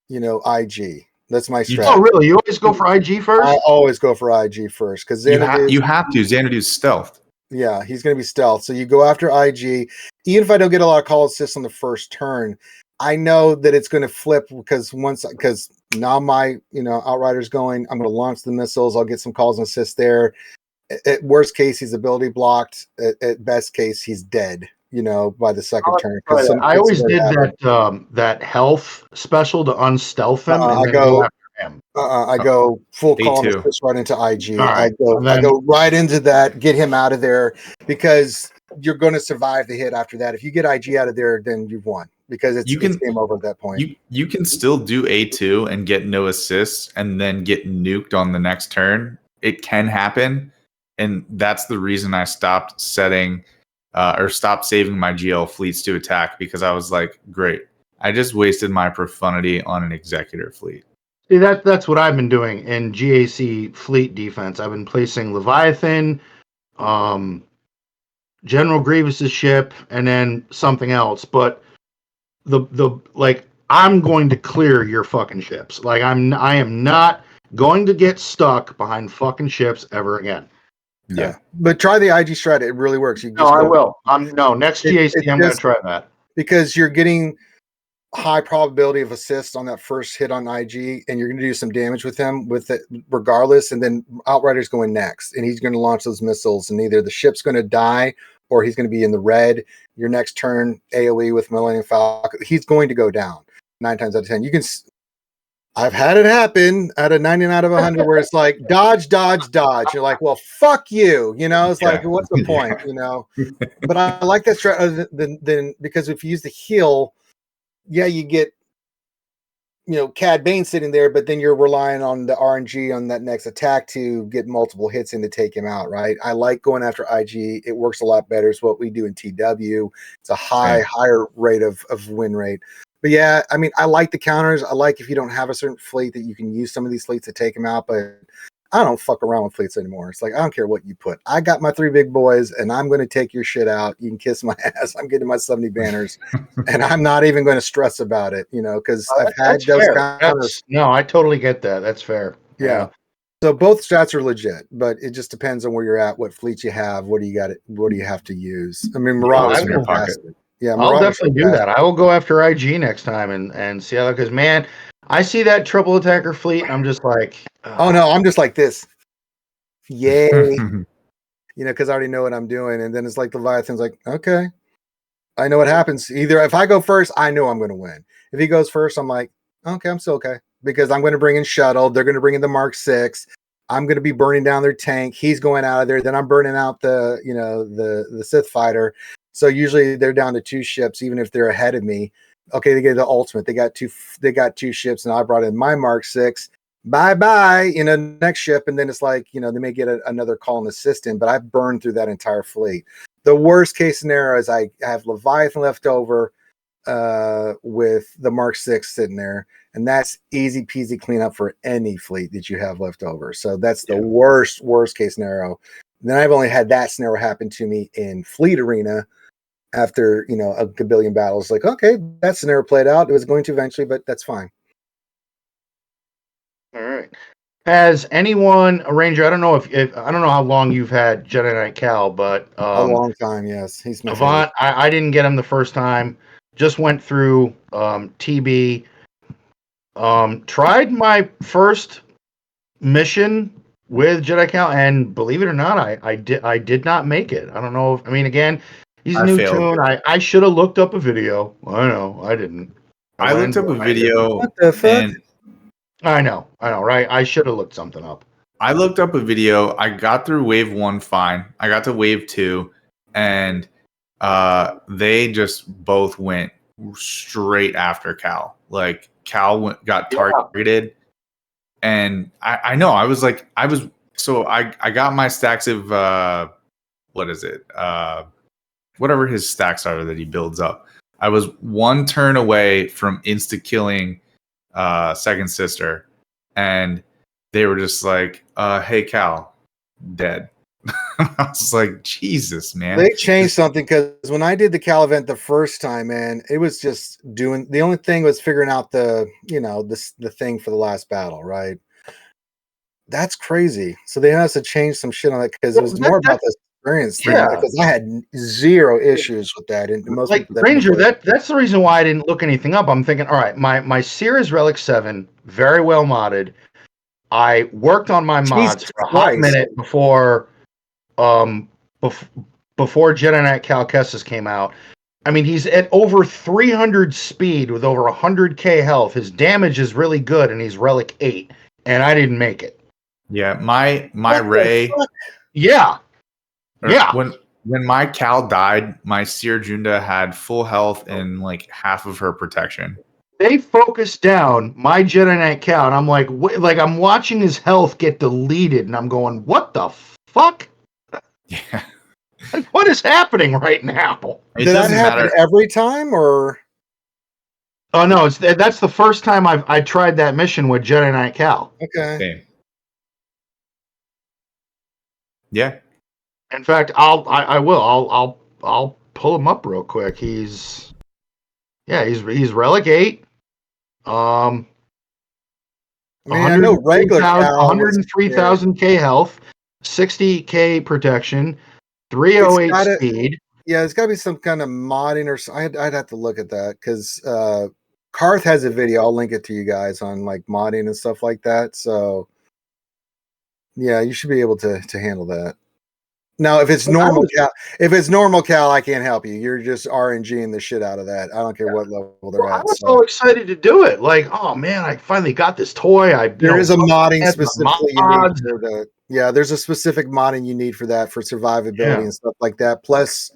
IG. That's my strategy. Oh, really? You always go for IG first? I always go for IG first because you have to. Xanadu's stealth. Yeah, he's going to be stealth. So you go after IG. Even if I don't get a lot of call assists on the first turn, I know that it's going to flip because now my Outrider's going. I'm going to launch the missiles. I'll get some calls and assists there. At worst case, he's ability blocked. At best case, he's dead. By the second turn. I always did that health special to unstealth him and then go after him. I go full call and assist right into IG. Right. I go right into that, get him out of there because you're going to survive the hit after that. If you get IG out of there, then you've won because it's game over at that point. You can still do A2 and get no assists and then get nuked on the next turn. It can happen, and that's the reason I stopped setting. Or stop saving my GL fleets to attack because I was like, great, I just wasted my profundity on an Executor fleet. See, that's what I've been doing in GAC fleet defense. I've been placing Leviathan, General Grievous's ship, and then something else. But I'm going to clear your fucking ships. I am not going to get stuck behind fucking ships ever again. Yeah, but try the IG strat. It really works. I will. Next GAC, I'm going to try that because you're getting high probability of assist on that first hit on IG, and you're going to do some damage with him with it regardless. And then Outrider's going next, and he's going to launch those missiles, and either the ship's going to die or he's going to be in the red. Your next turn, AOE with Millennium Falcon, he's going to go down 9 times out of 10. I've had it happen at a 99 out of 100 where it's like dodge. You're like, well, fuck you. It's like, what's the point? But I like that strat than because if you use the heal, you get, Cad Bane sitting there, but then you're relying on the RNG on that next attack to get multiple hits in to take him out, right? I like going after IG. It works a lot better. It's what we do in TW. It's a higher rate of win rate. But yeah, I mean, I like the counters. I like if you don't have a certain fleet that you can use some of these fleets to take them out. But I don't fuck around with fleets anymore. It's like I don't care what you put. I got my 3 big boys, and I'm going to take your shit out. You can kiss my ass. I'm getting my 70 banners, and I'm not even going to stress about it. Because I've had those counters. No, I totally get that. That's fair. Yeah. So both stats are legit, but it just depends on where you're at, what fleet you have, what do you have to use. I mean, Marauders in your pocket. Yeah, I'll definitely do that. I will go after IG next time and see how, because man, I see that triple attacker fleet and I'm just like, oh no, I'm just like this. Yay. Because I already know what I'm doing. And then it's like Leviathan's like, okay, I know what happens. Either if I go first, I know I'm going to win. If he goes first, I'm like, okay, I'm still okay. Because I'm going to bring in Shuttle. They're going to bring in the Mark 6. I'm going to be burning down their tank. He's going out of there. Then I'm burning out the Sith fighter. So usually they're down to 2 ships, even if they're ahead of me. Okay, they get the ultimate. They got 2 ships, and I brought in my Mark 6. Bye, next ship. And then it's like, they may get another call and assist in, but I've burned through that entire fleet. The worst case scenario is I have Leviathan left over with the Mark 6 sitting there. And that's easy peasy cleanup for any fleet that you have left over. So that's the worst case scenario. Then I've only had that scenario happen to me in Fleet Arena after, a gabillion battles. Like, okay, that scenario played out. It was going to eventually, but that's fine. all right. Has anyone, a Ranger, I don't know if I don't know how long you've had Jedi Knight Cal, but a long time, yes. He's my Avant, I didn't get him the first time. Just went through TB. Tried my first mission with Jedi Cal, and believe it or not, I did not make it. I don't know if, again, he's a new tune. I should have looked up a video. I know, I didn't. I looked up a video. What the fuck? I know, right? I should have looked something up. I looked up a video. I got through wave 1 fine. I got to wave 2, and they just both went straight after Cal. Like Cal got targeted, and I know I got my stacks of whatever his stacks are that he builds up. I was 1 turn away from insta killing Second Sister, and they were just like, hey Cal, dead. I was like, Jesus, man. They changed something, because when I did the Cal event the first time, man, it was just the only thing was figuring out the thing for the last battle, right? That's crazy. So they had to change some shit on it, because it was more about the experience. Yeah, because I had 0 issues with that. And most Ranger, that's the reason why I didn't look anything up. I'm thinking, all right, my Sears Relic 7, very well modded. I worked on my mods for a hot minute before Jedi Knight Cal Kestis came out. He's at over 300 speed with over 100k health. His damage is really good, and he's Relic 8, and I didn't make it. Yeah, my Ray. Yeah. When my Cal died, my Seer Junda had full health and like half of her protection. They focused down my Jedi Knight Cal, and I'm like, I'm watching his health get deleted, and I'm going, what the fuck? Yeah. Like, what is happening right now? It Did that doesn't happen matter. every time, or? Oh no, that's the first time I tried that mission with Jedi Knight Cal. Okay. Same. Yeah. In fact, I'll pull him up real quick. He's Relic 8. I know regular Cal 103,000k health, 60k protection, 308 speed. Yeah, there's got to be some kind of modding, or I'd have to look at that, because Karth has a video. I'll link it to you guys on like modding and stuff like that. So yeah, you should be able to handle that. Now, if it's normal Cal, I can't help you. You're just RNGing the shit out of that. I don't care what level they're at. I was so excited to do it. Like, oh man, I finally got this toy. There is a modding specifically you need for the. Yeah, there's a specific modding you need for that, for survivability and stuff like that. Plus,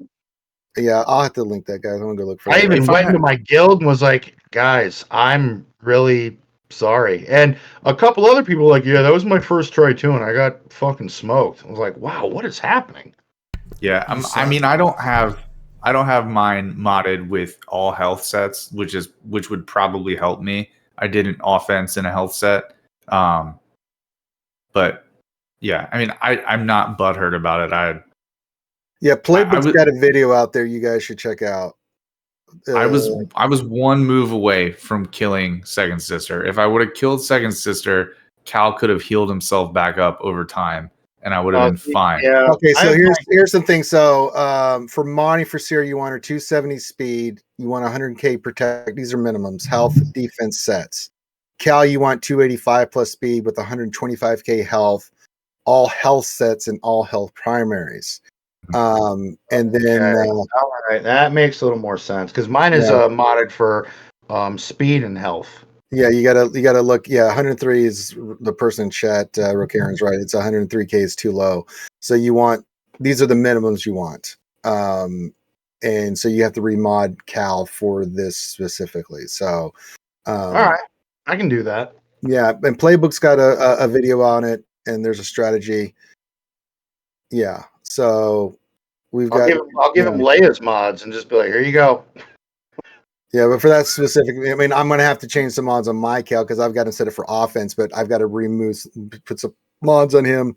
yeah, I'll have to link that, guys. I'm gonna go look for it. I even went into my guild and was like, guys, I'm really sorry. And a couple other people were like, yeah, that was my first try too, and I got fucking smoked. I was like, wow, what is happening? Yeah, I don't have I don't have mine modded with all health sets, which would probably help me. I did an offense and a health set. But yeah, I mean, I'm not butthurt about it. Playbook's got a video out there you guys should check out. I was one move away from killing Second Sister. If I would have killed Second Sister, Cal could have healed himself back up over time, and I would have been fine. Yeah. Okay, so here's some things. So for Monty for Sierra, you want her 270 speed. You want 100k protect. These are minimums. Health, defense sets. Cal, you want 285 plus speed with 125k health. All health sets and all health primaries. And then all right, that makes a little more sense because mine is modded for speed and health. Yeah, you gotta look. Yeah, 103 is the person in chat. Rokaren's right. It's 103k is too low. So these are the minimums you want. And so you have to remod Cal for this specifically. So, all right, I can do that. Yeah, and Playbook's got a video on it, and there's a strategy. Yeah, so I'll give him Leia's mods and just be like, here you go. Yeah, but for that specific, I mean, I'm going to have to change some mods on my Cal because I've got to set it for offense, but I've got to put some mods on him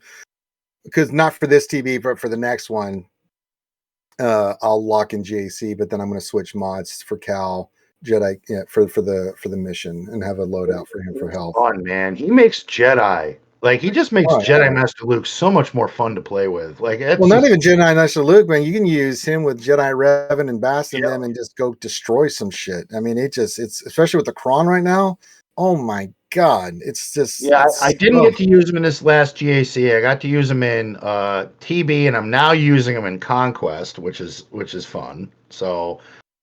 because not for this TB, but for the next one, I'll lock in GAC, but then I'm going to switch mods for Cal Jedi for the mission and have a loadout for him for health. Fun, man. He makes Jedi. Like, he just makes Jedi Master Luke so much more fun to play with. Like, not even Jedi Master Luke, man. You can use him with Jedi Revan and Bast and them and just go destroy some shit. I mean, it's especially with the Kron right now. Oh my God. It's just. Yeah, I didn't get to use him in this last GAC. I got to use him in TB, and I'm now using him in Conquest, which is fun. So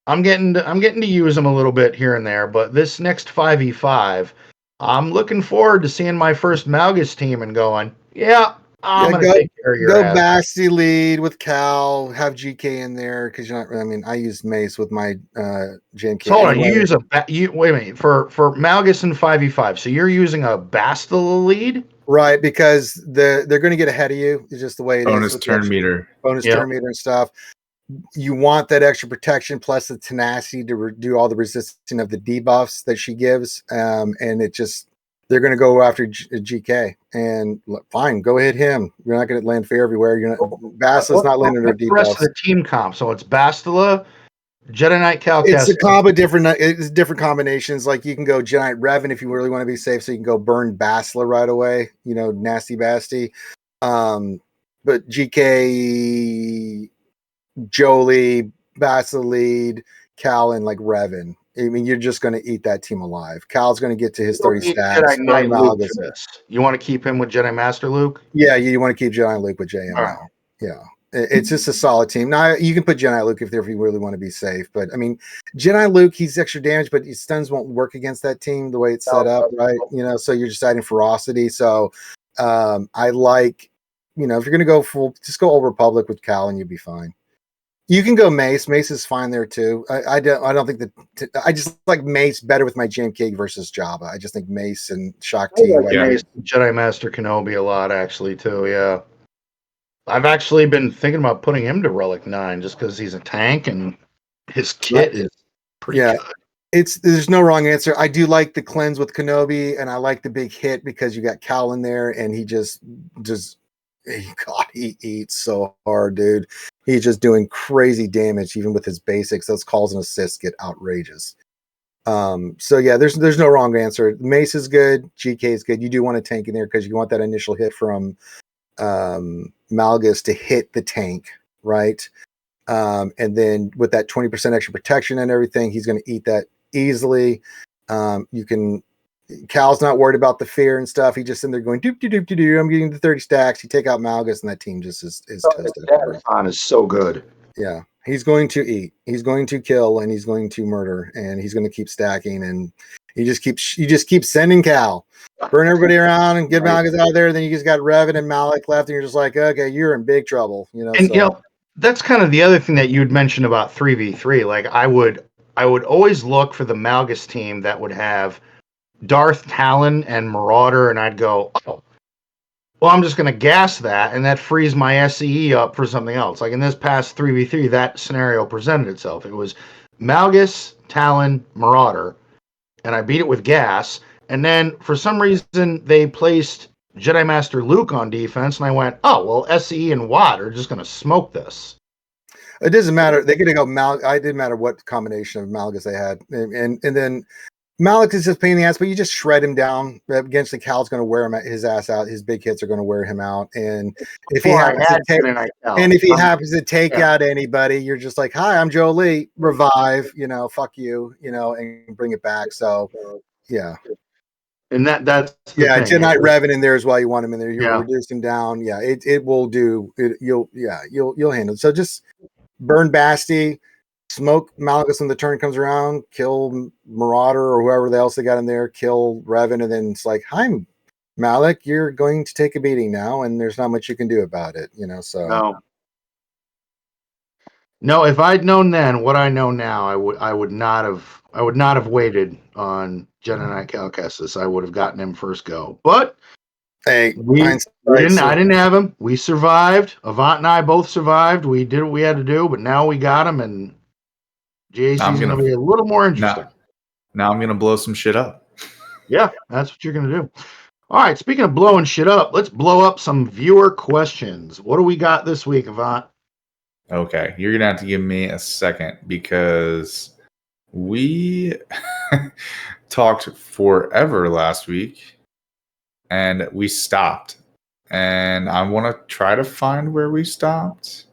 I'm getting to use him a little bit here and there. But this next 5v5. I'm looking forward to seeing my first Malgus team and going, I'm going to take care of your ass. Go Basti lead with Cal, have GK in there because you're not. I mean, I use Mace with my JMK. So hold on, wait a minute for Malgus and 5v5. So you're using a Bastila lead, right? Because they're going to get ahead of you. It's just the way it bonus is. Turn meter, turn meter and stuff. You want that extra protection plus the tenacity to do all the resisting of the debuffs that she gives. And they're going to go after GK and fine, go hit him. You're not going to land fair everywhere. Bastila's not landing her debuffs. The rest of the team comp. So it's Bastila, Jedi Knight, Cal. It's a combo it's different combinations. Like you can go Jedi Knight Revan if you really want to be safe. So you can go burn Bastila right away. Nasty Basti. But GK, Jolie, Bastila, Cal, and like Revan. I mean, you're just going to eat that team alive. Cal's going to get to his 30 stacks. You want to keep him with Jedi Master Luke? Yeah, you want to keep Jedi Luke with JML. Right. Yeah, it's just a solid team. Now, you can put Jedi Luke if you really want to be safe. But, I mean, Jedi Luke, he's extra damage, but his stuns won't work against that team the way it's set up, right? So you're deciding ferocity. So I like, if you're going to go full, just go Old Republic with Cal and you'll be fine. You can go Mace. Mace is fine there too. I don't think that. I just like Mace better with my JMK versus Jabba. I just think Mace and Shakti. Mace, Jedi Master Kenobi a lot actually too. Yeah, I've actually been thinking about putting him to Relic 9 just because he's a tank and his kit is pretty good. There's no wrong answer. I do like the cleanse with Kenobi, and I like the big hit because you got Cal in there, and he he eats so hard, dude. He's just doing crazy damage, even with his basics. Those calls and assists get outrageous. So yeah, there's no wrong answer. Mace is good. GK is good. You do want a tank in there because you want that initial hit from Malgus to hit the tank, right? And then with that 20% extra protection and everything, he's going to eat that easily. Cal's not worried about the fear and stuff. He just in there going doop doop doop doop. I'm getting to 30 stacks. You take out Malgus, and that team just is toasted. That is so good. Yeah, he's going to eat. He's going to kill, and he's going to murder, and he's going to keep stacking. And you just keep sending Cal, burn everybody around, and get Malgus out there. Then you just got Revan and Malik left, and you're just like, okay, you're in big trouble. That's kind of the other thing that you'd mentioned about 3v3. Like I would always look for the Malgus team that would have Darth Talon and Marauder, and I'd go, Well, I'm just going to gas that, and that frees my SCE up for something else. Like in this past 3v3, that scenario presented itself. It was Malgus, Talon, Marauder, and I beat it with gas. And then for some reason, they placed Jedi Master Luke on defense, and I went, oh, well, SCE and Watt are just going to smoke this. It doesn't matter. They could go I didn't matter what combination of Malgus they had, and then Malik is just pain in the ass, but you just shred him down against the Cal's going to wear his ass out. His big hits are going to wear him out, and if he happens to take out anybody, you're just like, "Hi, I'm Joe Lee. Revive, fuck you, and bring it back." So, yeah. And that's the thing. Tonight Revan in there as well. You want him in there. You'll reduce him down. Yeah, it will do. You'll handle it. So just burn Basti. Smoke Malgus when the turn comes around, kill Marauder or whoever else they got in there, kill Revan, and then it's like, hi, Malik, you're going to take a beating now, and there's not much you can do about it, so. No, if I'd known then what I know now, I would not have waited on Jedi Knight Cal Kestis. I would have gotten him first go. But hey, I didn't have him. We survived. Avant and I both survived. We did what we had to do, but now we got him, and GAC is going to be a little more interesting. Now I'm going to blow some shit up. Yeah, that's what you're going to do. All right, speaking of blowing shit up, let's blow up some viewer questions. What do we got this week, Avant? Okay, you're going to have to give me a second because we talked forever last week and we stopped. And I want to try to find where we stopped.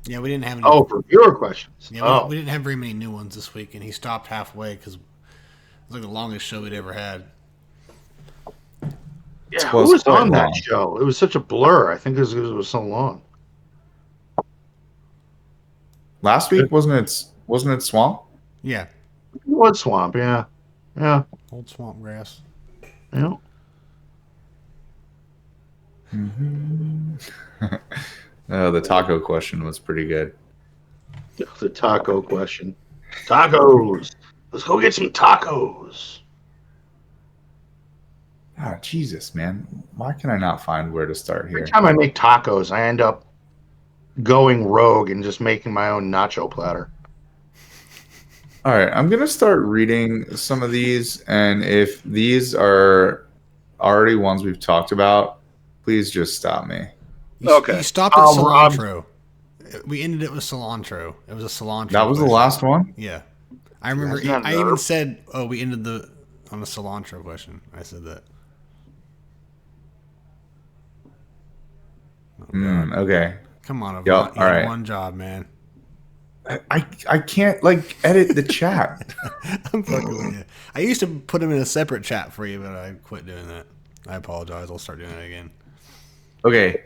Yeah, we didn't have any. Oh, for viewer questions. Yeah, we didn't have very many new ones this week, and he stopped halfway because it was like the longest show we'd ever had. Yeah, who was on that show? It was such a blur. I think it was so long. Last week wasn't it Swamp? Yeah, it was Swamp. Yeah. Old swamp grass. Yeah. Mm-hmm. The taco question was pretty good. The taco question. Tacos. Let's go get some tacos. Oh, Jesus, man. Why can I not find where to start here? Every time I make tacos, I end up going rogue and just making my own nacho platter. All right, I'm going to start reading some of these, and if these are already ones we've talked about, please just stop me. You stopped at cilantro. We ended it with cilantro. It was a cilantro. That was the last one? Yeah. I remember I even said, we ended on a cilantro question. I said that. Okay. Come on, Avant. Yep, You had one job, man. I can't edit the chat. I'm fucking with you. I used to put them in a separate chat for you, but I quit doing that. I apologize. I'll start doing it again. Okay.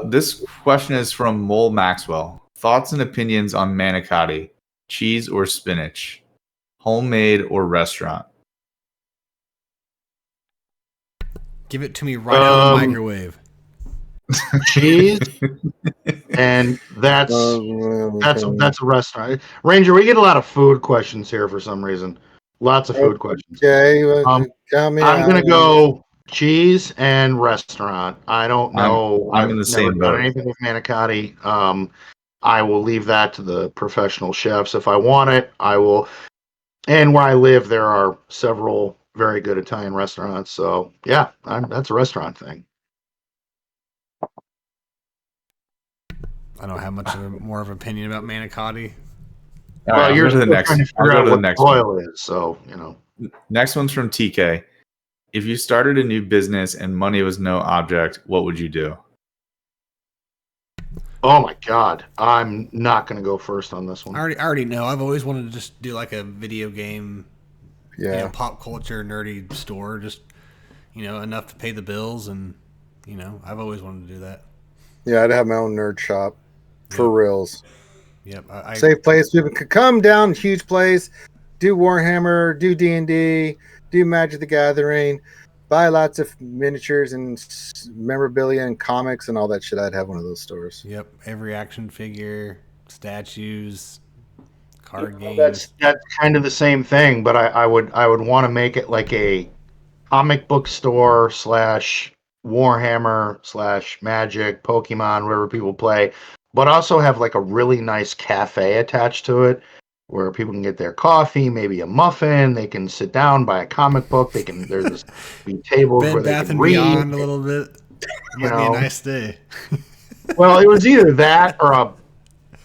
This question is from Mole Maxwell. Thoughts and opinions on manicotti, cheese or spinach, homemade or restaurant? Give it to me right out of the microwave. Cheese, and that's a restaurant. Ranger, we get a lot of food questions here for some reason. Lots of food questions. Okay, I'm gonna go cheese and restaurant. I don't know. I'm in the same boat. Done anything with manicotti. I will leave that to the professional chefs. If I want it, I will. And where I live, there are several very good Italian restaurants. So yeah, that's a restaurant thing. I don't have much more of an opinion about manicotti. Well, you're to the next. I'll go to the next one. Is, so Next one's from TK. If you started a new business and money was no object, what would you do? Oh my God, I'm not going to go first on this one. I already know. I've always wanted to just do like a video game, pop culture nerdy store, just enough to pay the bills, and I've always wanted to do that. Yeah, I'd have my own nerd shop for reals. Yep, safe place. People could come down, huge place, do Warhammer, do D&D, do Magic the Gathering, buy lots of miniatures and memorabilia and comics and all that shit. I'd have one of those stores. Yep, every action figure, statues, card games. That's kind of the same thing, but I would want to make it like a comic book store slash Warhammer slash Magic, Pokemon, whatever people play, but also have like a really nice cafe attached to it where people can get their coffee, maybe a muffin. They can sit down, buy a comic book. There's be tables where Bed they Bath can and read. Beyond a little bit. You Might be a know. nice day. Well, it was either that or a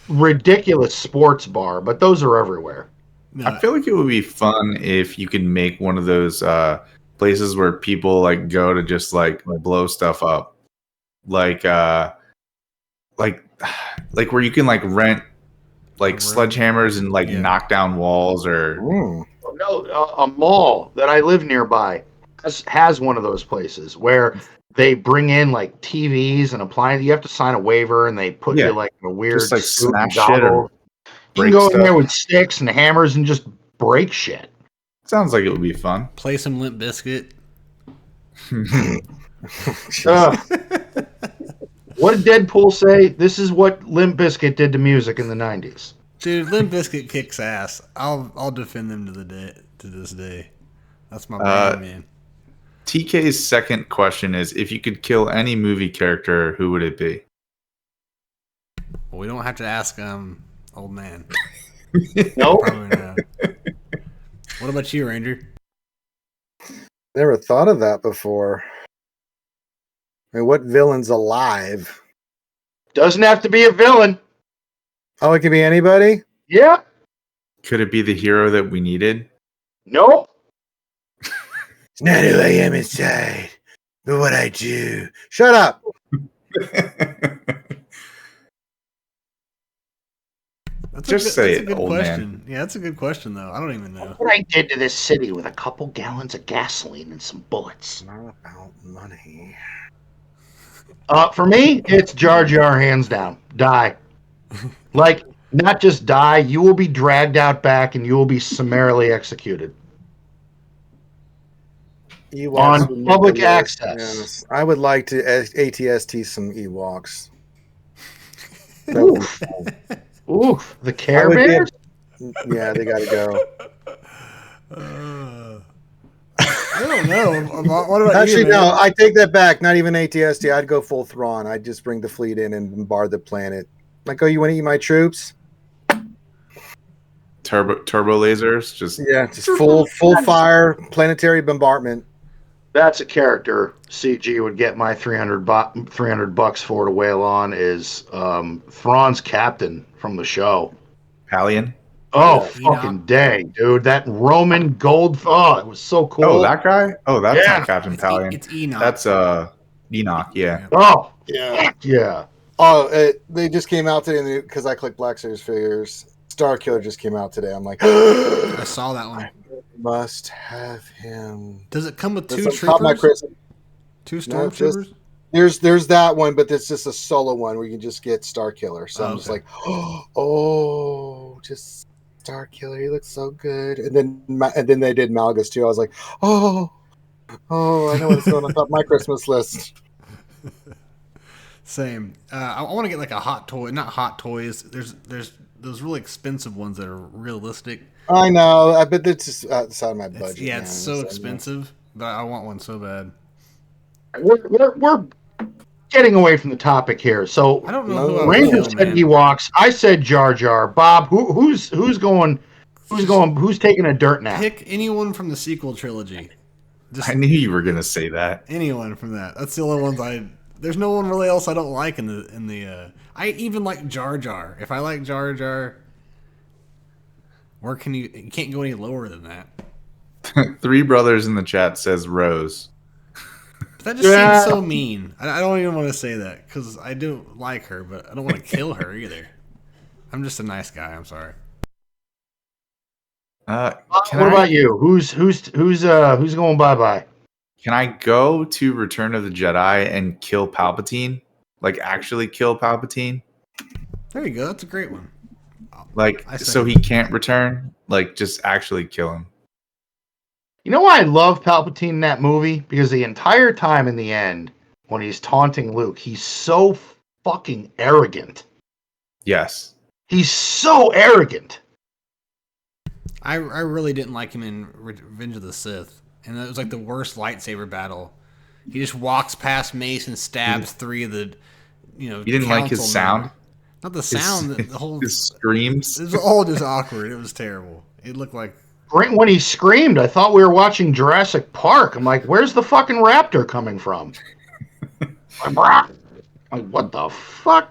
ridiculous sports bar, but those are everywhere. No, I feel like it would be fun if you could make one of those places where people like go to just like blow stuff up, like like where you can like rent like sledgehammers and like knock down walls or. No, a mall that I live nearby has one of those places where they bring in like TVs and appliances. You have to sign a waiver, and they put you like in a weird just like suit and smash shit or goggles. You can go in there with sticks and hammers and just break shit. Sounds like it would be fun. play some Limp Bizkit. What did Deadpool say? This is what Limp Bizkit did to music in the 90s. Dude, Limp Bizkit kicks ass. I'll defend them to this day. That's my brand, man. TK's second question is: if you could kill any movie character, who would it be? Well, we don't have to ask old man. Nope. Probably not. What about you, Ranger? Never thought of that before. I mean, what villain's alive? Doesn't have to be a villain. Oh, it could be anybody? Yeah. Could it be the hero that we needed? Nope. It's not who I am inside, but what I do. Shut up. Say it, good old question. man. Yeah, that's a good question, though. I don't even know. What I did to this city with a couple gallons of gasoline and some bullets. Not about money. For me, it's Jar Jar, hands down. Die. Like, not just die, you will be dragged out back and you will be summarily executed. Ewoks On public access. Yes. I would like to ATST some Ewoks. Oof. Oof. The Care Bears? Yeah, they got to I go. don't know. What about Actually, you, man? no, I take that back. Not even ATST. I'd go full Thrawn. I'd just bring the fleet in and bombard the planet. Like, oh, you want to eat my troops? Turbo lasers, just full fire planetary bombardment. That's a character CG would get my $300 for to wail on is Thrawn's captain from the show. Palion. Oh, fucking dang, dude. That Roman gold. Oh, it was so cool. Oh, that guy? Oh, that's not Captain Palion. It's Enoch. That's Enoch, yeah. Oh, Yeah. yeah. Oh, they just came out today because I clicked Black Series figures. Star Killer just came out today. I'm like, I saw that one. Must have him. Does it come with two That's on top of my troopers? Christmas. Two No, stormtroopers? There's that one, but it's just a solo one where you can just get Star Killer. So I'm just like, oh, just Star Killer. He looks so good. And then they did Malgus too. I was like, oh, I know what's going on top of my Christmas list. Same. I want to get like a hot toy. Not hot toys. There's those really expensive ones that are realistic. I know, but it's just outside of my budget. It's so expensive, but I want one so bad. We're getting away from the topic here. So I don't know who I Ranger would said kill, man. Ewoks. I said Jar Jar. Bob, who's going? Who's taking a dirt nap? Pick anyone from the sequel trilogy. Just I knew you were gonna say that. anyone from that. That's the only ones There's no one really else I don't like in the. I even like Jar Jar. If I like Jar Jar, where can you can't go any lower than that. Three Brothers in the chat says Rose. But that just seems so mean. I don't even want to say that because I do like her, but I don't want to kill her either. I'm just a nice guy. I'm sorry. What about you? Who's going bye? Can I go to Return of the Jedi and kill Palpatine? Like actually kill Palpatine? There you go. That's a great one. Like so he can't return? Like just actually kill him. You know why I love Palpatine in that movie? Because the entire time in the end, when he's taunting Luke, he's so fucking arrogant. Yes. He's so arrogant. I really didn't like him in Revenge of the Sith. and it was like the worst lightsaber battle. He just walks past Mace and stabs 3 of the, You didn't like his council sound? members. Not the sound, the whole. His screams. It was all just awkward. It was terrible. It looked like. When he screamed, I thought we were watching Jurassic Park. I'm like, where's the fucking raptor coming from? Like, what the fuck?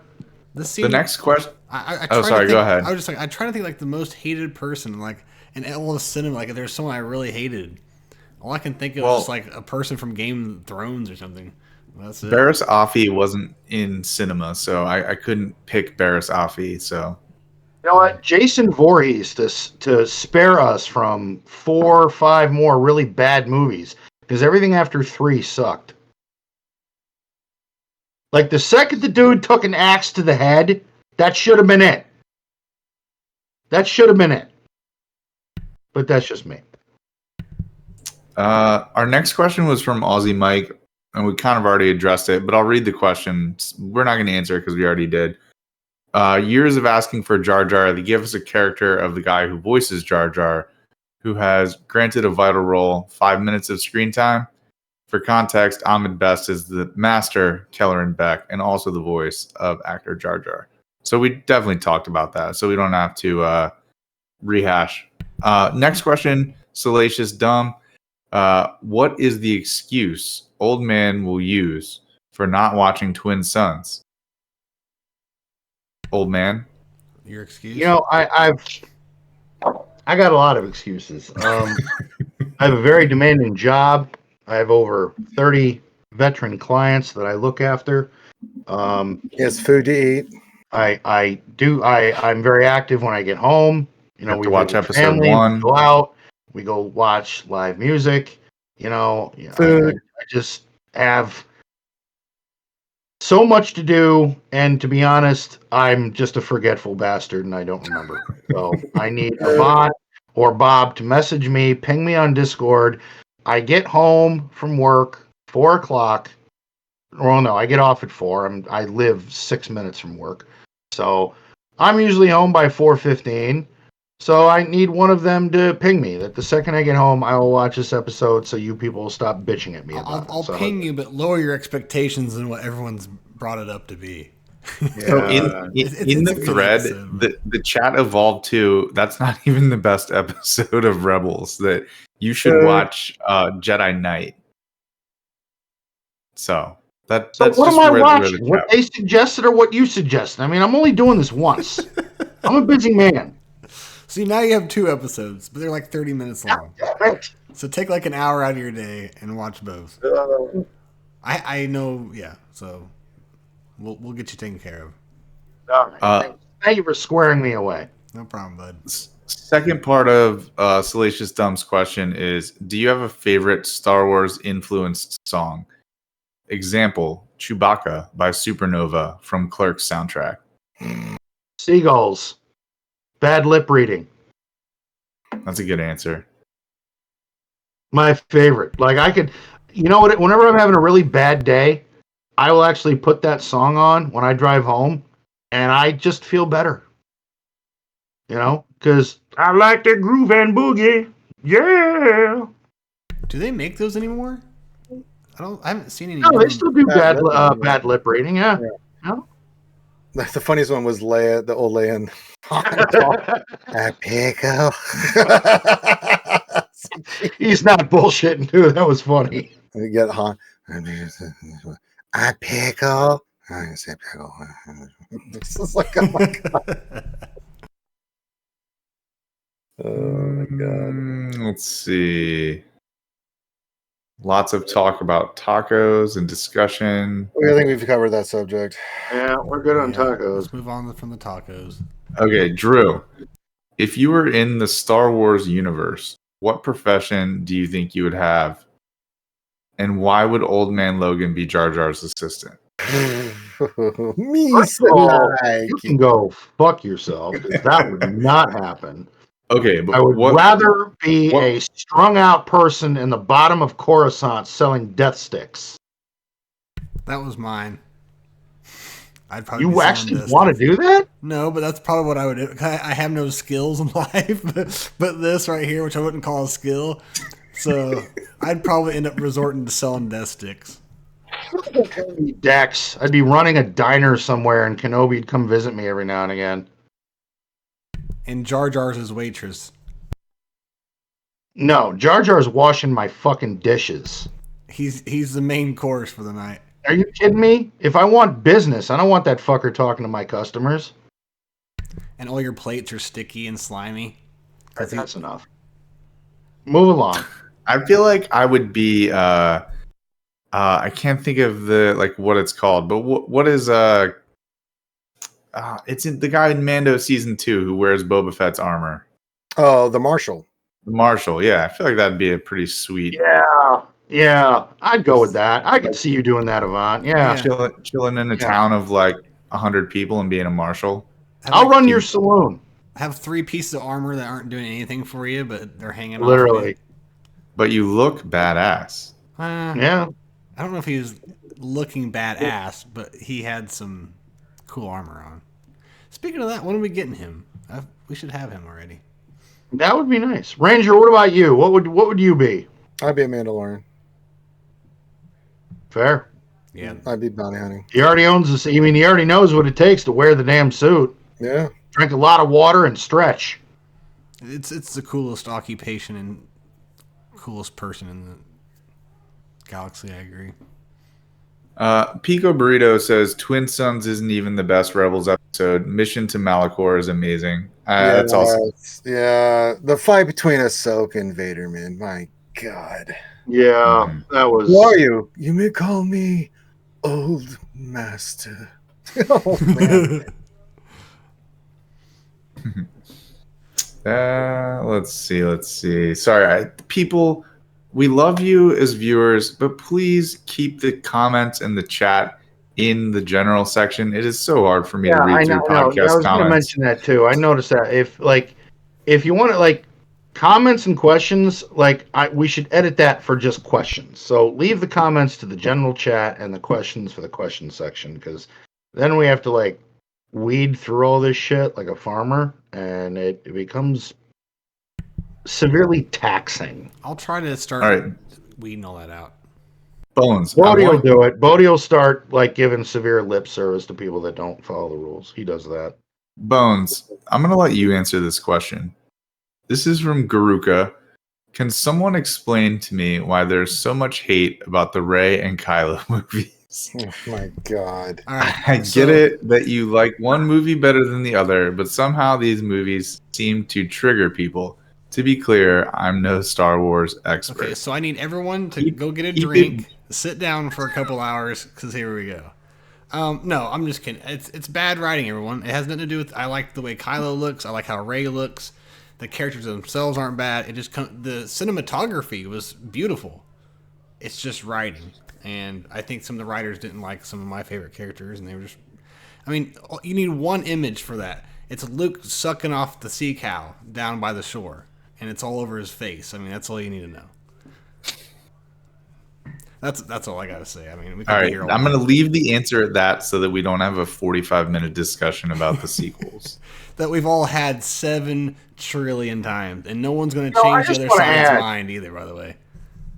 This scene, The next question. I Oh, try sorry. to Go think- ahead. I was just like, I try to think like the most hated person, like in all of cinema. Like, if there's someone I really hated, all I can think of is like a person from Game of Thrones or something. That's it. Barris Offee wasn't in cinema, so I couldn't pick Barris Offee. So You know what? Jason Voorhees to spare us from 4 or 5 more really bad movies, because everything after 3 sucked. Like the second the dude took an axe to the head, that should have been it. That should have been it. But that's just me. our next question was from Aussie Mike, and we kind of already addressed it, but I'll read the question. We're not going to answer it because we already did. Years of asking for Jar Jar, they give us a character of the guy who voices Jar Jar, who has granted a vital role, 5 minutes of screen time. For context, Ahmed Best is the master Kelleran Beck and also the voice of actor Jar Jar. So we definitely talked about that, so we don't have to rehash. Next question, Salacious Dumb. What is the excuse old man will use for not watching Twin Sons? Old man? Your excuse? You know, I got a lot of excuses. I have a very demanding job. I have over 30 veteran clients that I look after. He has food to eat. I'm very active when I get home. You know, have we to watch visit episode family, 1. We go out, we go watch live music. You know, Food. I just have so much to do, and to be honest, I'm just a forgetful bastard, and I don't remember. So I need a bot or Bob to message me, ping me on Discord. I get home from work 4 o'clock. Well, no, I get off at 4. I live 6 minutes from work, so I'm usually home by 4:15. So I need one of them to ping me that the second I get home, I will watch this episode, so you people will stop bitching at me about I'll it. So, ping you, but lower your expectations than what everyone's brought it up to be. So yeah. in the a good thread, episode. the chat evolved to that's not even the best episode of Rebels. That you should watch Jedi Knight. So that's So what just am I where watching? the What chat. they suggested or what you suggested? I mean, I'm only doing this once. I'm a busy man. See, now you have 2 episodes, but they're like 30 minutes long. So take like an hour out of your day and watch both. I know, yeah. So we'll get you taken care of. All right. Thank you for squaring me away. No problem, bud. Second part of Salacious Dumb's question is: do you have a favorite Star Wars influenced song? Example: Chewbacca by Supernova from Clerks soundtrack. Seagulls. Bad lip reading. That's a good answer. My favorite. Like I could, you know what? Whenever I'm having a really bad day, I will actually put that song on when I drive home, and I just feel better. You know, because I like to groove and boogie. Yeah. Do they make those anymore? I haven't seen any. No, new they ones. still do Bad lip bad lip reading. Yeah. The funniest one was Leia, the old Leia. And pickle. He's not bullshitting, too. That was funny. You get Han. I pickle. I say pickle. This is like, oh my god. Oh my god. Let's see. Lots of talk about tacos and discussion. I think we've covered that subject. Yeah, we're good on Yeah, tacos. Let's move on from the tacos. Okay, Drew. If you were in the Star Wars universe, what profession do you think you would have? And why would Old Man Logan be Jar Jar's assistant? Me, First of all, like. you can go fuck yourself, 'cause that would not happen. Okay, but I would what, rather be what- a strung out person in the bottom of Coruscant selling death sticks. That was mine. I'd probably You be actually selling want to this. do that? No, but that's probably what I would do. I have no skills in life, but this right here, which I wouldn't call a skill, So I'd probably end up resorting to selling death sticks. Dex. I'd be running a diner somewhere, and Kenobi'd come visit me every now and again. And Jar Jar's his waitress. No, Jar Jar's washing my fucking dishes. He's the main course for the night. Are you kidding me? If I want business, I don't want that fucker talking to my customers. And all your plates are sticky and slimy. That's enough. Move along. I feel like I would be. I can't think of what it's called, but what is it's in the guy in Mando season 2 who wears Boba Fett's armor. Oh, the Marshal. The Marshal, yeah, I feel like that'd be a pretty sweet. Yeah, I'd go with that. I could see you doing that, Avant. Yeah. Chilling in a town of like 100 people and being a marshal. I'll run your saloon. Have 3 pieces of armor that aren't doing anything for you, but they're hanging literally. But you look badass. Yeah. I don't know if he was looking badass, but he had some cool armor on. Speaking of that, when are we getting him? We should have him already. That would be nice. Ranger, what about you? What would you be? I'd be a Mandalorian. Fair. Yeah. I'd be bounty hunting. He already owns this. I mean, he already knows what it takes to wear the damn suit. Yeah. Drink a lot of water and stretch. It's the coolest occupation and coolest person in the galaxy. I agree. Pico Burrito says Twin Sons isn't even the best Rebels episode. Mission to Malachor is amazing. That's also the fight between Ahsoka and Vader, man. My God. Yeah, that was. Who are you? You may call me Old Master. Oh man. Let's see. Sorry, people. We love you as viewers, but please keep the comments and the chat in the general section. It is so hard for me to read through podcast comments. I was going to mention that too. I noticed that if you want to comments and questions, we should edit that for just questions. So leave the comments to the general chat and the questions for the question section, because then we have to weed through all this shit like a farmer, and it becomes severely taxing. I'll try to start weeding all that out. Bones. Bodie will do it. Bodie will start giving severe lip service to people that don't follow the rules. He does that. Bones, I'm going to let you answer this question. This is from Garuka. Can someone explain to me why there's so much hate about the Rey and Kylo movies? Oh my God. All right, I get it that you like one movie better than the other, but somehow these movies seem to trigger people. To be clear, I'm no Star Wars expert. Okay, so I need everyone to go get a drink, sit down for a couple hours, because here we go. No, I'm just kidding. It's bad writing, everyone. It has nothing to do with. I like the way Kylo looks. I like how Rey looks. The characters themselves aren't bad. The cinematography was beautiful. It's just writing, and I think some of the writers didn't like some of my favorite characters, and they were just. I mean, you need one image for that. It's Luke sucking off the sea cow down by the shore, and it's all over his face. I mean, that's all you need to know. That's all I gotta say. I mean, we could be here all I'm night. gonna leave the answer at that so that we don't have a 45-minute discussion about the sequels. That we've all had 7 trillion times, and no one's gonna change the other side's mind either. By the way,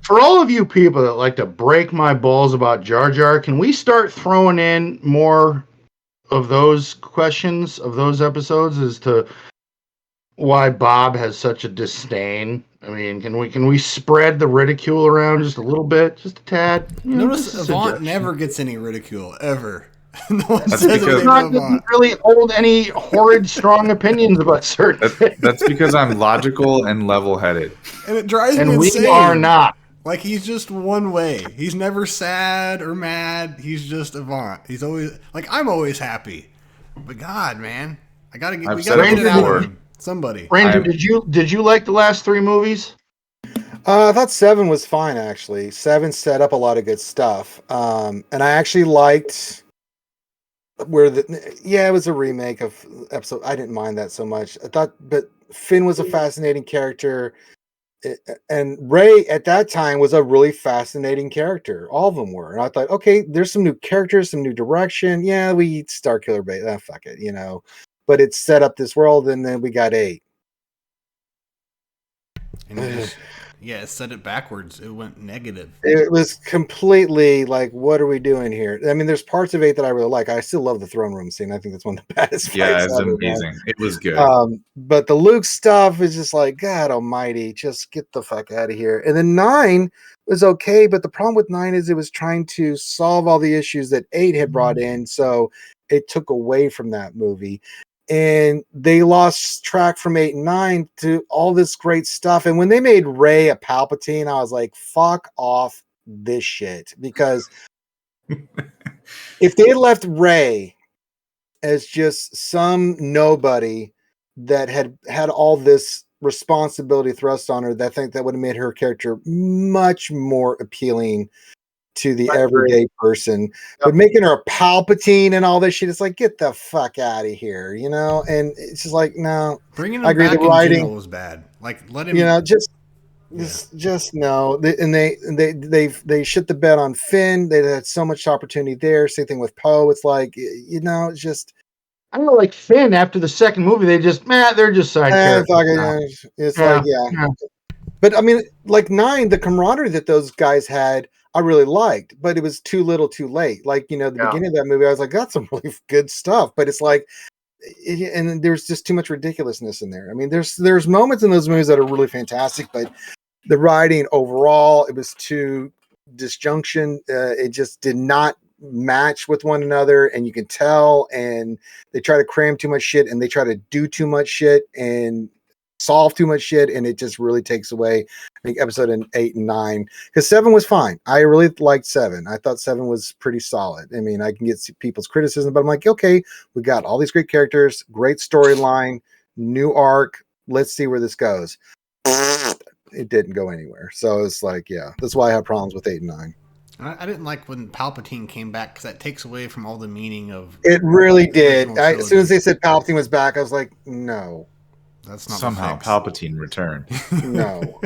for all of you people that like to break my balls about Jar Jar, can we start throwing in more of those questions of those episodes as to why Bob has such a disdain? I mean, can we spread the ridicule around just a little bit, just a tad? Notice Avant never gets any ridicule ever. No one That's says because- anything Not about Avant. really hold any horrid, strong opinions about certain things. That's because I'm logical and level-headed. And it drives me And we insane. are not. Like, he's just one way. He's never sad or mad. He's just Avant. He's always I'm always happy. But God, man, we gotta get it out of him. Somebody. Ranger, did you like the last 3 movies? I thought 7 was fine, actually. 7 set up a lot of good stuff. And I actually liked it was a remake of episode. I didn't mind that so much. But Finn was a fascinating character. And Rey at that time was a really fascinating character. All of them were. And I thought, okay, there's some new characters, some new direction. Yeah, we eat Starkiller bait. Fuck it, But it set up this world, and then we got 8. And Yeah, it said it backwards. It went negative. It was completely like, what are we doing here? I mean, there's parts of 8 that I really like. I still love the throne room scene. I think that's one of the baddest Yeah, fights it's ever, man. amazing. It was good. But the Luke stuff is just like, God almighty, just get the fuck out of here. And then 9 was okay, but the problem with 9 is it was trying to solve all the issues that 8 had brought in, so it took away from that movie. And they lost track from 8 and 9 to all this great stuff. And when they made Rey a Palpatine, I was like, fuck off this shit. Because if they left Rey as just some nobody that had all this responsibility thrust on her, I think that would have made her character much more appealing to the everyday person. Yep. But making her a Palpatine and all this shit, it's like, get the fuck out of here, you know? And it's just like, no. Bringing him back in general was bad. Like, let him, you know, just no. They shit the bed on Finn. They had so much opportunity there. Same thing with Poe. It's like, you know, it's just, I don't know, like Finn after the second movie, they're just side characters. It's like, yeah. But I mean, like 9, the camaraderie that those guys had, I really liked, but it was too little too late. Like, you know, the beginning of that movie, I was like, that's some really good stuff. But it's like, and there's just too much ridiculousness in there. I mean, there's moments in those movies that are really fantastic, but the writing overall, it was too disjunction. It just did not match with one another, and you can tell. And they try to cram too much shit, and they try to do too much shit, and solve too much shit, and it just really takes away, I think, episode 8 and 9. Because 7 was fine. I really liked 7. I thought 7 was pretty solid. I mean, I can get people's criticism, but I'm like, okay, we got all these great characters, great storyline, new arc. Let's see where this goes. It didn't go anywhere. So it's like, yeah, that's why I have problems with 8 and 9. I didn't like when Palpatine came back because that takes away from all the meaning of. It really did. As soon as they said Palpatine was back, I was like, no. That's not somehow Palpatine returned. No.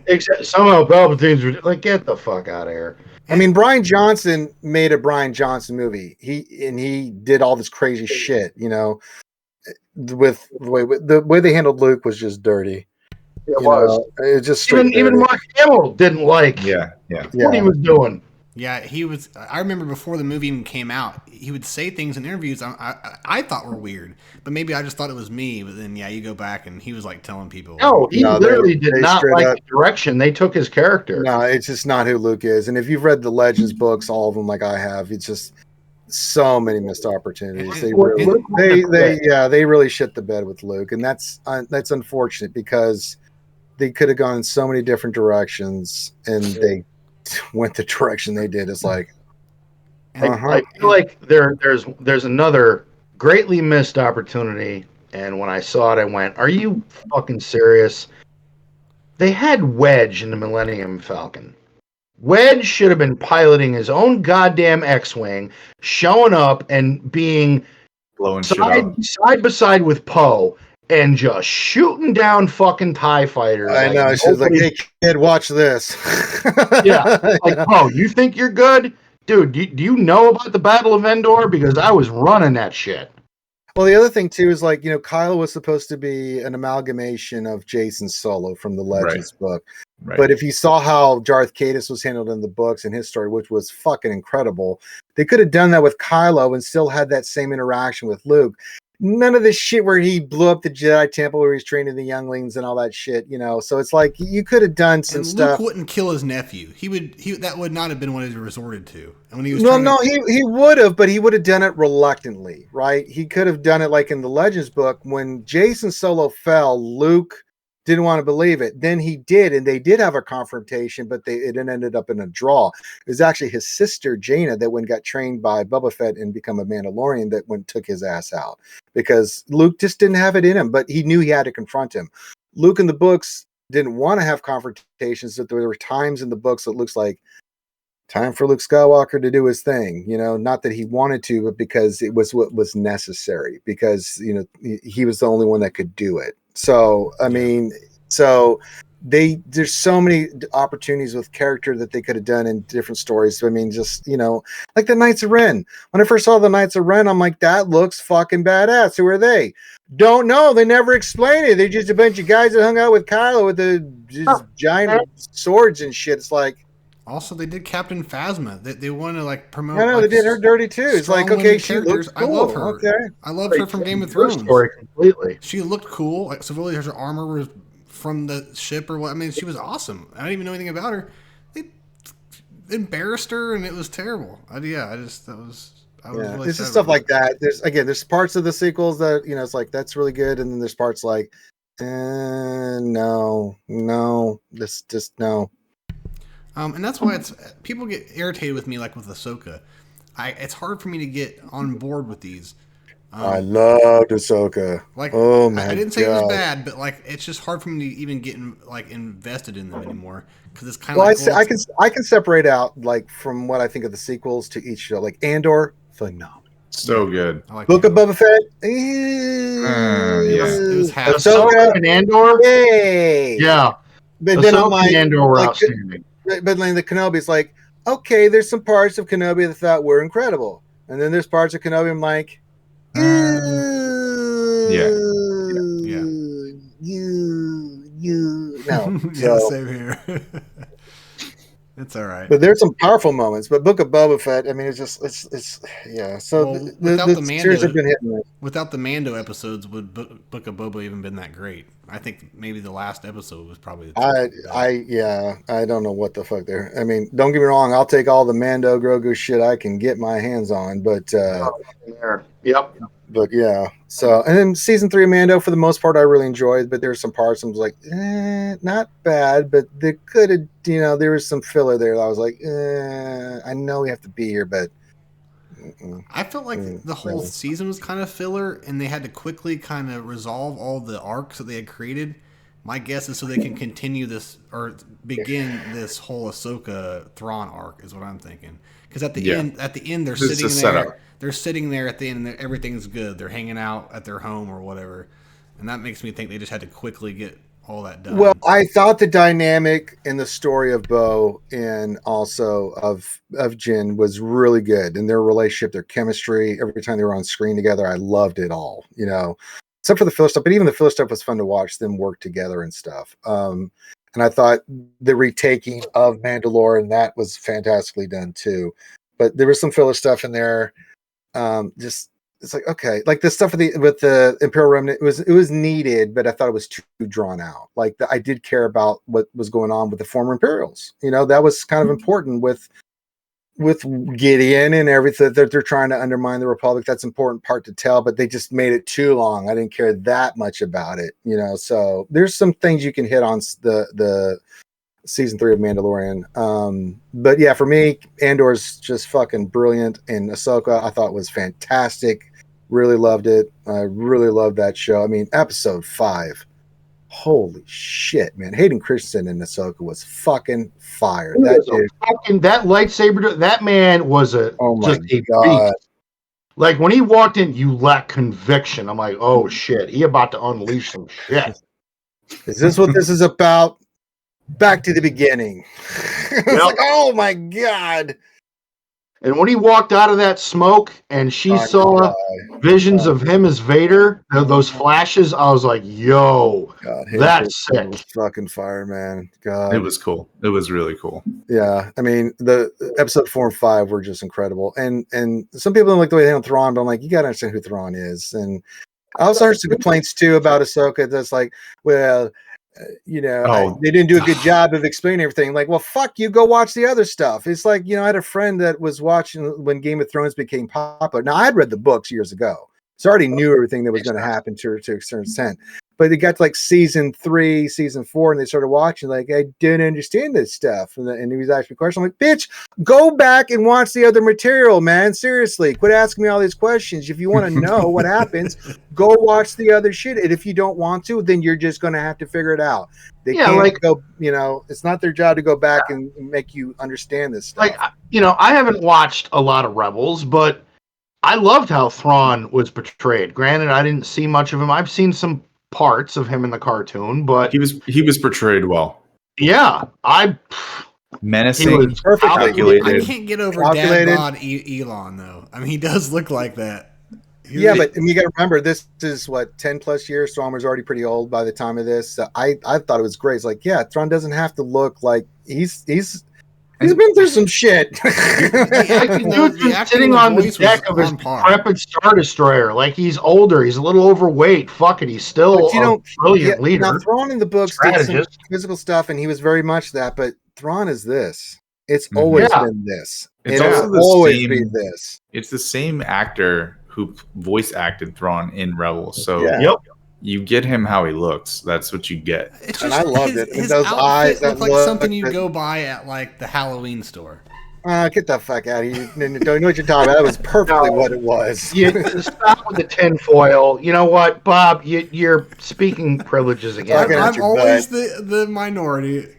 Except somehow Palpatine's like, get the fuck out of here. I mean, Bryan Johnson made a Bryan Johnson movie. He did all this crazy shit, you know. With the way they handled Luke was just dirty. It was. It just even Mark Hamill didn't like. What he was doing. Yeah, he was. I remember before the movie even came out, he would say things in interviews I thought were weird, but maybe I just thought it was me. But then, you go back and he was like telling people. No, he literally did not like the direction they took his character. No, it's just not who Luke is. And if you've read the Legends books, all of them, like I have, it's just so many missed opportunities. They really shit the bed with Luke, and that's unfortunate because they could have gone in so many different directions, and they went the direction they did. It's like, I feel like there's another greatly missed opportunity, and when I saw it, I went, "Are you fucking serious?" They had Wedge in the Millennium Falcon. Wedge should have been piloting his own goddamn X-wing, showing up and being blowing side by side with Poe. And just shooting down fucking TIE fighters. I know. She's like, hey, kid, watch this. Like, oh, you think you're good? Dude, do you know about the Battle of Endor? Because I was running that shit. Well, the other thing, too, is like, Kylo was supposed to be an amalgamation of Jason Solo from the Legends book. Right. But if you saw how Darth Caedus was handled in the books and his story, which was fucking incredible, they could have done that with Kylo and still had that same interaction with Luke. None of this shit where he blew up the Jedi Temple where he's training the younglings and all that shit, So it's like you could have done some stuff. Luke wouldn't kill his nephew. That would not have been what he resorted to. And when he was he would have, but he would have done it reluctantly, right? He could have done it like in the Legends book when Jason Solo fell. Luke didn't want to believe it. Then he did, and they did have a confrontation, but it ended up in a draw. It was actually his sister Jaina that got trained by Boba Fett and become a Mandalorian that took his ass out because Luke just didn't have it in him, but he knew he had to confront him. Luke in the books didn't want to have confrontations, but there were times in the books that looks like time for Luke Skywalker to do his thing, not that he wanted to, but because it was what was necessary, because, he was the only one that could do it. So, I mean, there's so many opportunities with character that they could have done in different stories. So, I mean, just, like the Knights of Ren. When I first saw the Knights of Ren, I'm like, that looks fucking badass. Who are they? Don't know. They never explain it. They're just a bunch of guys that hung out with Kylo with the just giant swords and shit. It's like, Also, they did Captain Phasma. They want to like promote. no, like, they did her dirty too. It's strong like, okay, women she characters. looks cool. I love her. Okay. I loved her from Game of Her Thrones. story completely. She looked cool. Like, so really, her armor was from the ship or what. I mean, she was awesome. I didn't even know anything about her. They embarrassed her, and it was terrible. I was Yeah, really it's sad just about stuff it. like that. There's parts of the sequels that it's like that's really good, and then there's parts like, no, this just no. And that's why people get irritated with me, like with Ahsoka. It's hard for me to get on board with these. I loved Ahsoka. Like, Oh my I didn't say it was God. bad, but like it's just hard for me to even get invested in them anymore because it's kind of Well, like I can separate out like from what I think of the sequels to each show. Like Andor, phenomenal. So good. I like Book the- of Boba Fett. Yeah. It was half. Ahsoka, and Andor. yay. Yeah, But then I'm Ahsoka like, and Andor were like, outstanding. but like the Kenobi's like, okay, there's some parts of Kenobi that I thought were incredible, and then there's parts of Kenobi I'm like, Yeah. you no. Yeah, So, same here. It's all right. but there's some powerful moments. But Book of Boba Fett, I mean, it's yeah. So Well, the without the series Mando- have been hitting me. Without the Mando episodes, would Book of Boba even been that great? I think maybe the last episode was probably. I don't know what the fuck they're. I mean, don't get me wrong. I'll take all the Mando Grogu shit I can get my hands on, but Yep. yeah. So and then season 3 of Mando for the most part I really enjoyed, but there's some parts I was like, not bad, but they could have, there was some filler there that I was like, I know we have to be here, but I felt like the whole season was kind of filler, and they had to quickly kind of resolve all the arcs that they had created. My guess is so they can continue this or begin this whole Ahsoka Thrawn arc is what I'm thinking. Because at the end, they're This is sitting a there. setup. They're sitting there at the end, and everything's good. They're hanging out at their home or whatever, and that makes me think they just had to quickly get all that done. well, I thought the dynamic in the story of Bo and also of Jin was really good, and their relationship, their chemistry, every time they were on screen together, I loved it all, except for the filler stuff. But even the filler stuff was fun to watch them work together and stuff. And I thought the retaking of Mandalorian, that was fantastically done too. But there was some filler stuff in there. Just it's like, okay, like the stuff with the Imperial Remnant, it was needed, but I thought it was too drawn out. Like I did care about what was going on with the former Imperials. That was kind of important with Gideon and everything that they're trying to undermine the Republic. That's an important part to tell, but they just made it too long. I didn't care that much about it, So there's some things you can hit on the season 3 of Mandalorian. But yeah, for me, Andor's just fucking brilliant, and Ahsoka I thought was fantastic. Really loved it. I really loved that show. I mean, episode 5. Holy shit, man. Hayden Christensen in Ahsoka was fucking fire. That lightsaber, that man was a God. beast. Like when he walked in, you lack conviction. I'm like, oh shit, he about to unleash some shit. Is this what this is about? Back to the beginning. It's like, oh my God. And when he walked out of that smoke and she saw visions of him as Vader, those flashes, I was like, yo, God, that's sick. Fucking fire, man. God. It was cool. It was really cool. Yeah. I mean, the episode 4 and 5 were just incredible. And some people don't like the way they handle Thrawn, but I'm like, you got to understand who Thrawn is. And I also heard some complaints too about Ahsoka that's like, well, they didn't do a good job of explaining everything. Like, well, fuck you, go watch the other stuff. It's like, I had a friend that was watching when Game of Thrones became popular. Now, I had read the books years ago, so I already knew everything that was going to happen to a certain extent. But it got to like season 3, season 4, and they started watching. Like, I didn't understand this stuff, and he was asking me questions. I'm like, bitch, go back and watch the other material, man. Seriously, quit asking me all these questions. If you want to know what happens, go watch the other shit. And if you don't want to, then you're just going to have to figure it out. They can't go. It's not their job to go back and make you understand this stuff. Like, I haven't watched a lot of Rebels, but I loved how Thrawn was portrayed. Granted, I didn't see much of him. I've seen some parts of him in the cartoon, but he was portrayed well. Yeah, menacing, he was perfectly calculated. I can't get over Dad Bod Elon though. I mean, he does look like that. Yeah, but you got to remember, this is what 10 plus years. Thrawn was already pretty old by the time of this. So I thought it was great. It's like, yeah, Thrawn doesn't have to look like he's been through some shit. Dude's been sitting on the deck of his decrepit Star Destroyer. Like, he's older. He's a little overweight. Fuck it. He's still a brilliant leader. Now, Thrawn in the books did some physical stuff, and he was very much that. But Thrawn is this. It's always been this. It's It'll always be this. It's the same actor who voice acted Thrawn in Rebels. So you get him how he looks. That's what you get. It's and I loved it. His those eyes look like something you go buy at like the Halloween store. Get the fuck out of here. You don't know what you're talking about. That was perfectly what it was. Stop with the tinfoil. You know what, Bob? You're speaking privileges again. I'm always the minority.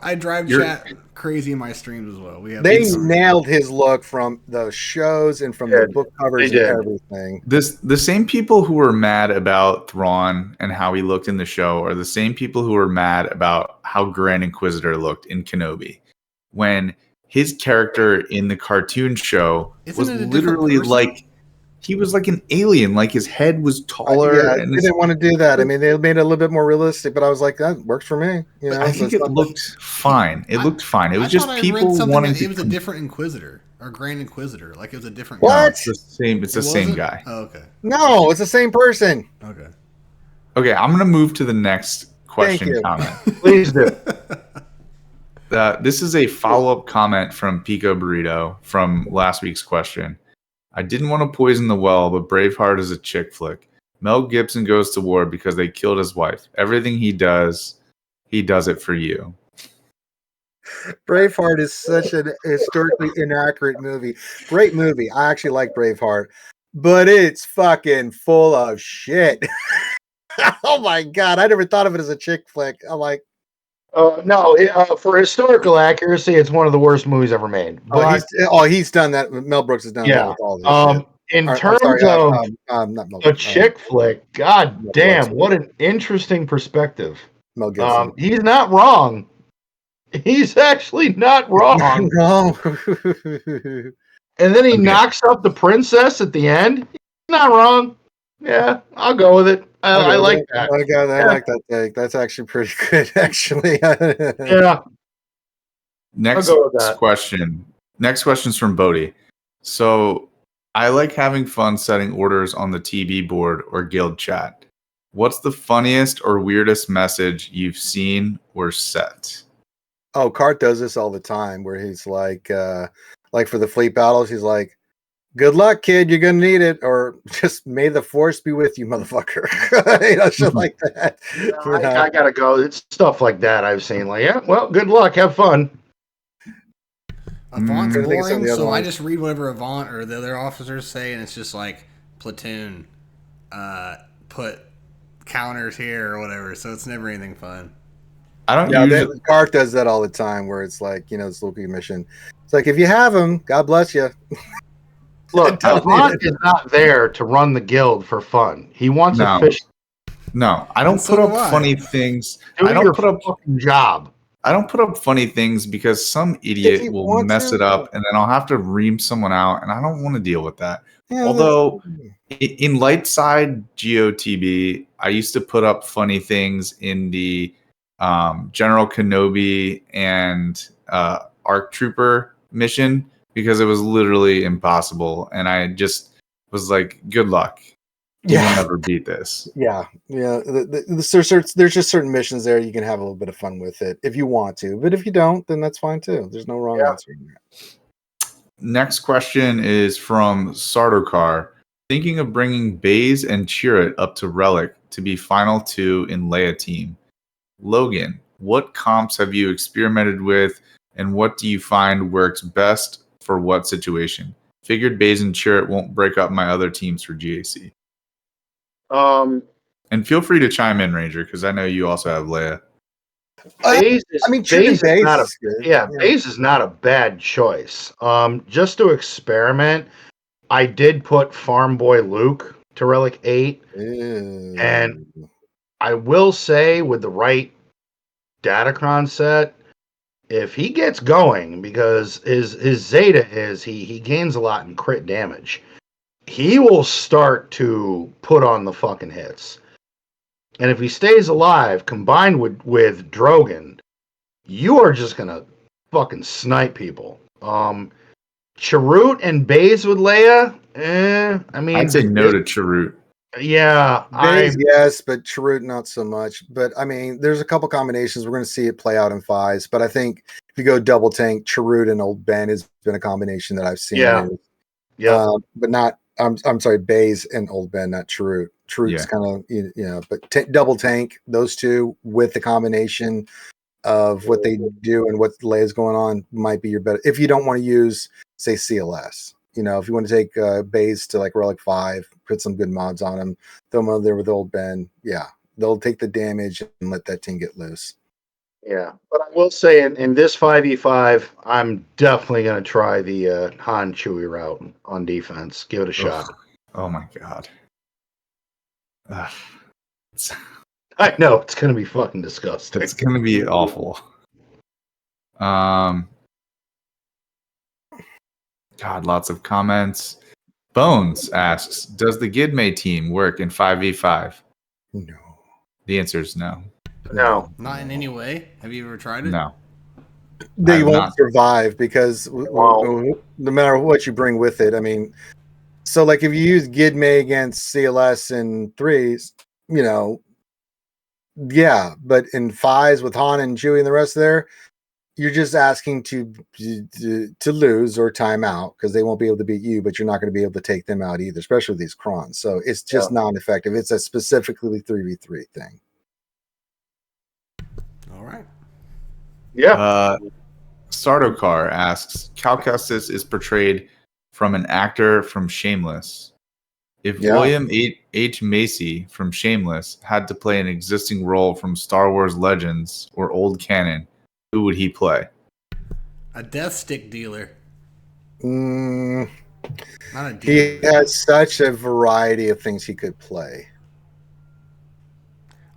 I drive chat crazy in my streams as well. They nailed his look from the shows and from the book covers and everything. The same people who were mad about Thrawn and how he looked in the show are the same people who were mad about how Grand Inquisitor looked in Kenobi. When his character in the cartoon show was literally like, he was like an alien. Like, his head was taller. They didn't want to do that. I mean, they made it a little bit more realistic, but I was like, that works for me. You know, I think it looked fine. It looked fine. It was just people wanting to. It was a different Inquisitor or Grand Inquisitor. Like, it was a different. What? No, it's the same. It's the same guy. Oh, okay. No, it's the same person. Okay. Okay, I'm gonna move to the next question. Comment. Please do. This is a follow-up comment from Pico Burrito from last week's question. I didn't want to poison the well, but Braveheart is a chick flick. Mel Gibson goes to war because they killed his wife. Everything he does it for you. Braveheart is such an historically inaccurate movie. Great movie. I actually like Braveheart, but it's fucking full of shit. Oh my God. I never thought of it as a chick flick. I'm like, no, for historical accuracy, it's one of the worst movies ever made. But, he's done that. Mel Brooks has done that with all this shit. In terms of a chick flick, god damn, what an interesting perspective. Mel Gibson. He's not wrong. He's actually not wrong. And then he knocks up the princess at the end. He's not wrong. Yeah, I'll go with it. I like that. I like that take. That's actually pretty good, actually. Yeah. Next question. Next question's from Bodhi. So, I like having fun setting orders on the TB board or guild chat. What's the funniest or weirdest message you've seen or set? Oh, Cart does this all the time, where he's like for the fleet battles, he's like, "Good luck, kid. You're gonna need it," or just "May the force be with you, motherfucker." Shit like that. I gotta go. It's stuff like that I've seen. Like, yeah, well, good luck. Have fun. Avant's boring, so I just read whatever Avant or the other officers say, and it's just like platoon, put counters here or whatever. So it's never anything fun. I don't. Cart does that all the time, where it's like, this local mission. It's like, if you have them, God bless you. Look, Avant is not there to run the guild for fun. He wants to fish. No, I don't put up funny things. I don't put up fucking job. I don't put up funny things because some idiot will mess it up, and then I'll have to ream someone out, and I don't want to deal with that. Yeah, although in light side GOTB, I used to put up funny things in the General Kenobi and ARC Trooper mission, because it was literally impossible, and I just was like, good luck. You'll never beat this. Yeah. There's just certain missions there you can have a little bit of fun with it if you want to, but if you don't, then that's fine too. There's no wrong answer in that. Next question is from Sardokar. Thinking of bringing Baze and Chirrut up to Relic to be final 2 in Leia team. Logan, what comps have you experimented with, and what do you find works best for what situation? Figured Baze and Chirrut won't break up my other teams for GAC. And feel free to chime in, Ranger, because I know you also have Leia. Baze is not a bad choice. Just to experiment, I did put Farm Boy Luke to Relic 8. And I will say, with the right Datacron set, if he gets going, because his Zeta is he gains a lot in crit damage. he will start to put on the fucking hits. And if he stays alive, combined with Drogon, you are just gonna fucking snipe people. Chirrut and Baze with Leia, I mean, I'd say no to Chirrut. Yeah, Baze, yes, but Chirrut not so much. But I mean, there's a couple combinations we're going to see it play out in fives. But I think if you go double tank, Chirrut and Old Ben has been a combination that I've seen. Yeah. But not. I'm sorry, Baze and Old Ben, not Chirrut. Chirrut's kind of but double tank those two with the combination of what they do and what Leia's going on might be your better. If you don't want to use, say, CLS. If you want to take Baze to like Relic 5, put some good mods on him, throw him over there with Old Ben. Yeah, they'll take the damage and let that team get loose. Yeah, but I will say in this 5v5, I'm definitely going to try the Han Chewie route on defense. Give it a shot. Oh my god. I know, it's going to be fucking disgusting. It's going to be awful. God, lots of comments. Bones asks, does the Gidme team work in 5v5? No. The answer is no. No. Not in any way. Have you ever tried it? No. They won't survive because no matter what you bring with it, I mean, so like if you use Gidme against CLS in 3s, yeah, but in 5s with Han and Chewie and the rest there, you're just asking to lose or time out because they won't be able to beat you, but you're not going to be able to take them out either, especially with these Krons. So it's just non-effective. It's a specifically 3v3 thing. All right. Yeah. Sardokar asks, Cal Kestis is portrayed from an actor from Shameless. If William H. Macy from Shameless had to play an existing role from Star Wars Legends or old canon, who would he play? A death stick dealer. Not a dealer. He has such a variety of things he could play.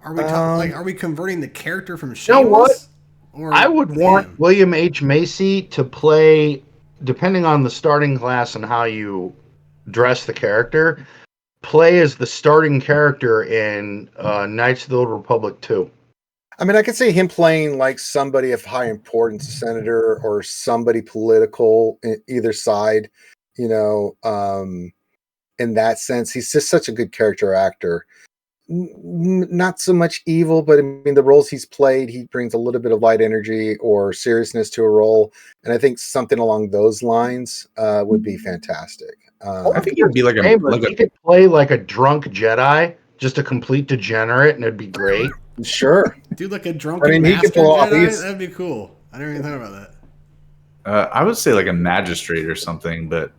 Are we are we converting the character from Shameless? You know what? Or I would want William H. Macy to play, depending on the starting class and how you dress the character, play as the starting character in Knights of the Old Republic 2. I mean, I could see him playing like somebody of high importance, a senator or somebody political either side, in that sense. He's just such a good character actor. Not so much evil, but I mean, the roles he's played, he brings a little bit of light energy or seriousness to a role. And I think something along those lines would be fantastic. I think he would be he could play like a drunk Jedi, just a complete degenerate, and it'd be great. Sure. Dude, like a drunken master Jedi? That'd be cool. I never even thought about that. I would say like a magistrate or something, but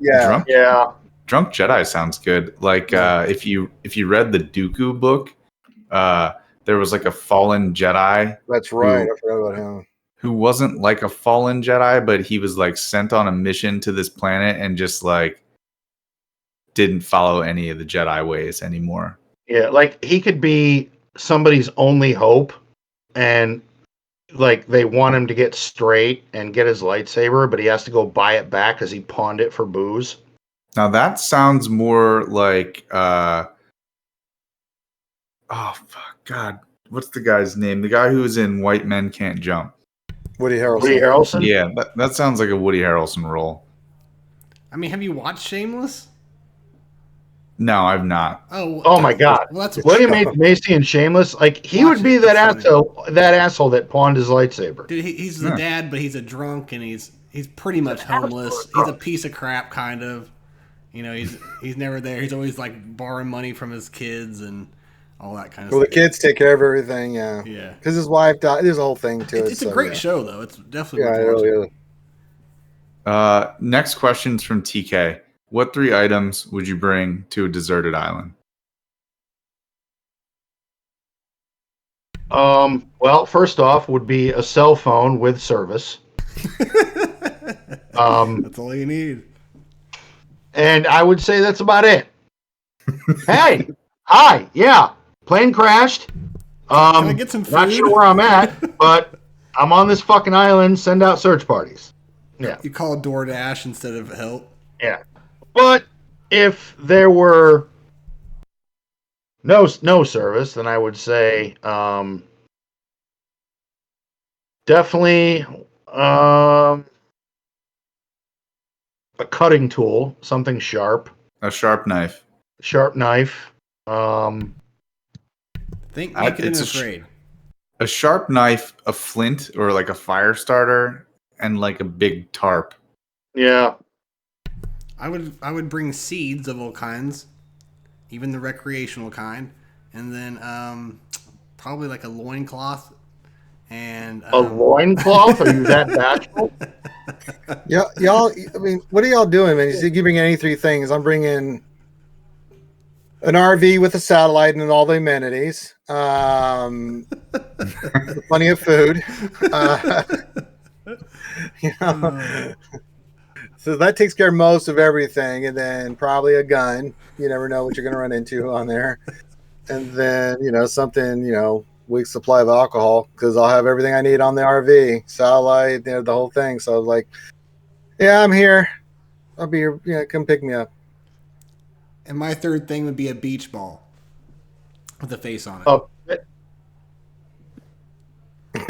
drunk Jedi sounds good. Like if you read the Dooku book, there was like a fallen Jedi. That's right. I forgot about him. Who wasn't like a fallen Jedi, but he was like sent on a mission to this planet and just like didn't follow any of the Jedi ways anymore. Yeah, like he could be somebody's only hope, and like they want him to get straight and get his lightsaber, but he has to go buy it back because he pawned it for booze. Now that sounds more like oh fuck, God, what's the guy's name? The guy who's in White Men Can't Jump. Woody Harrelson. Woody Harrelson? Yeah, that sounds like a Woody Harrelson role. I mean, have you watched Shameless? No, I've not. Oh my God! Well, that's William H. Macy and Shameless. Like he would be that asshole that pawned his lightsaber. Dude, he's the dad, but he's a drunk and he's pretty much homeless. He's a piece of crap, kind of. He's never there. He's always like borrowing money from his kids and all that kind of stuff. Well, the kids take care of everything, yeah. Yeah. Because his wife died. There's a whole thing to it. It's a great show, though. It's definitely worth watching. Next question's from TK. What 3 items would you bring to a deserted island? Well, first off would be a cell phone with service. That's all you need. And I would say that's about it. Hey, hi, yeah, plane crashed. Can I get some food? Not sure where I'm at, but I'm on this fucking island. Send out search parties. Yeah. You call DoorDash instead of help. Yeah. But if there were no service, then I would say definitely a cutting tool, something sharp, A sharp knife. sharp knife. Think I- naked and it's a afraid. A sharp knife, a flint, or like a fire starter, and like a big tarp. Yeah, I would bring seeds of all kinds, even the recreational kind, and then probably like a loincloth and a loincloth. Are you that bashful? Yeah, y'all. I mean, what are y'all doing, man? You bring any three things? I'm bringing an RV with a satellite and all the amenities. Plenty of food. You know, so that takes care of most of everything, and then probably a gun. You never know what you're going to run into on there, and then something week's supply of alcohol because I'll have everything I need on the RV, satellite, the whole thing. So I was like, yeah, I'm here. I'll be here. Yeah, come pick me up. And my third thing would be a beach ball with a face on it. Oh,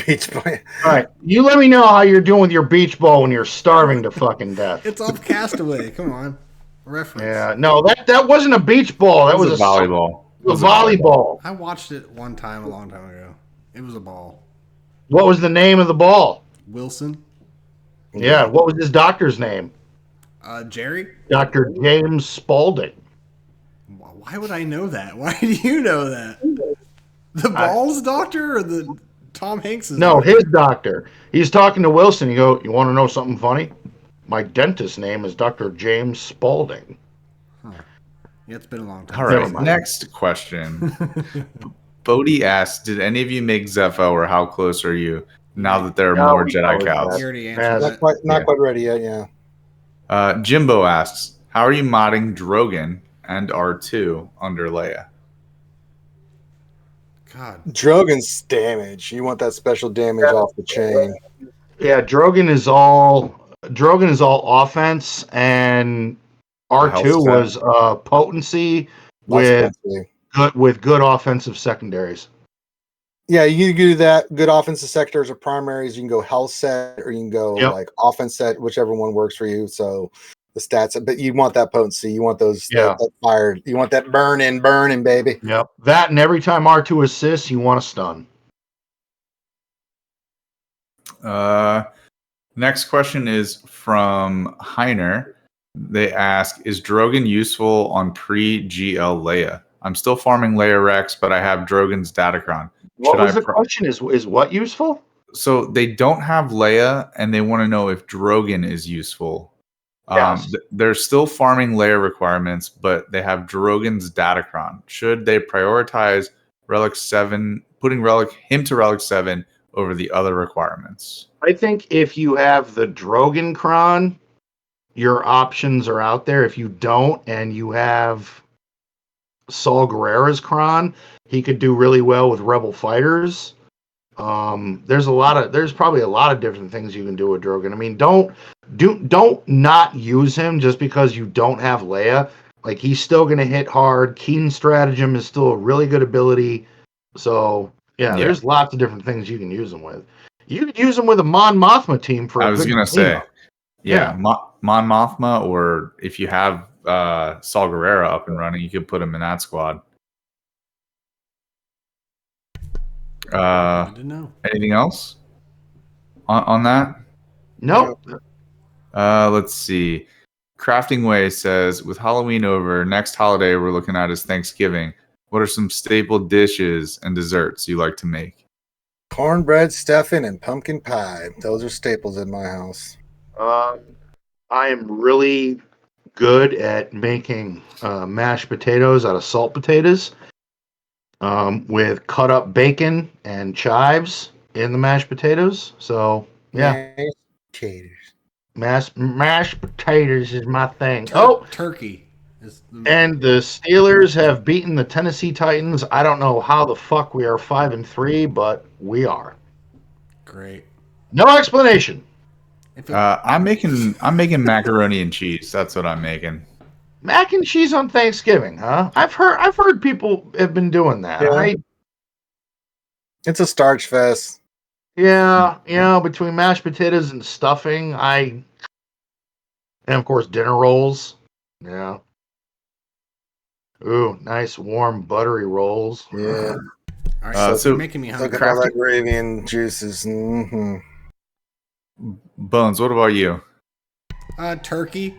Beach boy. all right. You let me know how you're doing with your beach ball when you're starving to fucking death. It's off Castaway. Come on, reference. Yeah, no, that wasn't a beach ball. That It was a volleyball. It A was volleyball. I watched it one time a long time ago. It was a ball. What was the name of the ball? Wilson. Yeah, what was his doctor's name? Jerry. Dr. James Spaulding. Why would I know that? Why do you know that? The balls doctor or the Tom Hanks's? No, doctor? his doctor. He's talking to Wilson. You want to know something funny? My dentist's name is Dr. James Spaulding. Yeah, it's been a long time. All Never right, mind. next question. Bodie asks, did any of you make Zepho, or how close are you now that there are No, more we Jedi covered cows? You already Yes. answered Not that. quite ready yet. Yeah. Jimbo asks, how are you modding Drogon and R2 under Leia? God. Drogon's damage. You want that special damage off the chain. Yeah, Drogon is all offense, and R2 was potency with good offensive secondaries. Yeah, you can do that. Good offensive sectors or primaries. You can go health set or you can go like offense set, whichever one works for you. So the stats, but you want that potency. You want those that fire. You want that burning, baby. Yep. That, and every time R2 assists, you want to stun. Next question is from Heiner. They ask, is Drogon useful on pre-GL Leia? I'm still farming Leia Rex, but I have Drogon's Datacron. What was the question? Is what useful? So they don't have Leia, and they want to know if Drogon is useful. Yes. They're still farming Leia requirements, but they have Drogon's Datacron. Should they prioritize Relic 7, putting him to Relic 7 over the other requirements? I think if you have the Drogon Kron, your options are out there. If you don't, and you have Saul Guerrera's Kron, he could do really well with Rebel fighters. There's probably a lot of different things you can do with Drogon. I mean, don't not use him just because you don't have Leia. Like, he's still gonna hit hard. Keen Stratagem is still a really good ability. So yeah, there's lots of different things you can use him with. You could use him with a Mon Mothma team for. I was gonna say, Mon Mothma, or if you have Saul Guerrera up and running, you could put him in that squad. I didn't know. Anything else on that? No. Let's see. Crafting Way says, with Halloween over, next holiday we're looking at is Thanksgiving. What are some staple dishes and desserts you like to make? Cornbread stuffing and pumpkin pie. Those are staples in my house. I am really good at making mashed potatoes out of salt potatoes with cut up bacon and chives in the mashed potatoes. So yeah, mashed potatoes is my thing. Turkey. And the Steelers have beaten the Tennessee Titans. I don't know how the fuck we are 5-3, but we are. Great. No explanation. I'm making macaroni and cheese. That's what I'm making. Mac and cheese on Thanksgiving, huh? I've heard people have been doing that. Yeah. It's a starch fest. Yeah, between mashed potatoes and stuffing, and of course dinner rolls. Yeah. Ooh, nice warm buttery rolls. Yeah. All right, So you're making me hungry. Look at all that gravy and juices. Mm-hmm. Bones, what about you? Turkey.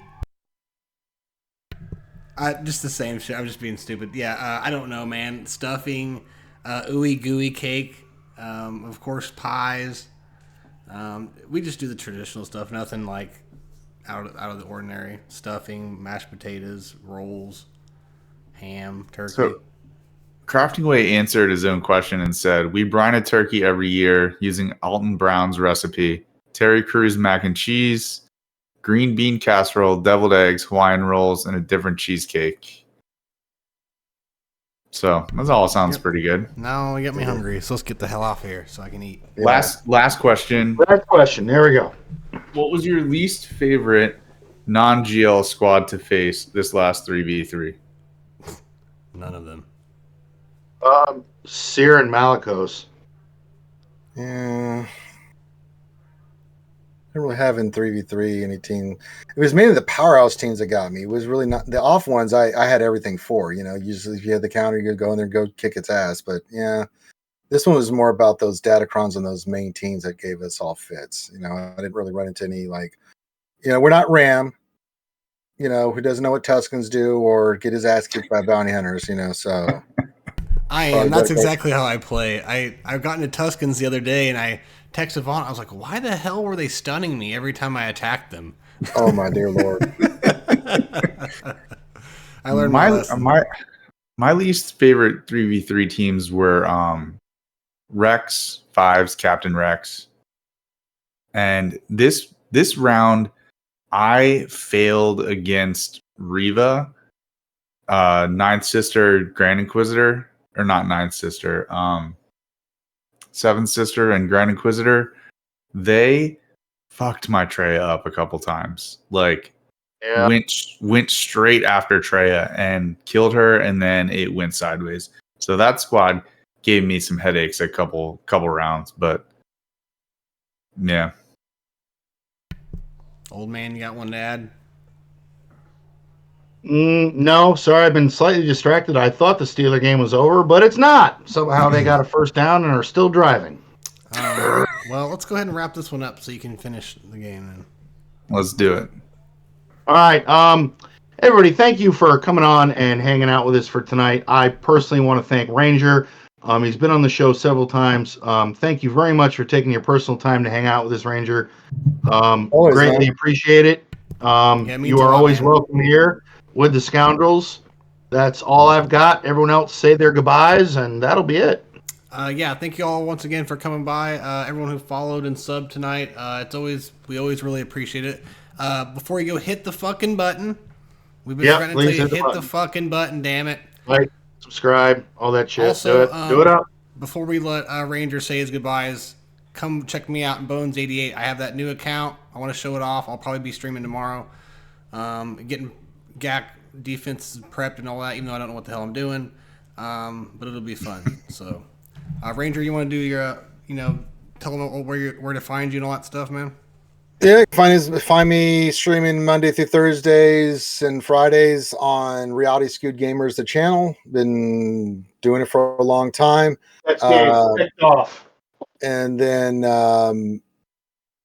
Just the same shit. I'm just being stupid. Yeah, I don't know, man. Stuffing, ooey gooey cake, of course pies. We just do the traditional stuff. Nothing like out of the ordinary. Stuffing, mashed potatoes, rolls, ham, turkey. So, Crafting Way answered his own question and said, "We brine a turkey every year using Alton Brown's recipe: Terry Crews mac and cheese, green bean casserole, deviled eggs, Hawaiian rolls, and a different cheesecake." So that all sounds pretty good. Now you got me hungry, so let's get the hell off here so I can eat. Yeah. Last question. Last question. There we go. What was your least favorite non-GL squad to face this last 3v3? None of them. Sear and Malicos. Yeah. I don't really have in 3v3 any team. It was mainly the powerhouse teams that got me. It was really not the off ones. I had everything for. Usually if you had the counter, you go in there and go kick its ass. But yeah, this one was more about those datacrons and those main teams that gave us all fits. I didn't really run into any we're not Ram. Who doesn't know what Tuscans do or get his ass kicked by bounty hunters. So. I am. That's exactly how I play. I got into Tuscans the other day, and I texted Vaughn. I was like, "Why the hell were they stunning me every time I attacked them?" Oh my dear Lord! I learned my lesson. My least favorite 3v3 teams were Rex, Fives, Captain Rex, and this round I failed against Riva, Ninth Sister, Grand Inquisitor. Or not Ninth Sister, Seventh Sister and Grand Inquisitor. They fucked my Treya up a couple times. Went straight after Treya and killed her, and then it went sideways. So that squad gave me some headaches a couple rounds, but yeah. Old man, you got one to add? No, sorry, I've been slightly distracted. I thought the Steeler game was over, but it's not. Somehow they got a first down and are still driving. Well, let's go ahead and wrap this one up so you can finish the game then. Let's do it. All right. Everybody, thank you for coming on and hanging out with us for tonight. I personally want to thank Ranger. He's been on the show several times. Thank you very much for taking your personal time to hang out with us, Ranger. Greatly appreciate it. You are always welcome here with the Scoundrels. That's all I've got. Everyone else say their goodbyes, and that'll be it. Thank you all once again for coming by. Everyone who followed and subbed tonight. We always really appreciate it. Before you go, hit the fucking button. We've been trying to tell you, hit the fucking button, damn it. Like, subscribe, all that shit. Also, do it up. Before we let Ranger say his goodbyes, come check me out in Bones88. I have that new account. I want to show it off. I'll probably be streaming tomorrow. Getting GAC defense prepped and all that, even though I don't know what the hell I'm doing. But it'll be fun. So, Ranger, you want to do your, tell them where to find you and all that stuff, man? Yeah, find me streaming Monday through Thursdays and Fridays on Reality Skewed Gamers, the channel. Been doing it for a long time. That's kicked off. And then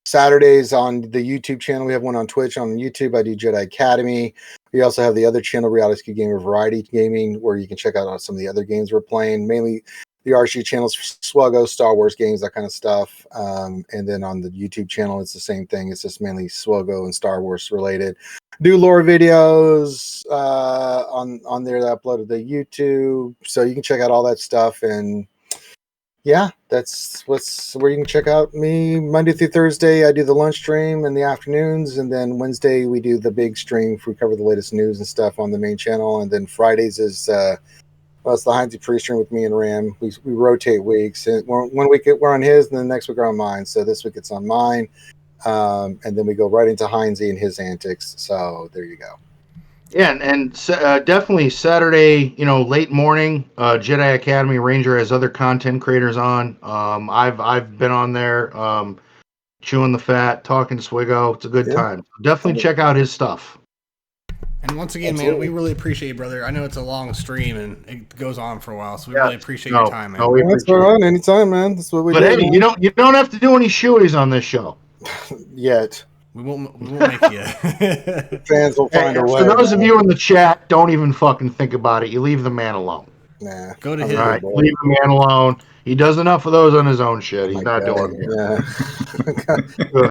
Saturdays on the YouTube channel. We have one on Twitch. On YouTube, I do Jedi Academy. We also have the other channel, Reality Skewed Gamer Variety Gaming, where you can check out some of the other games we're playing. Mainly the RC channels for SWGOH, Star Wars games, that kind of stuff. And then on the YouTube channel, it's the same thing. It's just mainly SWGOH and Star Wars related. Do lore videos on there that I uploaded to YouTube. So you can check out all that stuff. And yeah, that's where you can check out me. Monday through Thursday, I do the lunch stream in the afternoons. And then Wednesday, we do the big stream. We cover the latest news and stuff on the main channel. And then Fridays is... it's the Heinz pre-stream with me and Ram. We rotate weeks. And one week we're on his, and then the next week we're on mine. So this week it's on mine. And then we go right into Heinz and his antics. So there you go. Yeah, and definitely Saturday, late morning, Jedi Academy Ranger has other content creators on. I've been on there, chewing the fat, talking SWGOH. It's a good Yeah. time. Definitely check out his stuff. And once again, Absolutely. man, we really appreciate you, brother. I know it's a long stream and it goes on for a while, so we Yeah. really appreciate your time, man. We That's appreciate all it. right. Anytime, man. That's what we But do. hey, man. you don't have to do any shoeys on this show. Yet. We won't make you. Fans will find a And way. for those of man. you in the chat, don't even fucking think about it. You leave the man alone. Nah. Go to I'm his- a All good right, boy. leave the man alone. He does enough of those on his own shit. He's My not God. doing it here. Yeah.